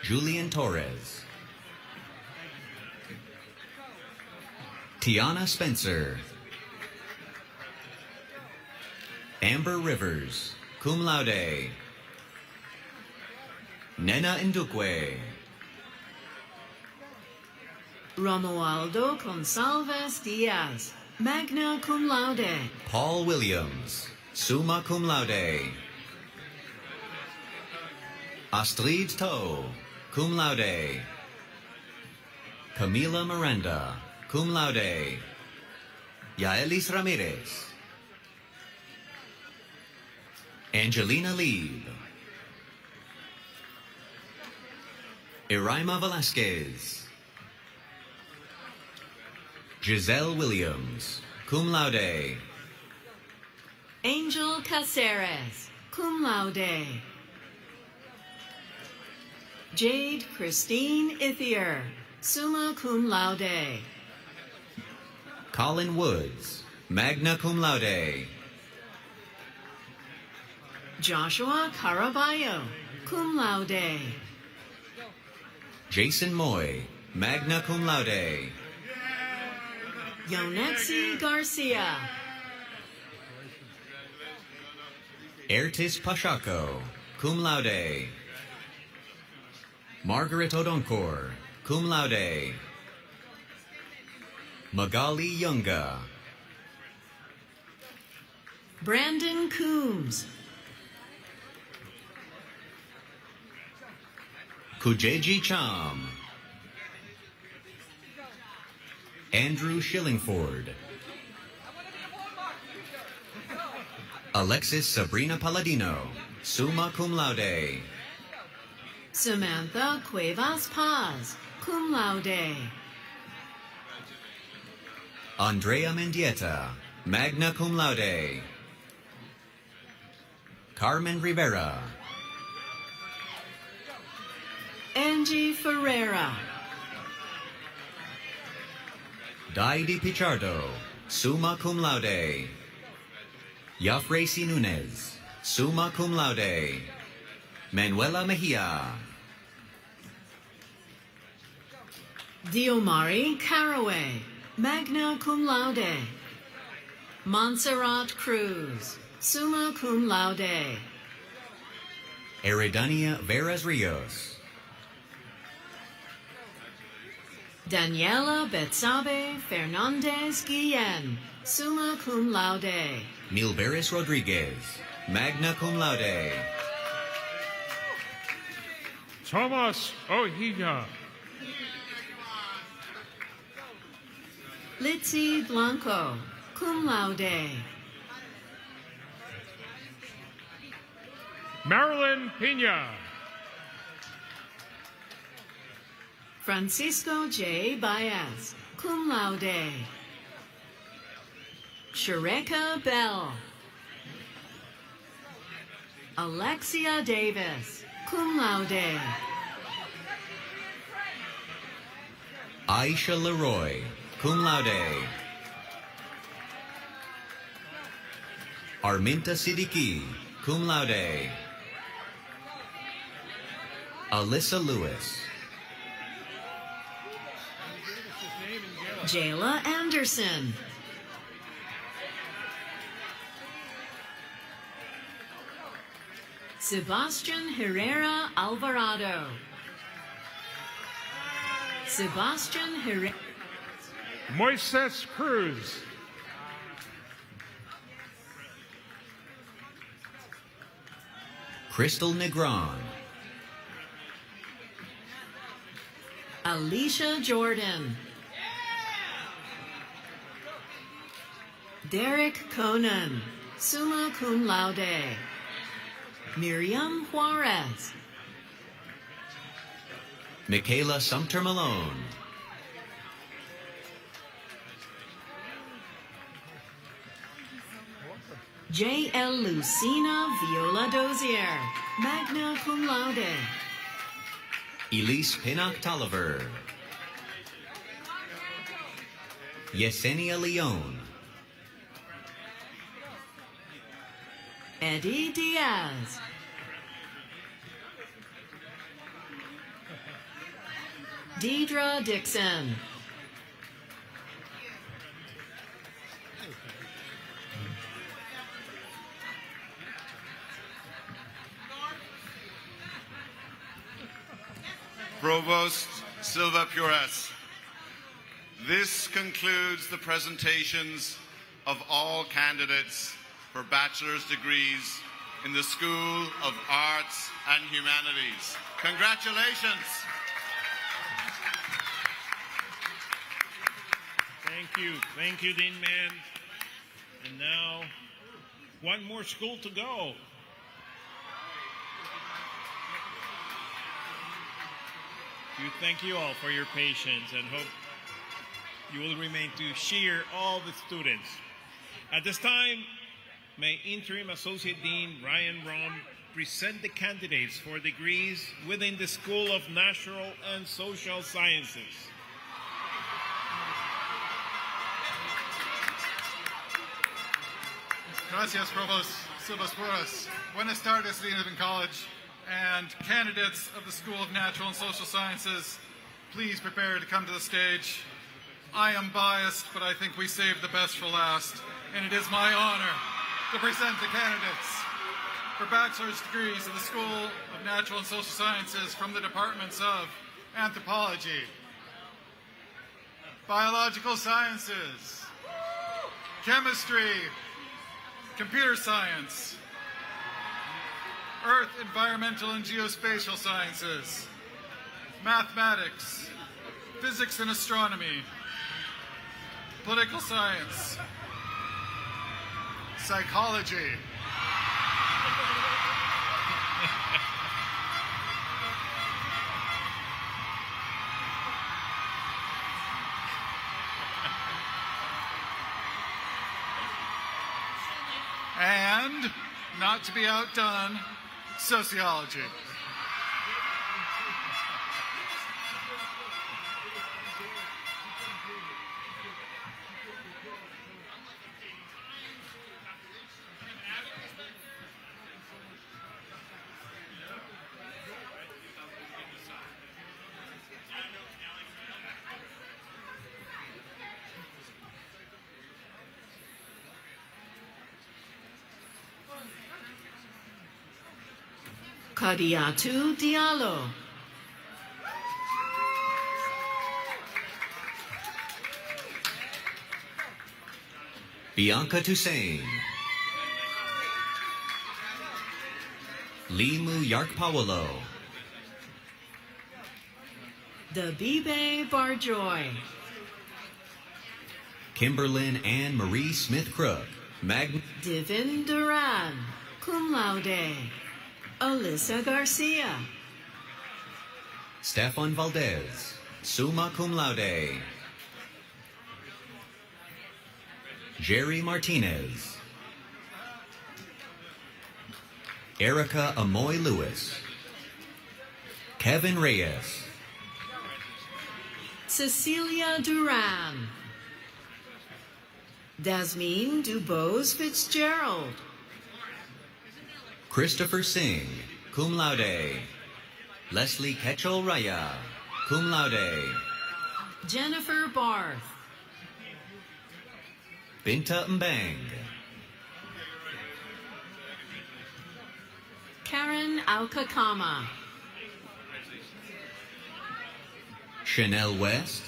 Julian Torres. Tiana Spencer. Amber Rivers, cum laude. Nena Ndukwe. Romualdo Consalves Diaz, magna cum laude. Paul Williams, summa cum laude. Astrid Toe, cum laude. Camila Miranda, cum laude. Yaelis Ramirez. Angelina Lieb. Iraima Velasquez. Giselle Williams, cum laude. Angel Caceres, cum laude. Jade Christine Ithier, summa cum laude. Colin Woods, magna cum laude. Joshua Caraballo, cum laude. Jason Moy, magna cum laude. Yonexi Garcia. Ertis Pachaco, cum laude. Margaret Odonkor, cum laude. Magali Yunga, Brandon Coombs, Kujeji Cham, Andrew Shillingford, Alexis Sabrina Palladino, summa cum laude. Samantha Cuevas Paz, cum laude. Andrea Mendieta, magna cum laude. Carmen Rivera, Angie Ferreira, Daidi Pichardo, summa cum laude. Yafresi Nunez, summa cum laude. Manuela Mejia, Diomari Caraway, magna cum laude. Montserrat Cruz, summa cum laude. Eridania Veras Rios, Daniela Betsabe Fernandez Guillen, summa cum laude. Milberis Rodriguez, magna cum laude. Thomas Ojeda, Litzy Blanco, cum laude. Marilyn Pina, Francisco J. Baez, cum laude. Shareka Bell, Alexia Davis, cum laude. Aisha Leroy, cum laude. Arminta Siddiqui, cum laude. Alyssa Lewis, Jayla Anderson, Sebastian Herrera Alvarado, Sebastian Herrera, Moises Cruz, Crystal Negron, Alicia Jordan, Derek Conan, summa cum laude. Miriam Juarez, Michaela Sumter Malone, J.L. Lucina Viola Dozier, magna cum laude. Elise Pinnock Tolliver, Yesenia Leon, Eddie Diaz, Deidre Dixon, Provost Silva Pures. This concludes the presentations of all candidates for bachelor's degrees in the School of Arts and Humanities. Congratulations. Thank you, Dean Man. And now, one more school to go. Thank you all for your patience and hope you will remain to cheer all the students. At this time, may Interim Associate Dean Ryan Rom present the candidates for degrees within the School of Natural and Social Sciences. Gracias, Provost Silva Pures. Buenas tardes, Lehman College, and candidates of the School of Natural and Social Sciences, please prepare to come to the stage. I am biased, but I think we saved the best for last, and it is my honor to present the candidates for bachelor's degrees in the School of Natural and Social Sciences from the departments of Anthropology, biological sciences, chemistry, computer science, earth, environmental, and geospatial sciences, mathematics, physics and astronomy, political science, psychology, and, not to be outdone, sociology. Kadiatu Diallo. Bianca Toussaint. Limu Yarkpawalo. The Bibe Barjoy. Kimberlyn Ann Marie Smith Crook. Divin Duran, cum laude. Alyssa Garcia. Stefan Valdez. Summa cum laude. Jerry Martinez. Erica Amoy Lewis. Kevin Reyes. Cecilia Duran. Dasmine Dubose Fitzgerald. Christopher Singh, cum laude. Leslie Ketchel Raya, cum laude. Jennifer Barth. Binta Mbang. Karen Alkakama. Chanel West.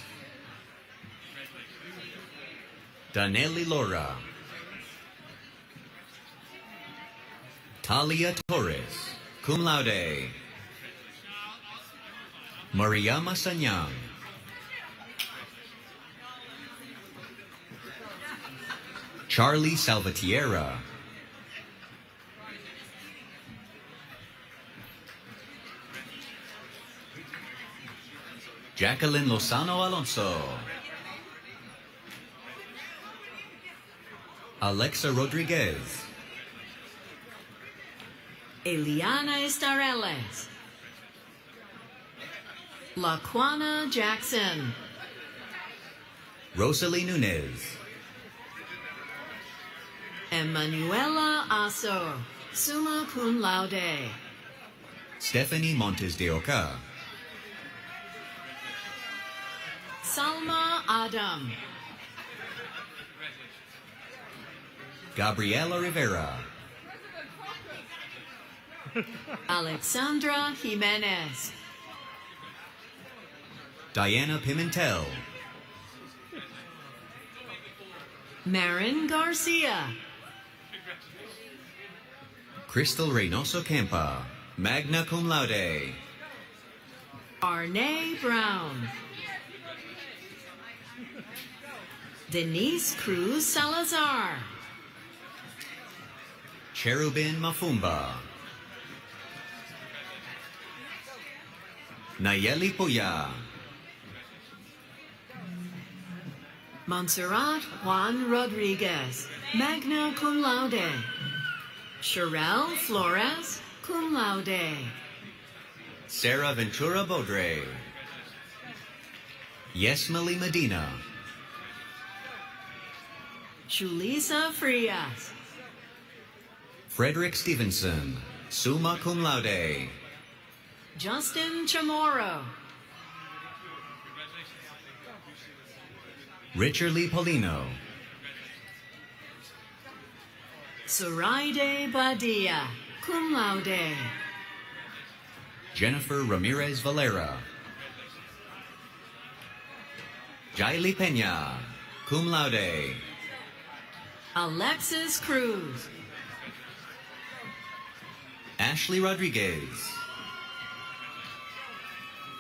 Danelli Laura. Talia Torres, cum laude. Mariama Sanyang. Charlie Salvatierra. Jacqueline Lozano Alonso. Alexa Rodriguez. Eliana Estareles. Laquana Jackson. Rosalie Nunez. Emanuela Aso, summa cum laude. Stephanie Montes de Oca. Salma Adam. Gabriela Rivera. Alexandra Jimenez. Diana Pimentel. Marin Garcia. Crystal Reynoso Campa, magna cum laude. Arne Brown. Denise Cruz Salazar. Cherubin Mafumba. Nayeli Poya. Montserrat Juan Rodriguez, magna cum laude. Sherelle Flores, cum laude. Sarah Ventura Bodre. Yesmali Medina. Julissa Frias. Frederick Stevenson, summa cum laude. Justin Chamorro. Richard Lee Polino. Suraide Badia, cum laude. Jennifer Ramirez Valera. Jaili Peña, cum laude. Alexis Cruz. Ashley Rodriguez.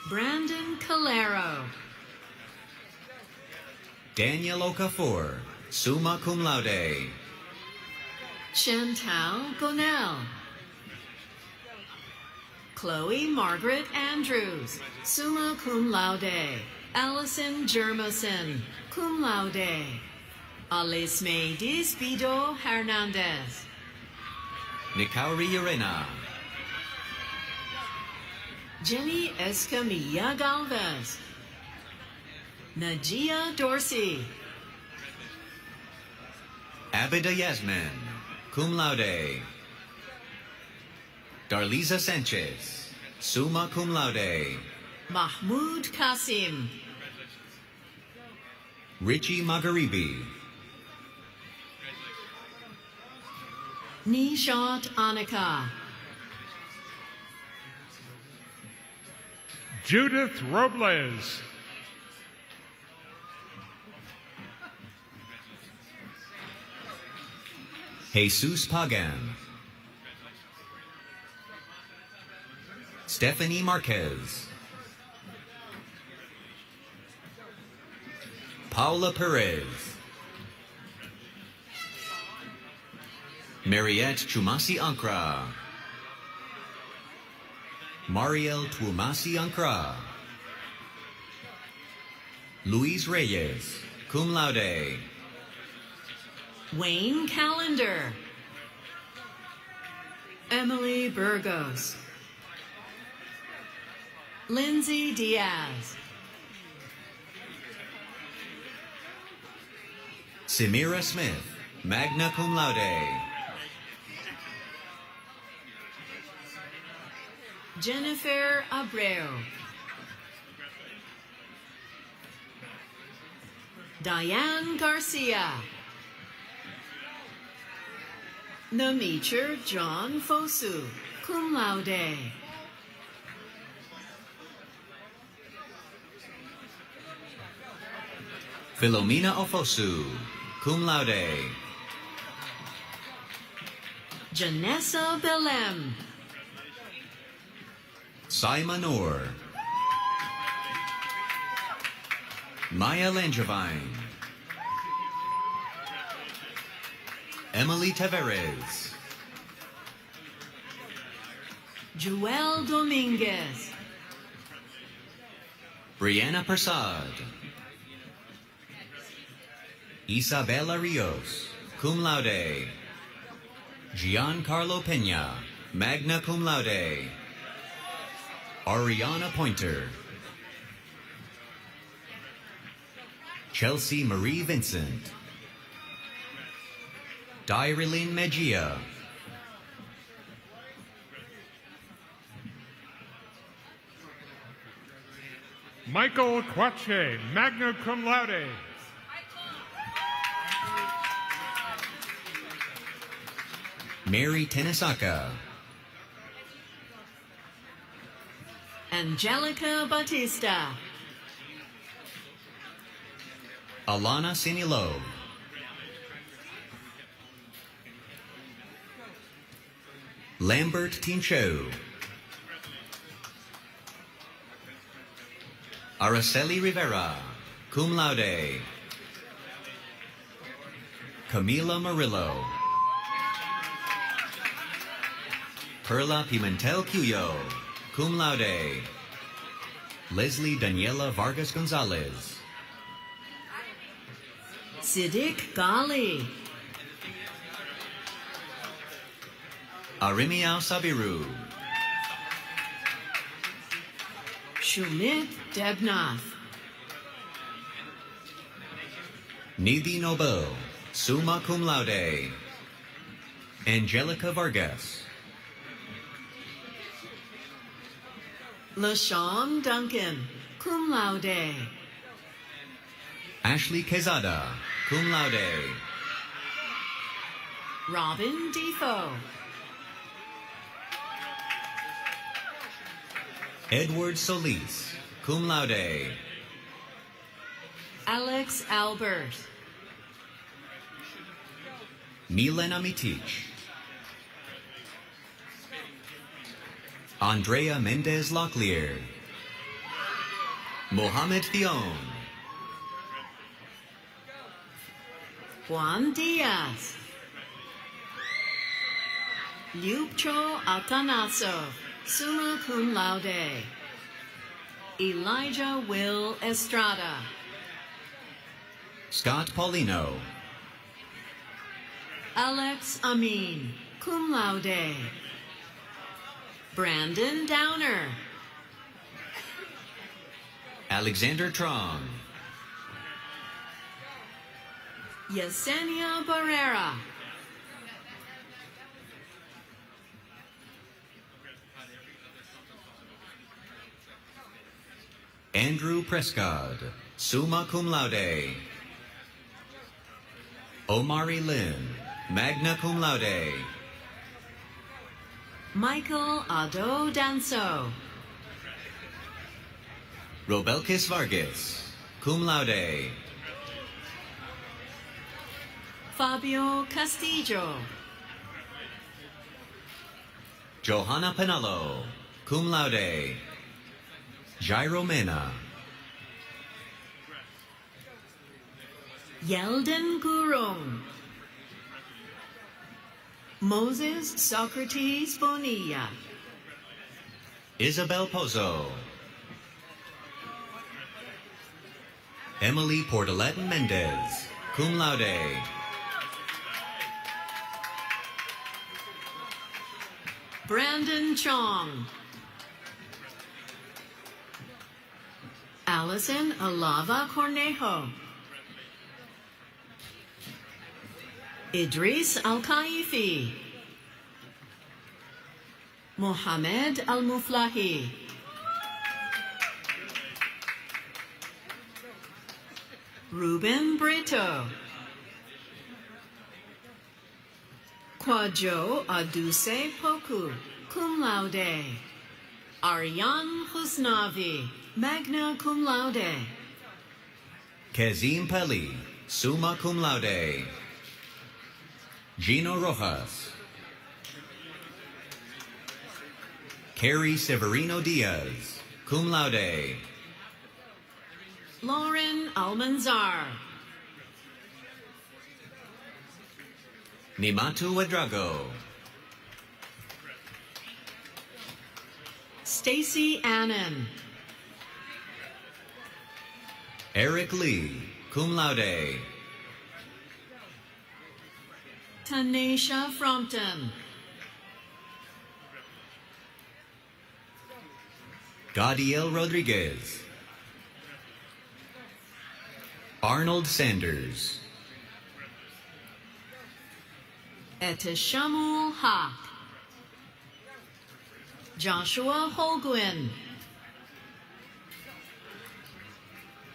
Brandon Calero. Daniel Okafor, summa cum laude. Chantal Gonell. Chloe Margaret Andrews, summa cum laude. Allison Jermison, cum laude. Alisme Despido Hernandez. Nikauri Urena. Jenny Escamilla Galvez. Najia Dorsey. Abida Yasmin, cum laude. Darliza Sanchez, summa cum laude. Mahmoud Kasim. Richie Magharibi. Nishant Annika. Judith Robles. Jesus Pagan. Stephanie Marquez. Paula Perez. Mariette Chumasi Ankra. Mariel Twumasi Ankra. Luis Reyes, cum laude. Wayne Callender. Emily Burgos. Lindsay Diaz. Samira Smith, magna cum laude. Jennifer Abreu. Diane Garcia. Namicher John Fosu, cum laude. Philomena Ofosu, cum laude. Janessa Belem. Simon Orr. Maya Langevine. Emily Tavares. Joel Dominguez. Brianna Persad. Isabella Rios, cum laude. Giancarlo Peña, magna cum laude. Ariana Pointer. Chelsea Marie Vincent. Daireline Mejia. Michael Quache, magna cum laude. Mary Tenesaka. Angelica Batista. Alana Sinilo. Lambert Tincho. Araceli Rivera, cum laude. Camila Murillo. Perla Pimentel Cuyo, cum laude. Leslie Daniela Vargas Gonzalez. Siddiq Ghali. Arimiao Sabiru. Shumit Debnath. Nidhi Nobel, summa cum laude. Angelica Vargas. LaShawn Duncan, cum laude. Ashley Quezada, cum laude. Robin Defoe. Edward Solis, cum laude. Alex Albert. Milena Mitic. Andrea Mendez Locklear. Mohamed Fion. Juan Diaz. Lyupcho Atanasov, summa cum laude. Elijah Will Estrada. Scott Paulino. Alex Amin, cum laude. Brandon Downer. Alexander Trong. Yesenia Barrera. Andrew Prescott, summa cum laude. Omari Lin, magna cum laude. Michael Ado Danso. Robelkis Vargas, cum laude. Fabio Castillo. Johanna Pinello, cum laude. Jairo Mena. Yeldon Gurung. Moses Socrates Bonilla. Isabel Pozo. Emily Portelet Mendez, cum laude. Brandon Chong. Allison Alava Cornejo. Idris Al-Kaifi. Mohamed Al-Muflahi. Ruben Brito. Kwajo Aduse Poku, cum laude. Aryan Husnavi, magna cum laude. Kezim Peli, summa cum laude. Gino Rojas. Carrie Severino Diaz, cum laude. Lauren Almanzar. Nimatu Wadrago. Stacy Annan. Eric Lee, cum laude. Tanisha Frompton. Gadiel Rodriguez. Arnold Sanders. Etishamul Haq. Joshua Holguin.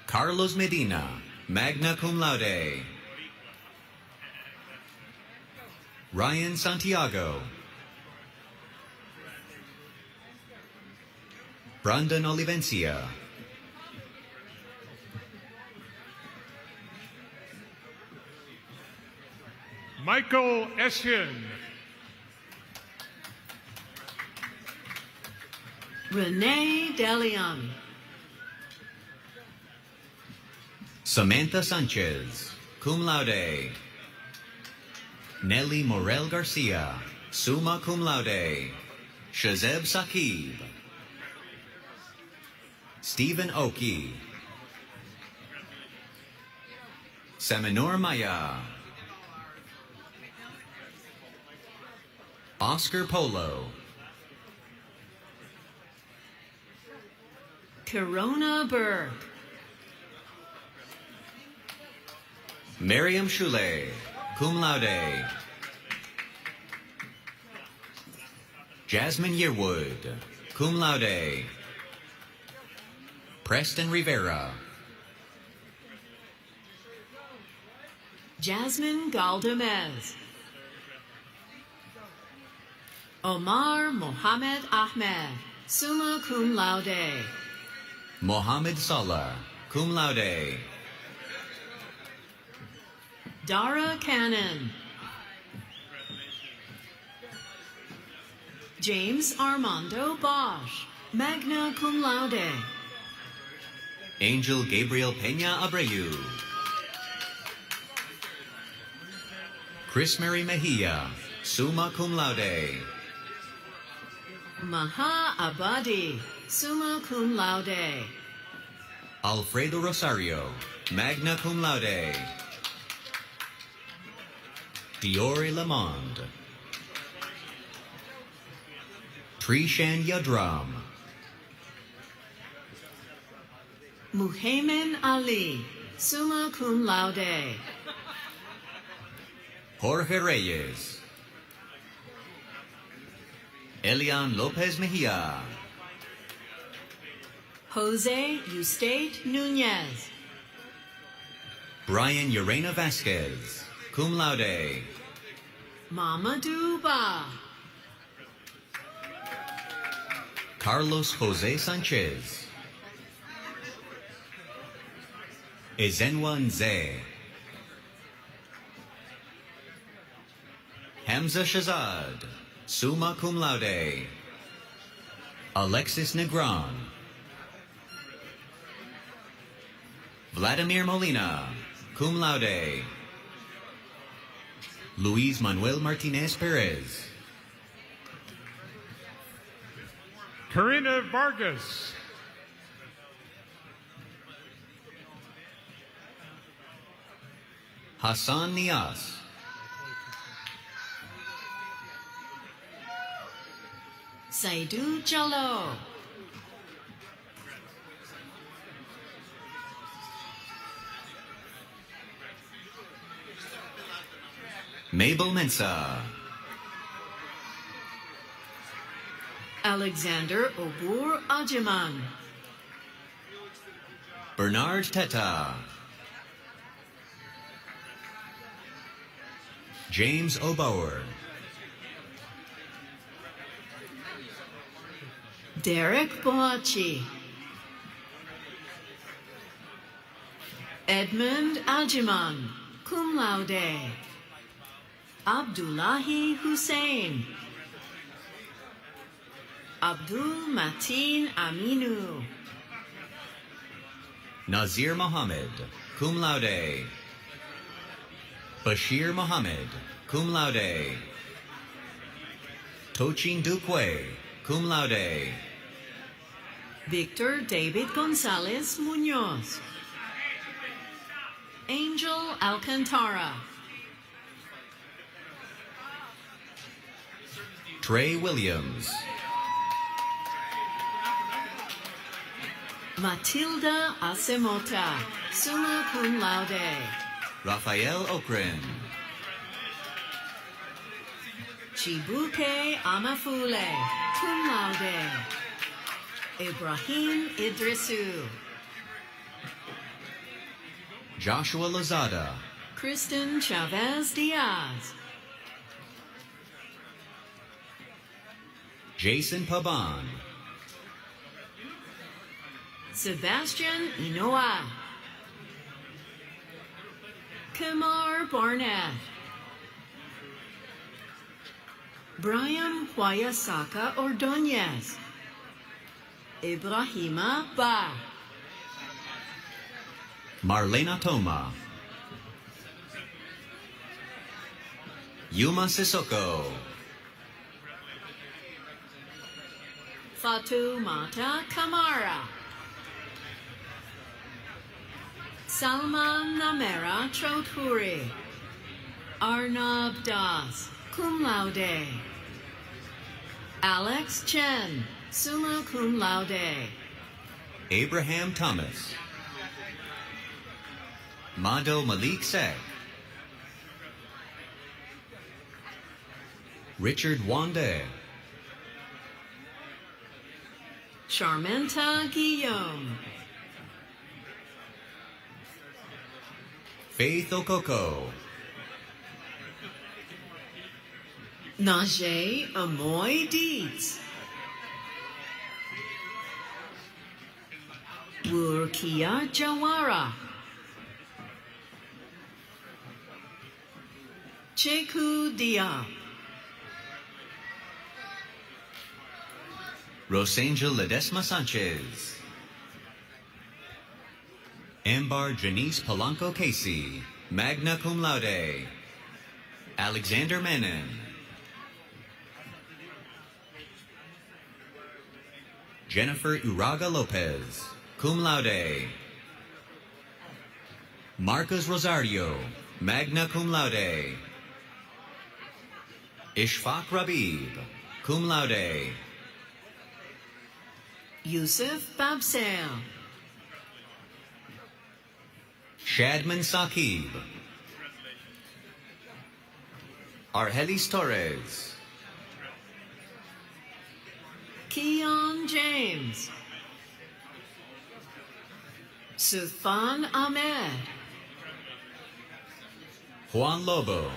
Carlos Medina, magna cum laude. Ryan Santiago. Brandon Olivencia. Michael Essien. Renee DeLeon. Samantha Sanchez, cum laude. Nelly Morel Garcia, summa cum laude. Shazeb Sakib. Stephen Oki. Seminor Maya. Oscar Polo. Corona Berg. Miriam Shule, cum laude. Jasmine Yearwood, cum laude. Preston Rivera. Jasmine Galdamez. Omar Mohammed Ahmed, summa cum laude. Mohammed Salah, cum laude. Dara Cannon. James Armando Bosch, magna cum laude. Angel Gabriel Peña Abreu. Chris Mary Mejia, summa cum laude. Maha Abadi, summa cum laude. Alfredo Rosario, magna cum laude. Diore Lamond. Trishan Yadram. Muhammad Ali, summa cum laude. Jorge Reyes. Elian Lopez Mejia. Jose Eustate Nunez. Brian Urena Vasquez, cum laude. Mamadou Ba. Carlos Jose Sanchez. Ezenwa Nze. Hamza Shazad, summa cum laude. Alexis Negron. Vladimir Molina, cum laude. Luis Manuel Martinez Perez. Karina Vargas. Hassan Nias. Saidu Jallo. Mabel Mensah. Alexander Obur Ajiman. Bernard Teta. James O'Bauer. Derek Boachi. Edmund Aljiman, cum laude. Abdullahi Hussein. Abdul Mateen Aminu. Nazir Mohammed, cum laude. Bashir Mohammed, cum laude. Tochin Duque, cum laude. Victor David Gonzalez Munoz. Angel Alcantara. Trey Williams. Matilda Asemota, summa cum laude. Rafael Okren. Chibuke Amafule, cum laude. Ibrahim Idrisu. Joshua Lozada. Kristen Chavez Diaz. Jason Paban. Sebastian Inoa. Kamar Barnett. Brian Huayasaka Ordonez. Ibrahima Ba. Marlena Toma. Yuma Sissoko. Fatumata Kamara. Salman Namera Chaudhuri. Arnab Das, cum laude. Alex Chen, summa cum laude. Abraham Thomas. Mado Malik Sek. Richard Wande. Charmenta Guillaume. Faith Okoko. Najee Amoy Dietz. Wurkia Jawara. Sheku Diop. Rosangel Ledesma Sanchez. Ambar Janice Polanco Casey, magna cum laude. Alexander Menon. Jennifer Uraga Lopez, cum laude. Marcos Rosario, magna cum laude. Ishfaq Rabib, cum laude. Yusuf Babsel. Shadman Saqib. Argelis Torres. Keon James. Sufan Ahmed. Juan Lobo.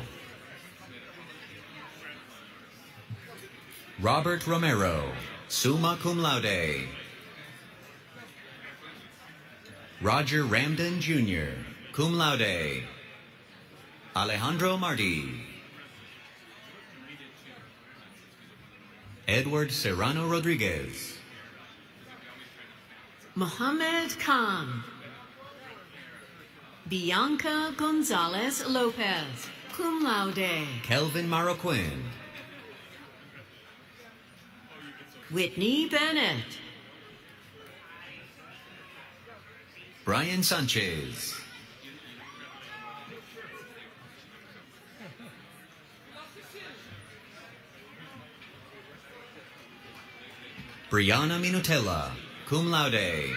Robert Romero, summa cum laude. Roger Ramden Jr., cum laude. Alejandro Marti. Edward Serrano Rodriguez. Mohammed Khan. Bianca Gonzalez Lopez, cum laude. Kelvin Marroquin. Whitney Bennett. Brian Sanchez. Brianna Minutella, cum laude.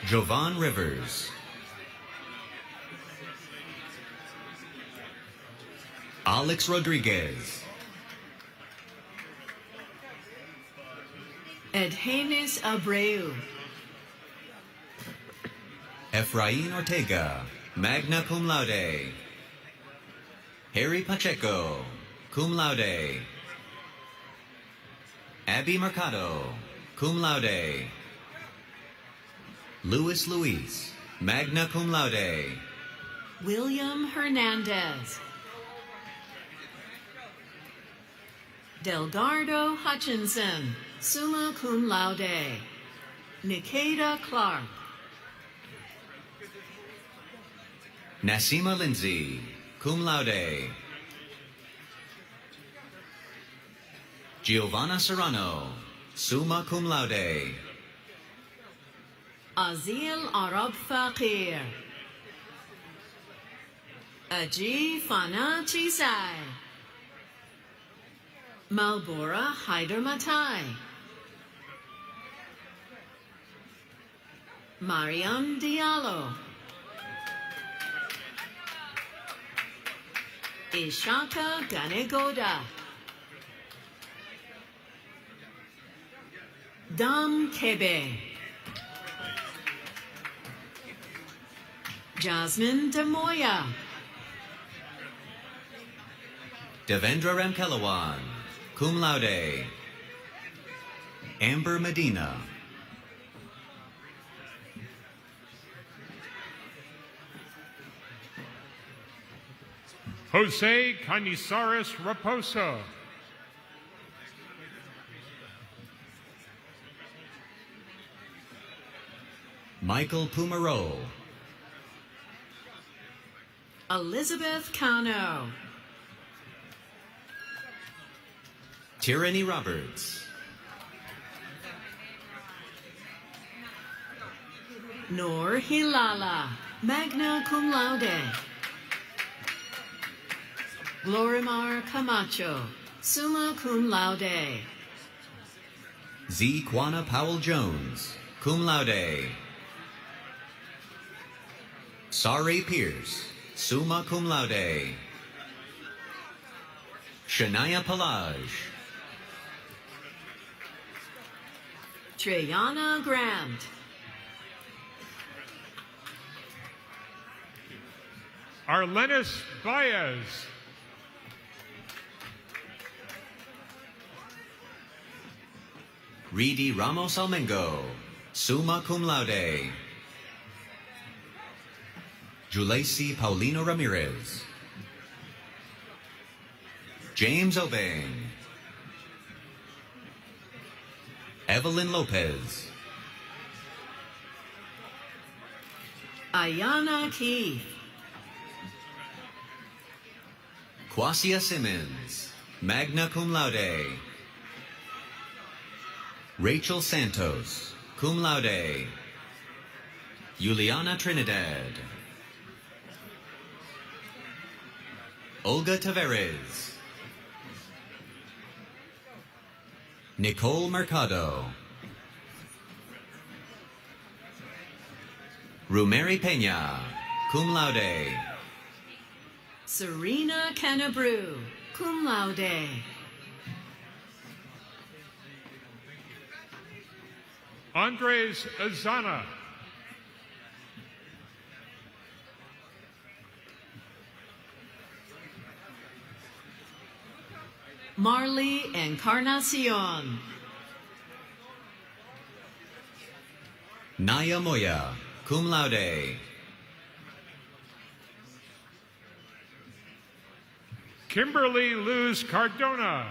Jovan Rivers. Alex Rodriguez. Edhenis Abreu. Efrain Ortega, magna cum laude. Harry Pacheco, cum laude. Abby Mercado, cum laude. Luis Luis, magna cum laude. William Hernandez. Delgardo Hutchinson, summa cum laude. Nikeda Clark. Nasima Lindsay, cum laude. Giovanna Serrano, summa cum laude. Azil Arab Fakir. Aji Fana Chisai. Malbora Haider Matai. Mariam Diallo. Ishaka Ganegoda. Dam Kebe. Jasmine Demoya. Devendra Ramkelawan, cum laude. Amber Medina. Jose Canizares Raposo. Michael Pumaro. Elizabeth Cano. Tyranny Roberts. Noor Hilala, magna cum laude. Glorimar Camacho, summa cum laude. Z. Quana Powell Jones, cum laude. Sari Pierce, summa cum laude. Shania Palage. Treyana Grant. Arlenis Baez. Reedy Ramos Almengo. summa cum laude. Julesi Paulino Ramirez. James Obeng. Evelyn Lopez. Ayana Keith. Kwasia Simmons, magna cum laude. Rachel Santos, cum laude. Juliana Trinidad. Olga Taveras. Nicole Mercado. Rumeri Peña, cum laude. Serena Canabru, cum laude. Andres Azana. Marley Encarnacion. Naya Moya, cum laude. Kimberly Luz Cardona.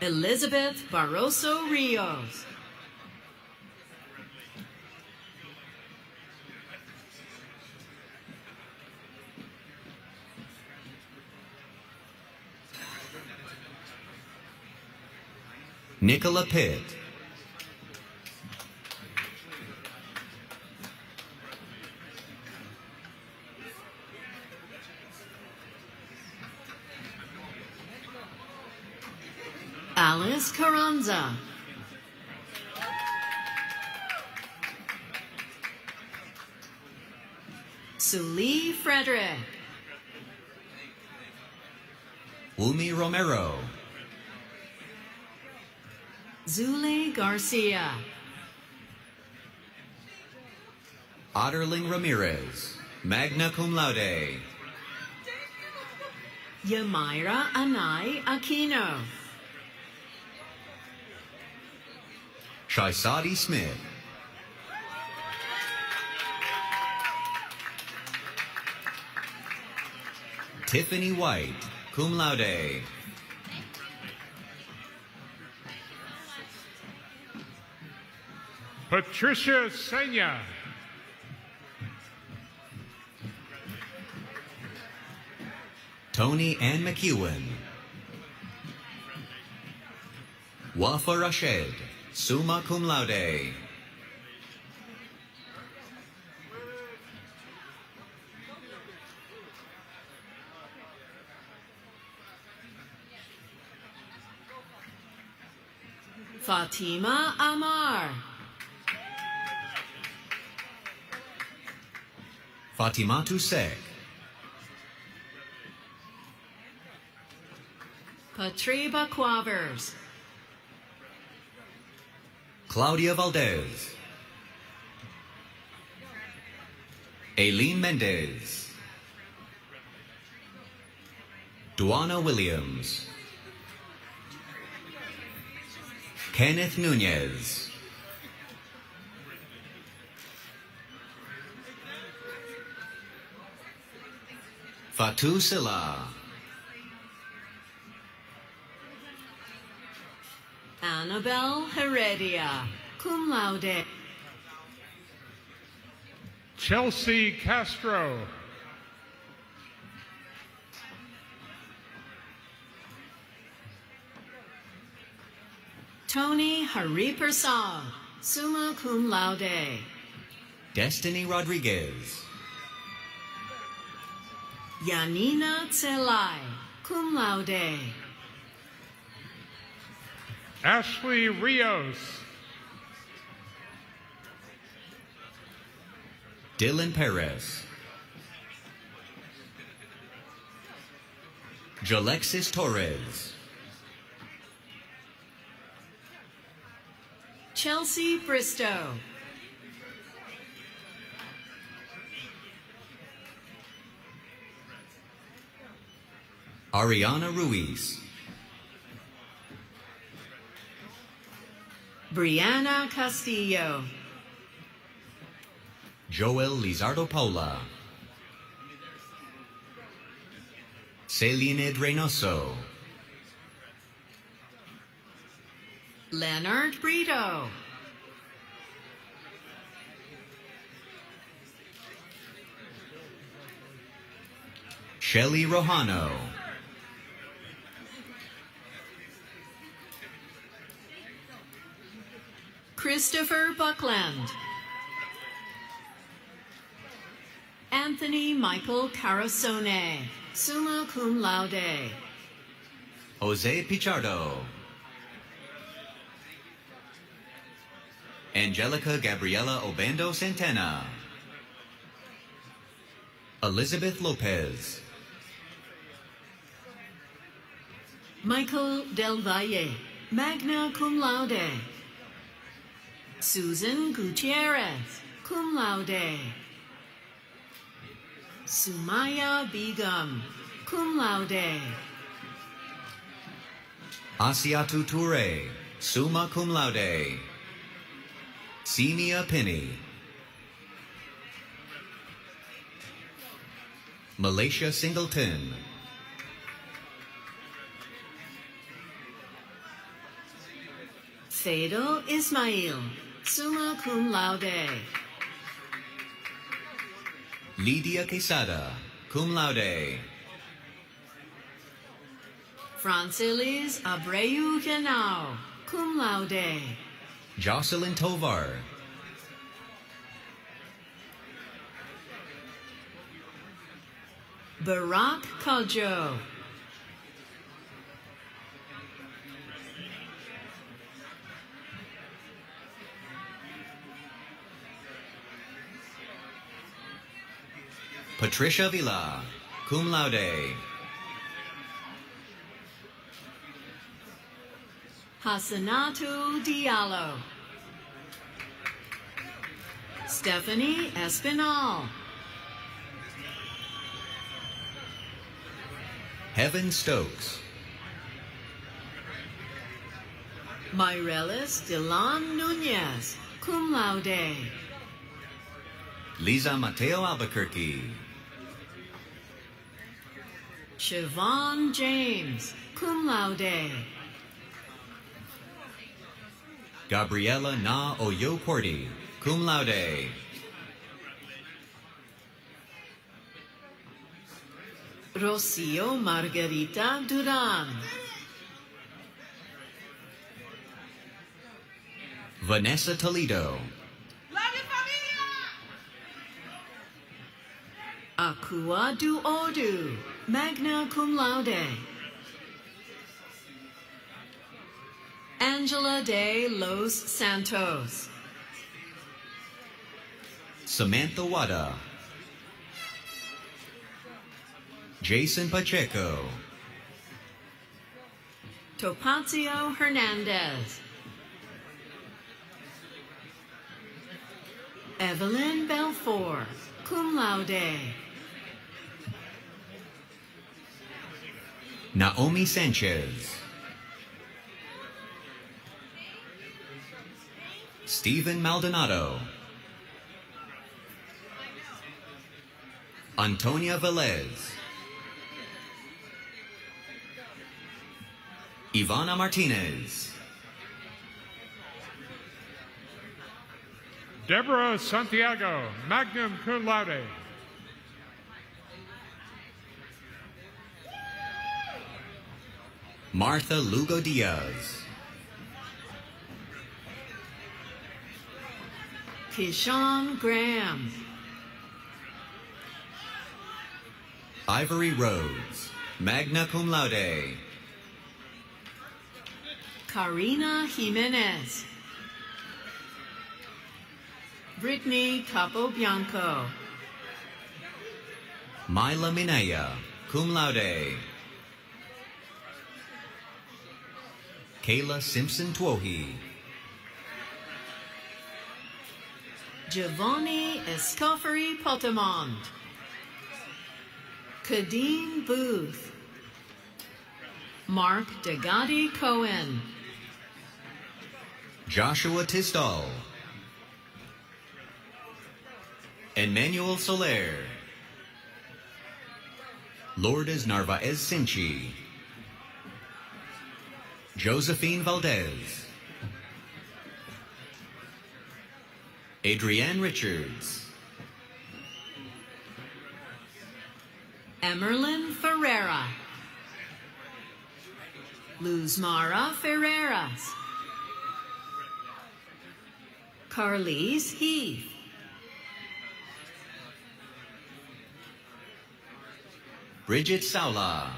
Elizabeth Barroso Rios. Nicola Pitt. Alice Carranza. Suli Frederick. Wumi Romero. Zule Garcia. Otterling Ramirez, magna cum laude. Yamira Anai Aquino. Shaisadi Smith. Tiffany White, cum laude. Patricia Senya. Tony Ann McEwen. Wafa Rashed, summa cum laude. Fatima Amar. Fatimatu Sek. Patriba Quavers. Claudia Valdez. Aileen Mendez. Duana Williams. Kenneth Nunez. Fatu Silla. Annabelle Heredia, cum laude. Chelsea Castro. Tony Hariprasad, summa cum laude. Destiny Rodriguez. Yanina Tselai, cum laude. Ashley Rios. Dylan Perez. Jalexis Torres. Chelsea Bristow. Ariana Ruiz. Brianna Castillo. Joel Lizardo Paula. Celine Reynoso. Leonard Brito. Shelly Rojano. Christopher Buckland. Anthony Michael Carasone, summa cum laude. Jose Pichardo. Angelica Gabriela Obando Santana. Elizabeth Lopez. Michael Del Valle, magna cum laude. Susan Gutierrez, cum laude. Sumaya Begum, cum laude. Asiatu Toure, summa cum laude. Semia Penny. Malaysia Singleton. Fadel Ismail, summa cum laude. Lydia Quesada, cum laude. Francilis Abreu Genao, cum laude. Jocelyn Tovar. Barack Kojo. Patricia Villa, cum laude. Hassanatu Diallo. Stephanie Espinal. Heaven Stokes. Myrelis Delon Nunez, cum laude. Liza Mateo Albuquerque. Siobhan James, cum laude. Gabriela Na Oyo Cordy, cum laude. Rocio Margarita Duran. Vanessa Toledo. Akua Duodu, magna cum laude. Angela de Los Santos. Samantha Wada. Jason Pacheco. Topazio Hernandez. Evelyn Belfour, cum laude. Naomi Sanchez. Stephen Maldonado. Antonia Velez. Ivana Martinez. Deborah Santiago, magna cum laude. Martha Lugo Diaz. Kishan Graham. Ivory Rhodes, magna cum laude. Karina Jimenez. Brittany Capobianco. Myla Minaya, cum laude. Kayla Simpson Twohi. Giovanni Escoffery Potamond. Kadeem Booth. Mark Degadi Cohen. Joshua Tisdall, Emmanuel Soler, Lourdes Narvaez Sinchi, Josephine Valdez, Adrienne Richards, Emerlyn Ferreira, Luzmara Ferreras, Carlise Heath, Bridget Saula,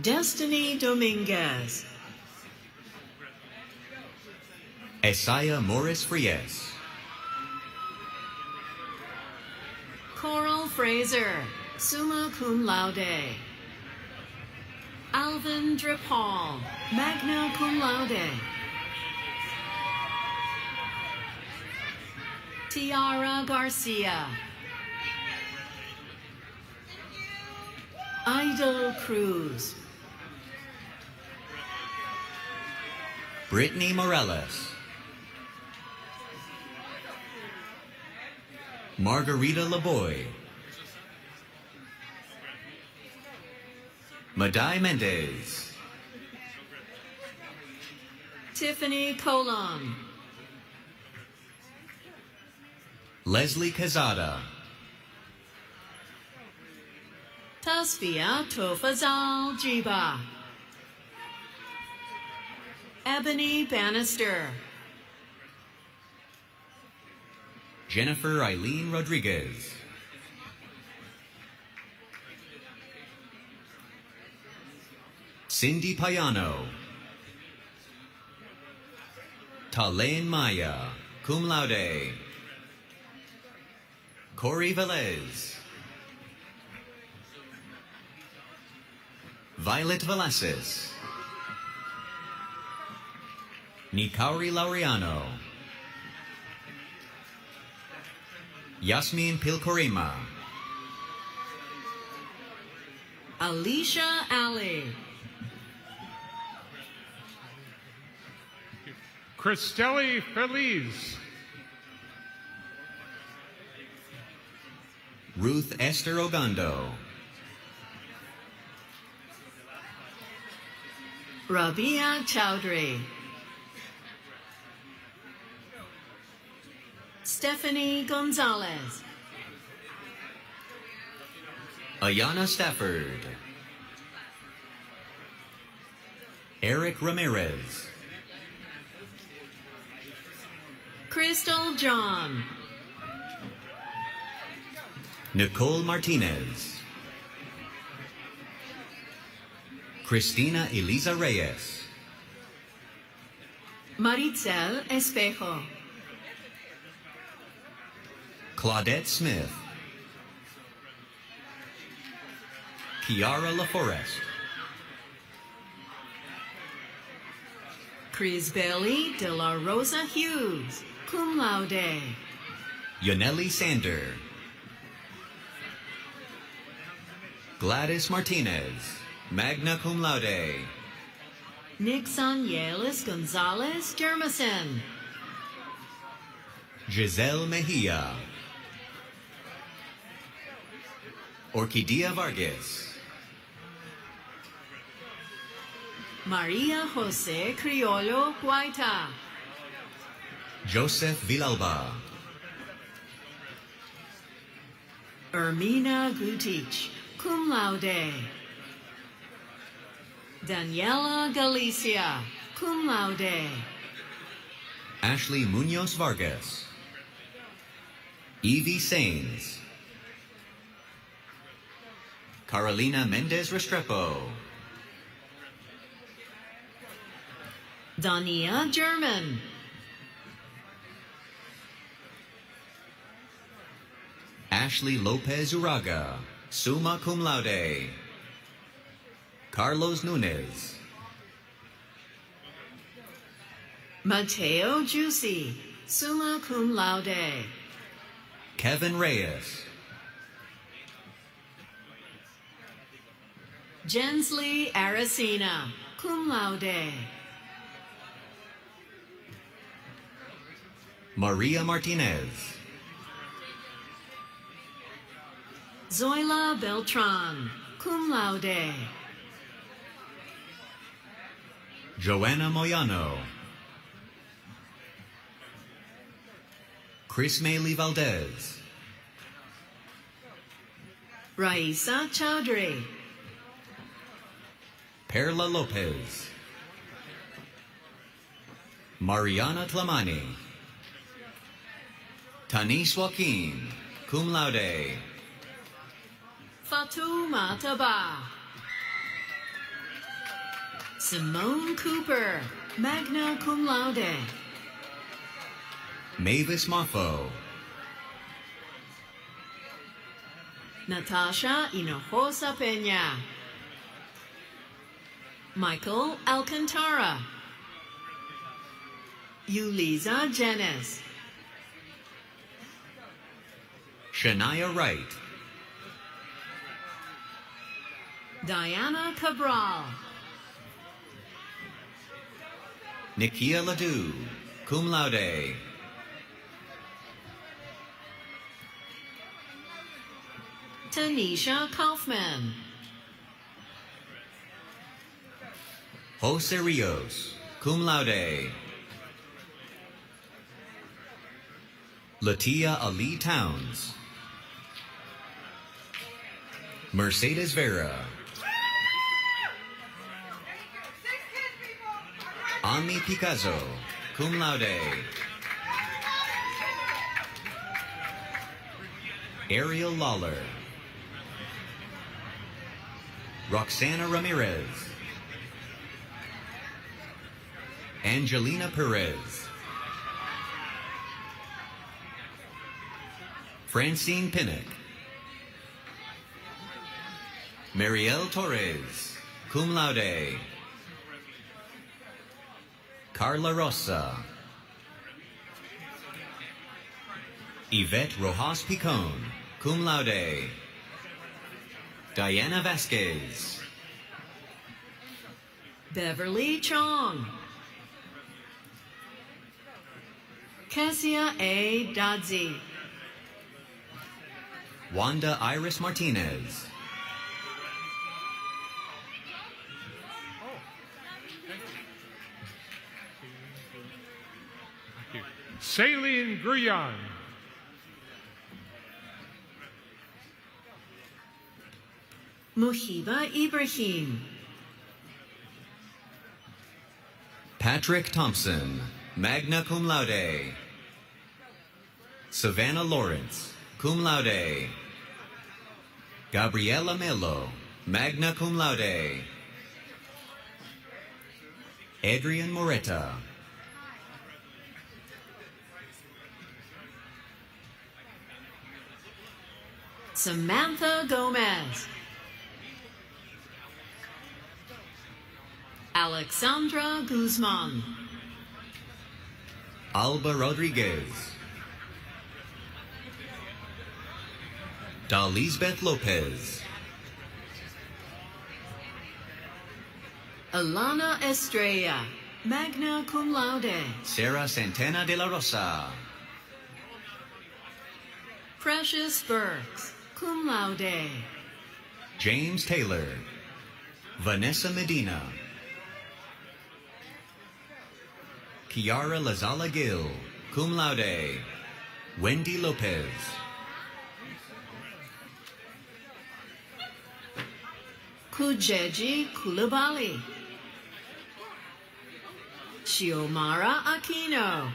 Destiny Dominguez, Isaiah Morris Frias, Coral Fraser, summa cum laude, Alvin Dripal, magna cum laude, Tiara Garcia, Idol Cruz, Brittany Morales, Margarita Laboy, Madai Mendez, Tiffany Colon, Leslie Cazada, Tasfia Tofazal Jiba, Ebony Bannister, Jennifer Eileen Rodriguez, Cindy Payano, Talen Maya, cum laude, Corey Velez, Violet Velasquez, Nikauri Laureano, Yasmin Pilcorima, Alicia Ali, Cristelli Feliz, Ruth Esther Ogando, Rabia Chowdhury, Stephanie Gonzalez, Ayana Stafford, Eric Ramirez, Crystal John, Nicole Martinez, Christina Eliza Reyes, Maritzel Espejo, Claudette Smith, Kiara LaForest, Chris Bailey de la Rosa Hughes, cum laude, Yoneli Sander, Gladys Martinez, magna cum laude, Nixon Yelis Gonzalez Jermison, Giselle Mejia, Orquídea Vargas, Maria Jose Criollo Guaita, Joseph Villalba, Ermina Gutich, cum laude, Daniela Galicia, cum laude, Ashley Munoz Vargas, Evie Sains, Carolina Mendez Restrepo, Dania German, Ashley Lopez Uraga, summa cum laude, Carlos Nunez, Mateo Juicy, summa cum laude, Kevin Reyes, Jensley Aracena, cum laude. Maria Martinez. Zoila Beltran, cum laude. Joanna Moyano. Chris Maylee Valdez. Raisa Chowdhury. Perla Lopez. Mariana Tlamani. Tanis Joaquin, cum laude. Fatuma Taba. Simone Cooper, magna cum laude. Mavis Moffo. Natasha Hinojosa Peña. Michael Alcantara. Yuliza Jenes. Shania Wright. Diana Cabral. Nikia Ledoux, cum laude. Tanisha Kaufman. Jose Rios, cum laude. Latia Ali Towns. Mercedes Vera. Ami Picasso, cum laude. Ariel Lawler. Roxana Ramirez. Angelina Perez. Francine Pinnock. Mariel Torres, cum laude. Carla Rosa. Yvette Rojas Picon, cum laude. Diana Vasquez. Beverly Chong. Cassia A. Dodzi. Wanda Iris Martinez. Saline Gruyan. Muhiba Ibrahim. Patrick Thompson, magna cum laude. Savannah Lawrence, cum laude. Gabriela Melo, magna cum laude. Adrian Moreta. Samantha Gomez. Alexandra Guzman. Alba Rodriguez. Dalisbeth Lopez. Alana Estrella, magna cum laude. Sarah Santana de la Rosa. Precious Burks, cum laude. James Taylor. Vanessa Medina. Kiara Lazala Gill, cum laude. Wendy Lopez. Kujeji Kulabali. Xiomara Aquino.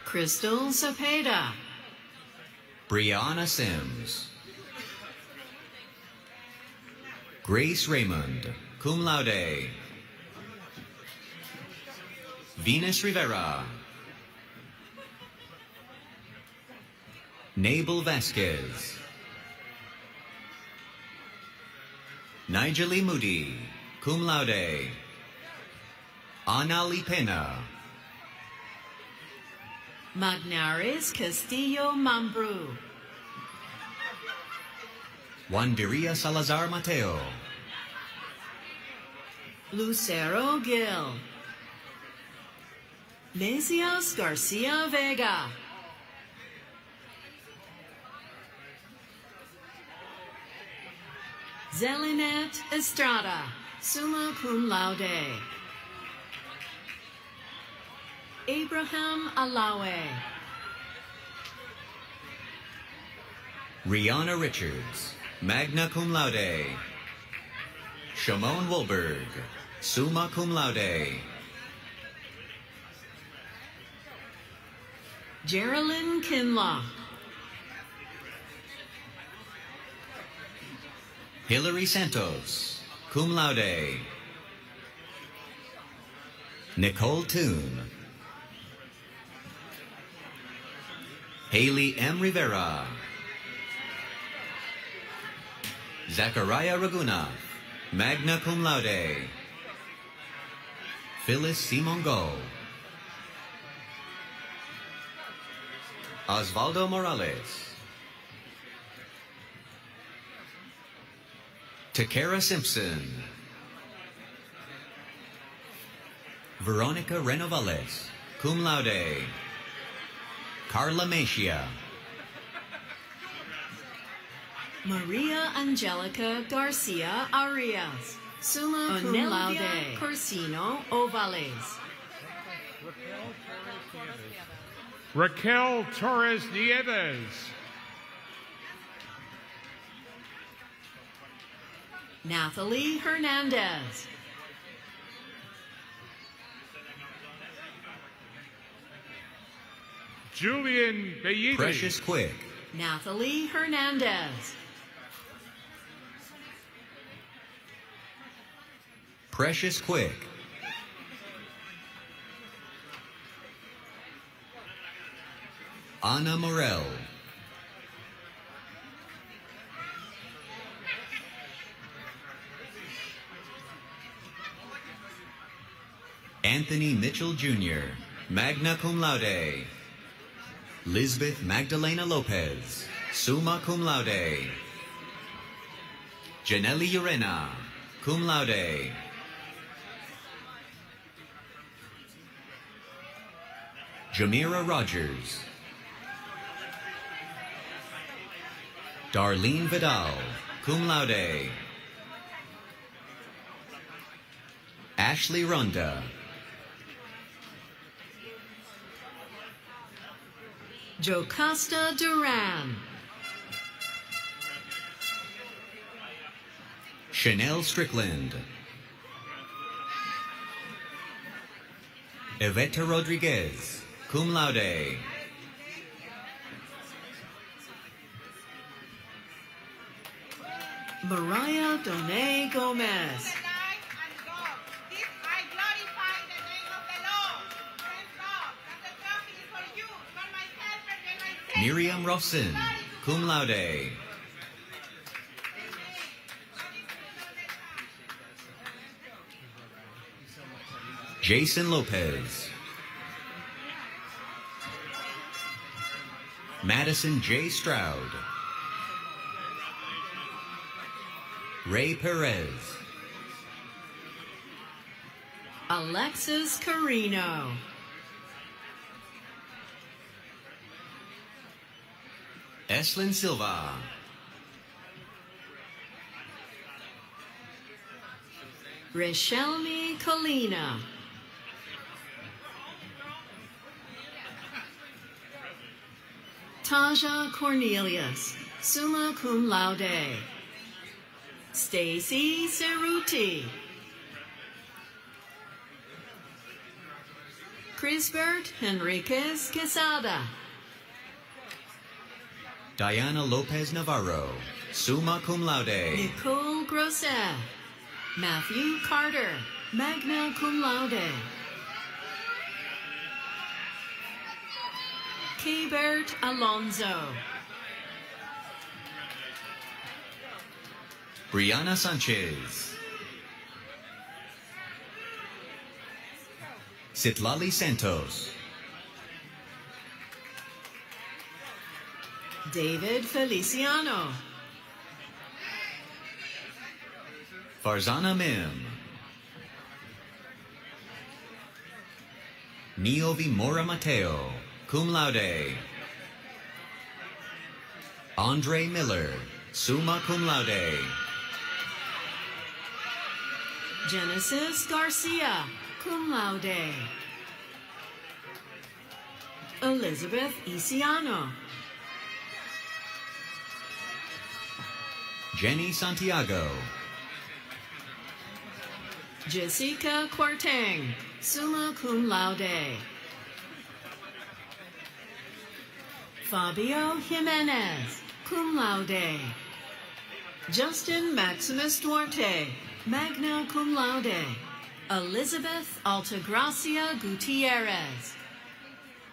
Crystal Cepeda. Brianna Sims. Grace Raymond, cum laude. Venus Rivera. Nabel Vasquez. Nigeli Moody, cum laude. Ana Lipena. Magnaris Castillo Mambrú. Wanderia Salazar Mateo. Lucero Gil. Necias Garcia Vega. Zelinet Estrada, summa cum laude. Abraham Alawe. Rihanna Richards, magna cum laude. Shimon Wolberg, summa cum laude. Geraldine Kinlaw. Hilary Santos, cum laude. Nicole Toon. Haley M. Rivera. Zachariah Raguna, magna cum laude. Phyllis Simongo. Osvaldo Morales. Takara Simpson. Veronica Renovales, cum laude. Carla Mejia. Maria Angelica Garcia Arias, summa cum laude. Corsino Ovales. Raquel Torres Nieves. Nathalie Hernandez. Julian Bayidi. Precious Quick. Nathalie Hernandez. Precious Quick. Anna Morel. Anthony Mitchell Jr., magna cum laude. Lisbeth Magdalena Lopez, summa cum laude. Janelli Urena, cum laude. Jamira Rogers. Darlene Vidal, cum laude. Ashley Ronda. Jocasta Duran. Chanel Strickland. Eveta Rodriguez, cum laude. Mariah Doné Gomez. Miriam Rossin, cum laude. Jason Lopez. Madison J. Stroud. Ray Perez. Alexis Carino. Eslin Silva. Reshelmi Colina. Taja Cornelius, summa cum laude. Stacy Cerruti. Crisbert Henriquez Quesada. Diana Lopez Navarro, summa cum laude. Nicole Grosset. Matthew Carter, magna cum laude. Keybert Alonso. Brianna Sanchez. Citlali Santos. David Feliciano. Farzana Mim. Niovi Mora Mateo, cum laude. Andre Miller, summa cum laude. Genesis Garcia, cum laude. Elizabeth Isiano. Jenny Santiago. Jessica Quartang, summa cum laude. Fabio Jimenez, cum laude. Justin Maximus Duarte, magna cum laude. Elizabeth Altagracia Gutierrez.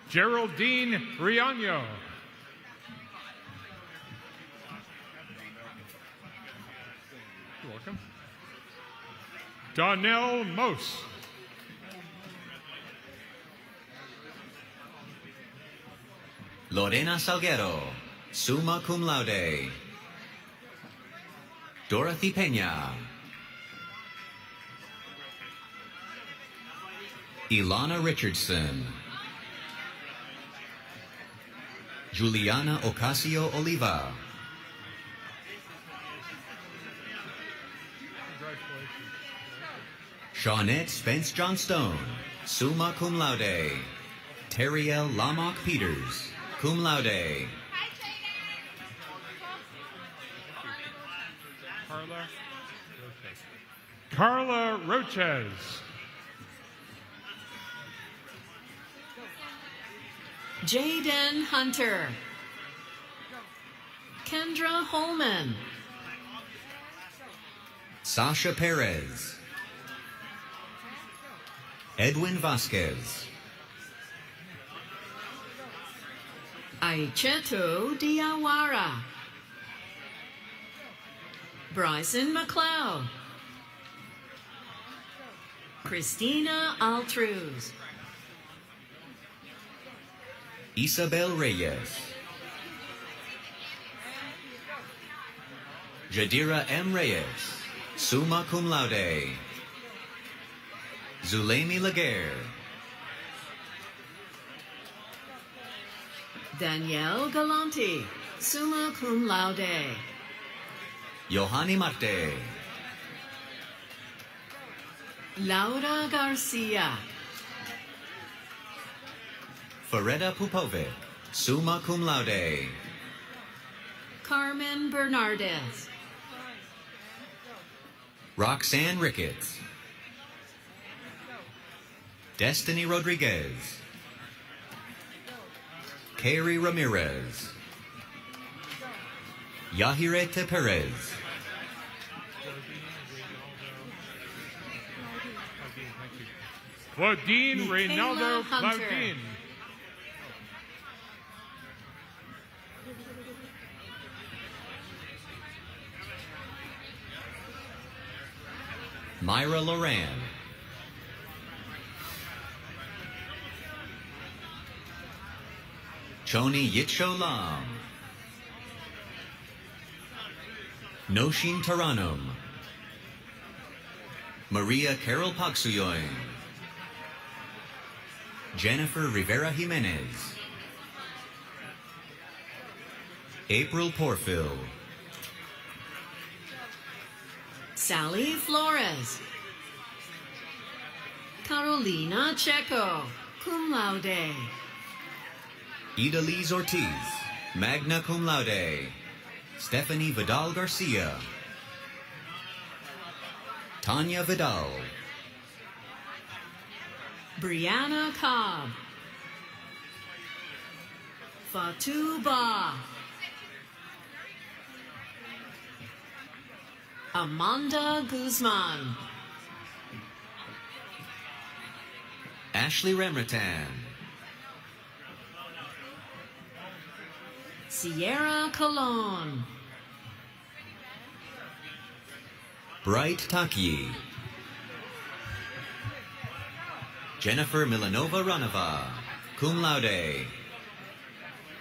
Geraldine Riaño. You're welcome. Donnell Mose. Lorena Salguero, summa cum laude. Dorothy Peña. Ilana Richardson. Juliana Ocasio Oliva. Shawnette Spence Johnstone, summa cum laude. Teriel Lamock Peters, cum laude. Carla Roches. Jaden Hunter. Kendra Holman. Sasha Perez. Edwin Vasquez. Aicheto Diawara. Bryson McLeod. Christina Altruz. Isabel Reyes. Jadira M. Reyes, summa cum laude. Zulemi Laguerre. Danielle Galanti, summa cum laude. Yohani Marte. Laura Garcia. Fareda Pupovic, summa cum laude. Carmen Bernardez. Roxanne Ricketts. Destiny Rodriguez. Carrie Ramirez. Yahirete Perez. Claudine Reynaldo Hunter. Claudine. Myra Loran. Choni Yitcho Lam. Noshin Taranum. Maria Carol Pagsuyoin. Jennifer Rivera Jimenez. April Porfil. Sally Flores. Carolina Checo, cum laude. Idalise Ortiz, magna cum laude. Stephanie Vidal Garcia. Tanya Vidal. Brianna Cobb. Fatou Ba. Amanda Guzman. Ashley Remratan. Sierra Colon. Bright Taki. Jennifer Milanova Ranova, cum laude.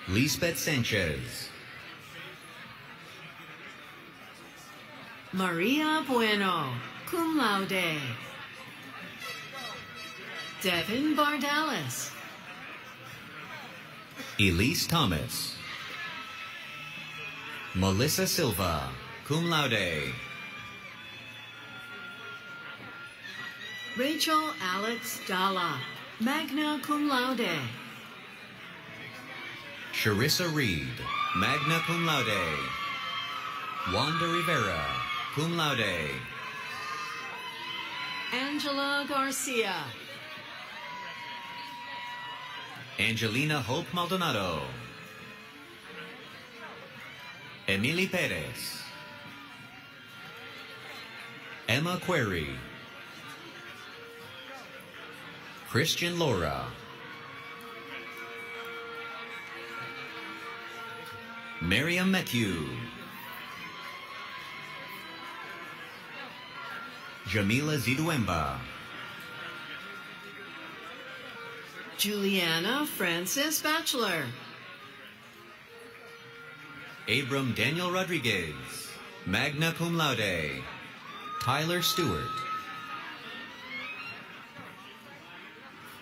Lisbeth Sanchez. Maria Bueno, cum laude. Devin Bardalis. Elise Thomas. Melissa Silva, cum laude. Rachel Alex Dalla, magna cum laude. Sharissa Reed, magna cum laude. Wanda Rivera, cum laude. Angela Garcia. Angelina Hope Maldonado. Emily Perez. Emma Query. Christian Laura. Miriam Matthew. Jamila Ziduemba. Juliana Francis Bachelor. Abram Daniel Rodriguez, magna cum laude. Tyler Stewart.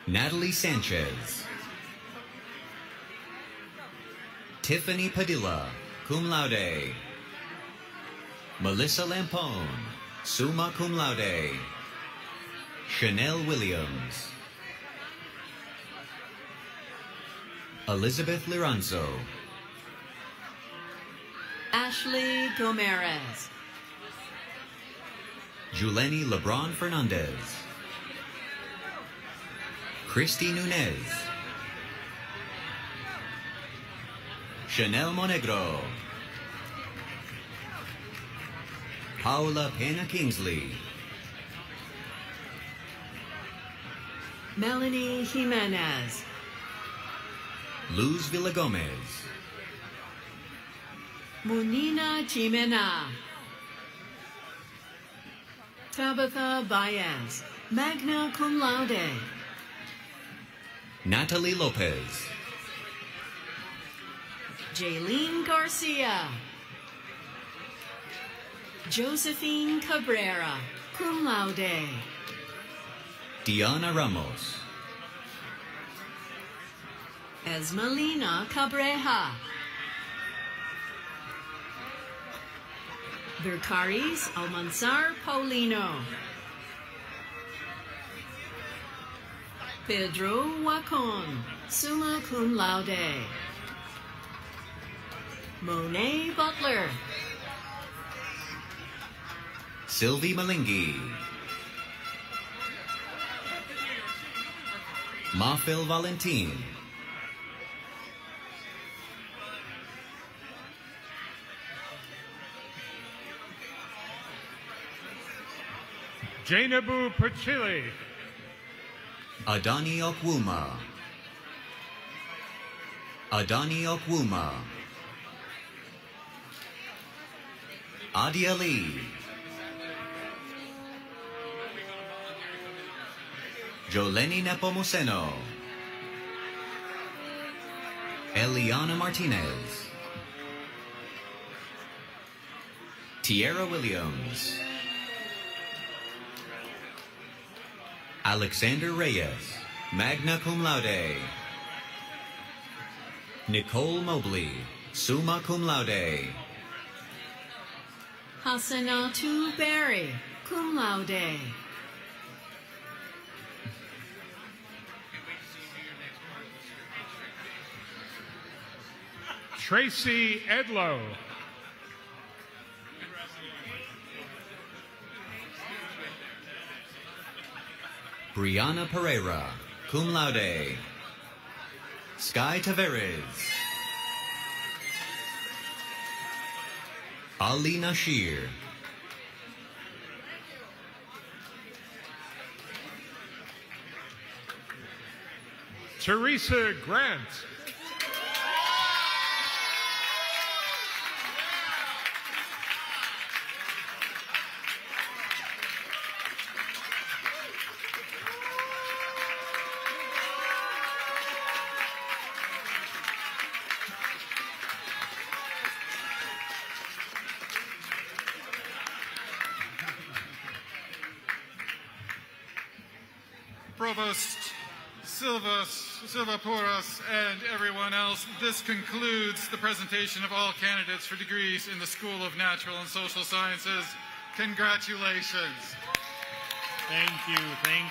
Natalie Sanchez. Tiffany Padilla, cum laude. Melissa Lampone, summa cum laude. Chanel Williams. Elizabeth Liranzo. Ashley Gomez. Juleni Lebron Fernandez. Christy Nunez. Chanel Monegro. Paula Pena Kingsley. Melanie Jimenez. Luz Villagomez. Munina Jimena. Tabitha Baez, magna cum laude. Natalie Lopez. Jaylene Garcia. Josephine Cabrera, cum laude. Diana Ramos. Esmelina Cabreja. Vercaris Almanzar Paulino. Pedro Wacon, summa cum laude. Monet Butler. Sylvie Malingi. Mafil Valentin. Jainabu Pachili. Adani Okwuma. Adani Okwuma. Adi Ali. Joleni Nepomuceno. Eliana Martinez. Tierra Williams. Alexander Reyes, magna cum laude. Nicole Mobley, summa cum laude. Hasanatu Berry, cum laude. Tracy Edlow. Brianna Pereira, cum laude. Sky Taveras. Ali Nashir. Teresa Grant. Provost Silva Porras, and everyone else, this concludes the presentation of all candidates for degrees in the School of Natural and Social Sciences. Congratulations. Thank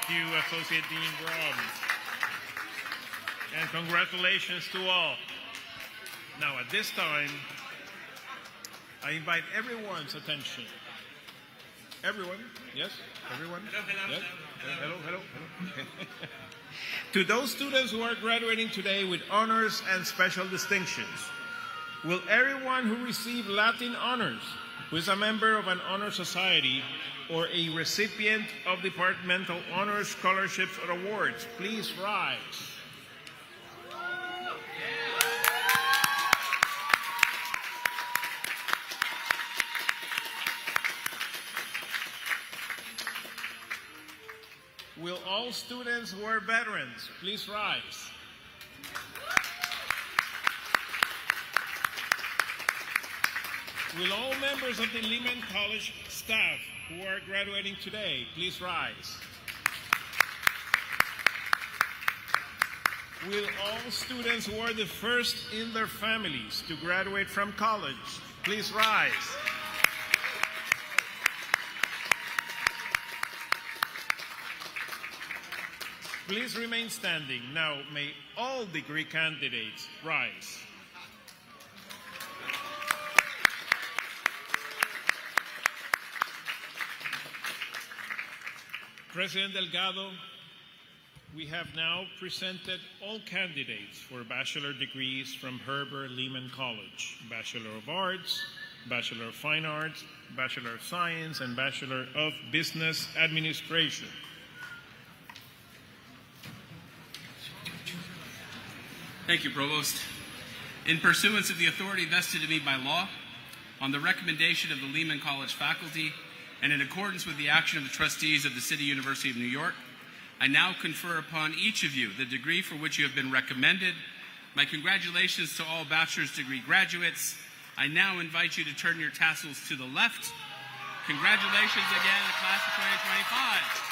you, Associate Dean Brown. And congratulations to all. Now, at this time, I invite everyone's attention. Everyone? Yes? Everyone? Yes? Hello. To those students who are graduating today with honors and special distinctions, will everyone who received Latin honors, who is a member of an honor society or a recipient of departmental honors, scholarships, or awards, please rise. Will all students who are veterans please rise? Will all members of the Lehman College staff who are graduating today please rise? Will all students who are the first in their families to graduate from college please rise? Please remain standing. Now, may all degree candidates rise. President Delgado, we have now presented all candidates for bachelor degrees from Herbert Lehman College, Bachelor of Arts, Bachelor of Fine Arts, Bachelor of Science, and Bachelor of Business Administration. Thank you, Provost. In pursuance of the authority vested in me by law, on the recommendation of the Lehman College faculty, and in accordance with the action of the trustees of the City University of New York, I now confer upon each of you the degree for which you have been recommended. My congratulations to all bachelor's degree graduates. I now invite you to turn your tassels to the left. Congratulations again to the class of 2025.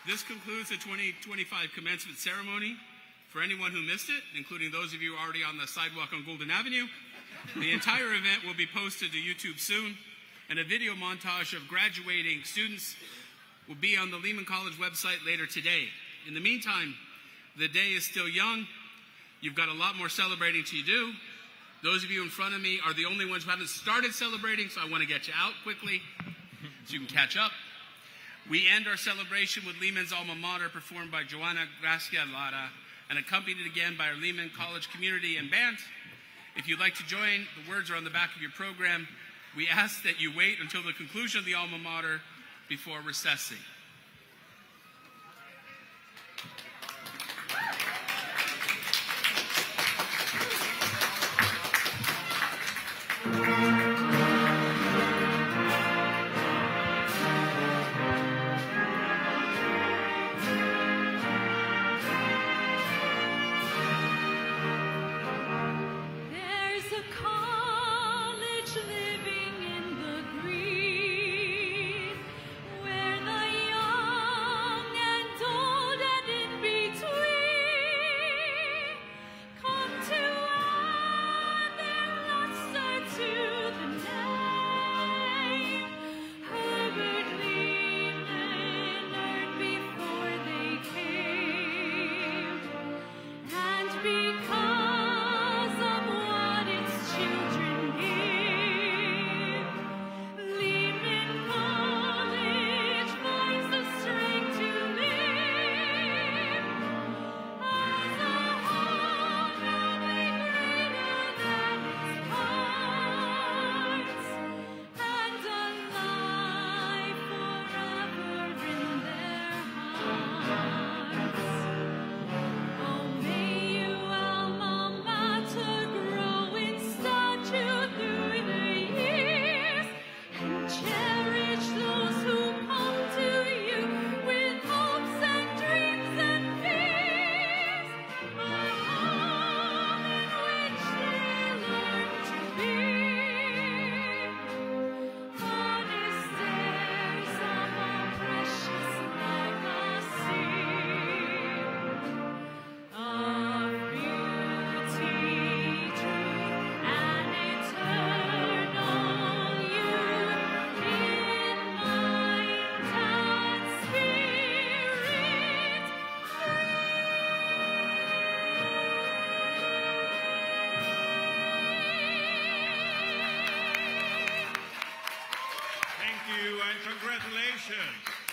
This concludes the 2025 commencement ceremony. For anyone who missed it, including those of you already on the sidewalk on Golden Avenue, the entire event will be posted to YouTube soon, and a video montage of graduating students will be on the Lehman College website later today. In the meantime, the day is still young. You've got a lot more celebrating to do. Those of you in front of me are the only ones who haven't started celebrating, so I want to get you out quickly so you can catch up. We end our celebration with Lehman's alma mater, performed by Joanna Gracia Lara, and accompanied again by our Lehman College community and band. If you'd like to join, the words are on the back of your program. We ask that you wait until the conclusion of the alma mater before recessing. There's a college living in the green, where the you and congratulations.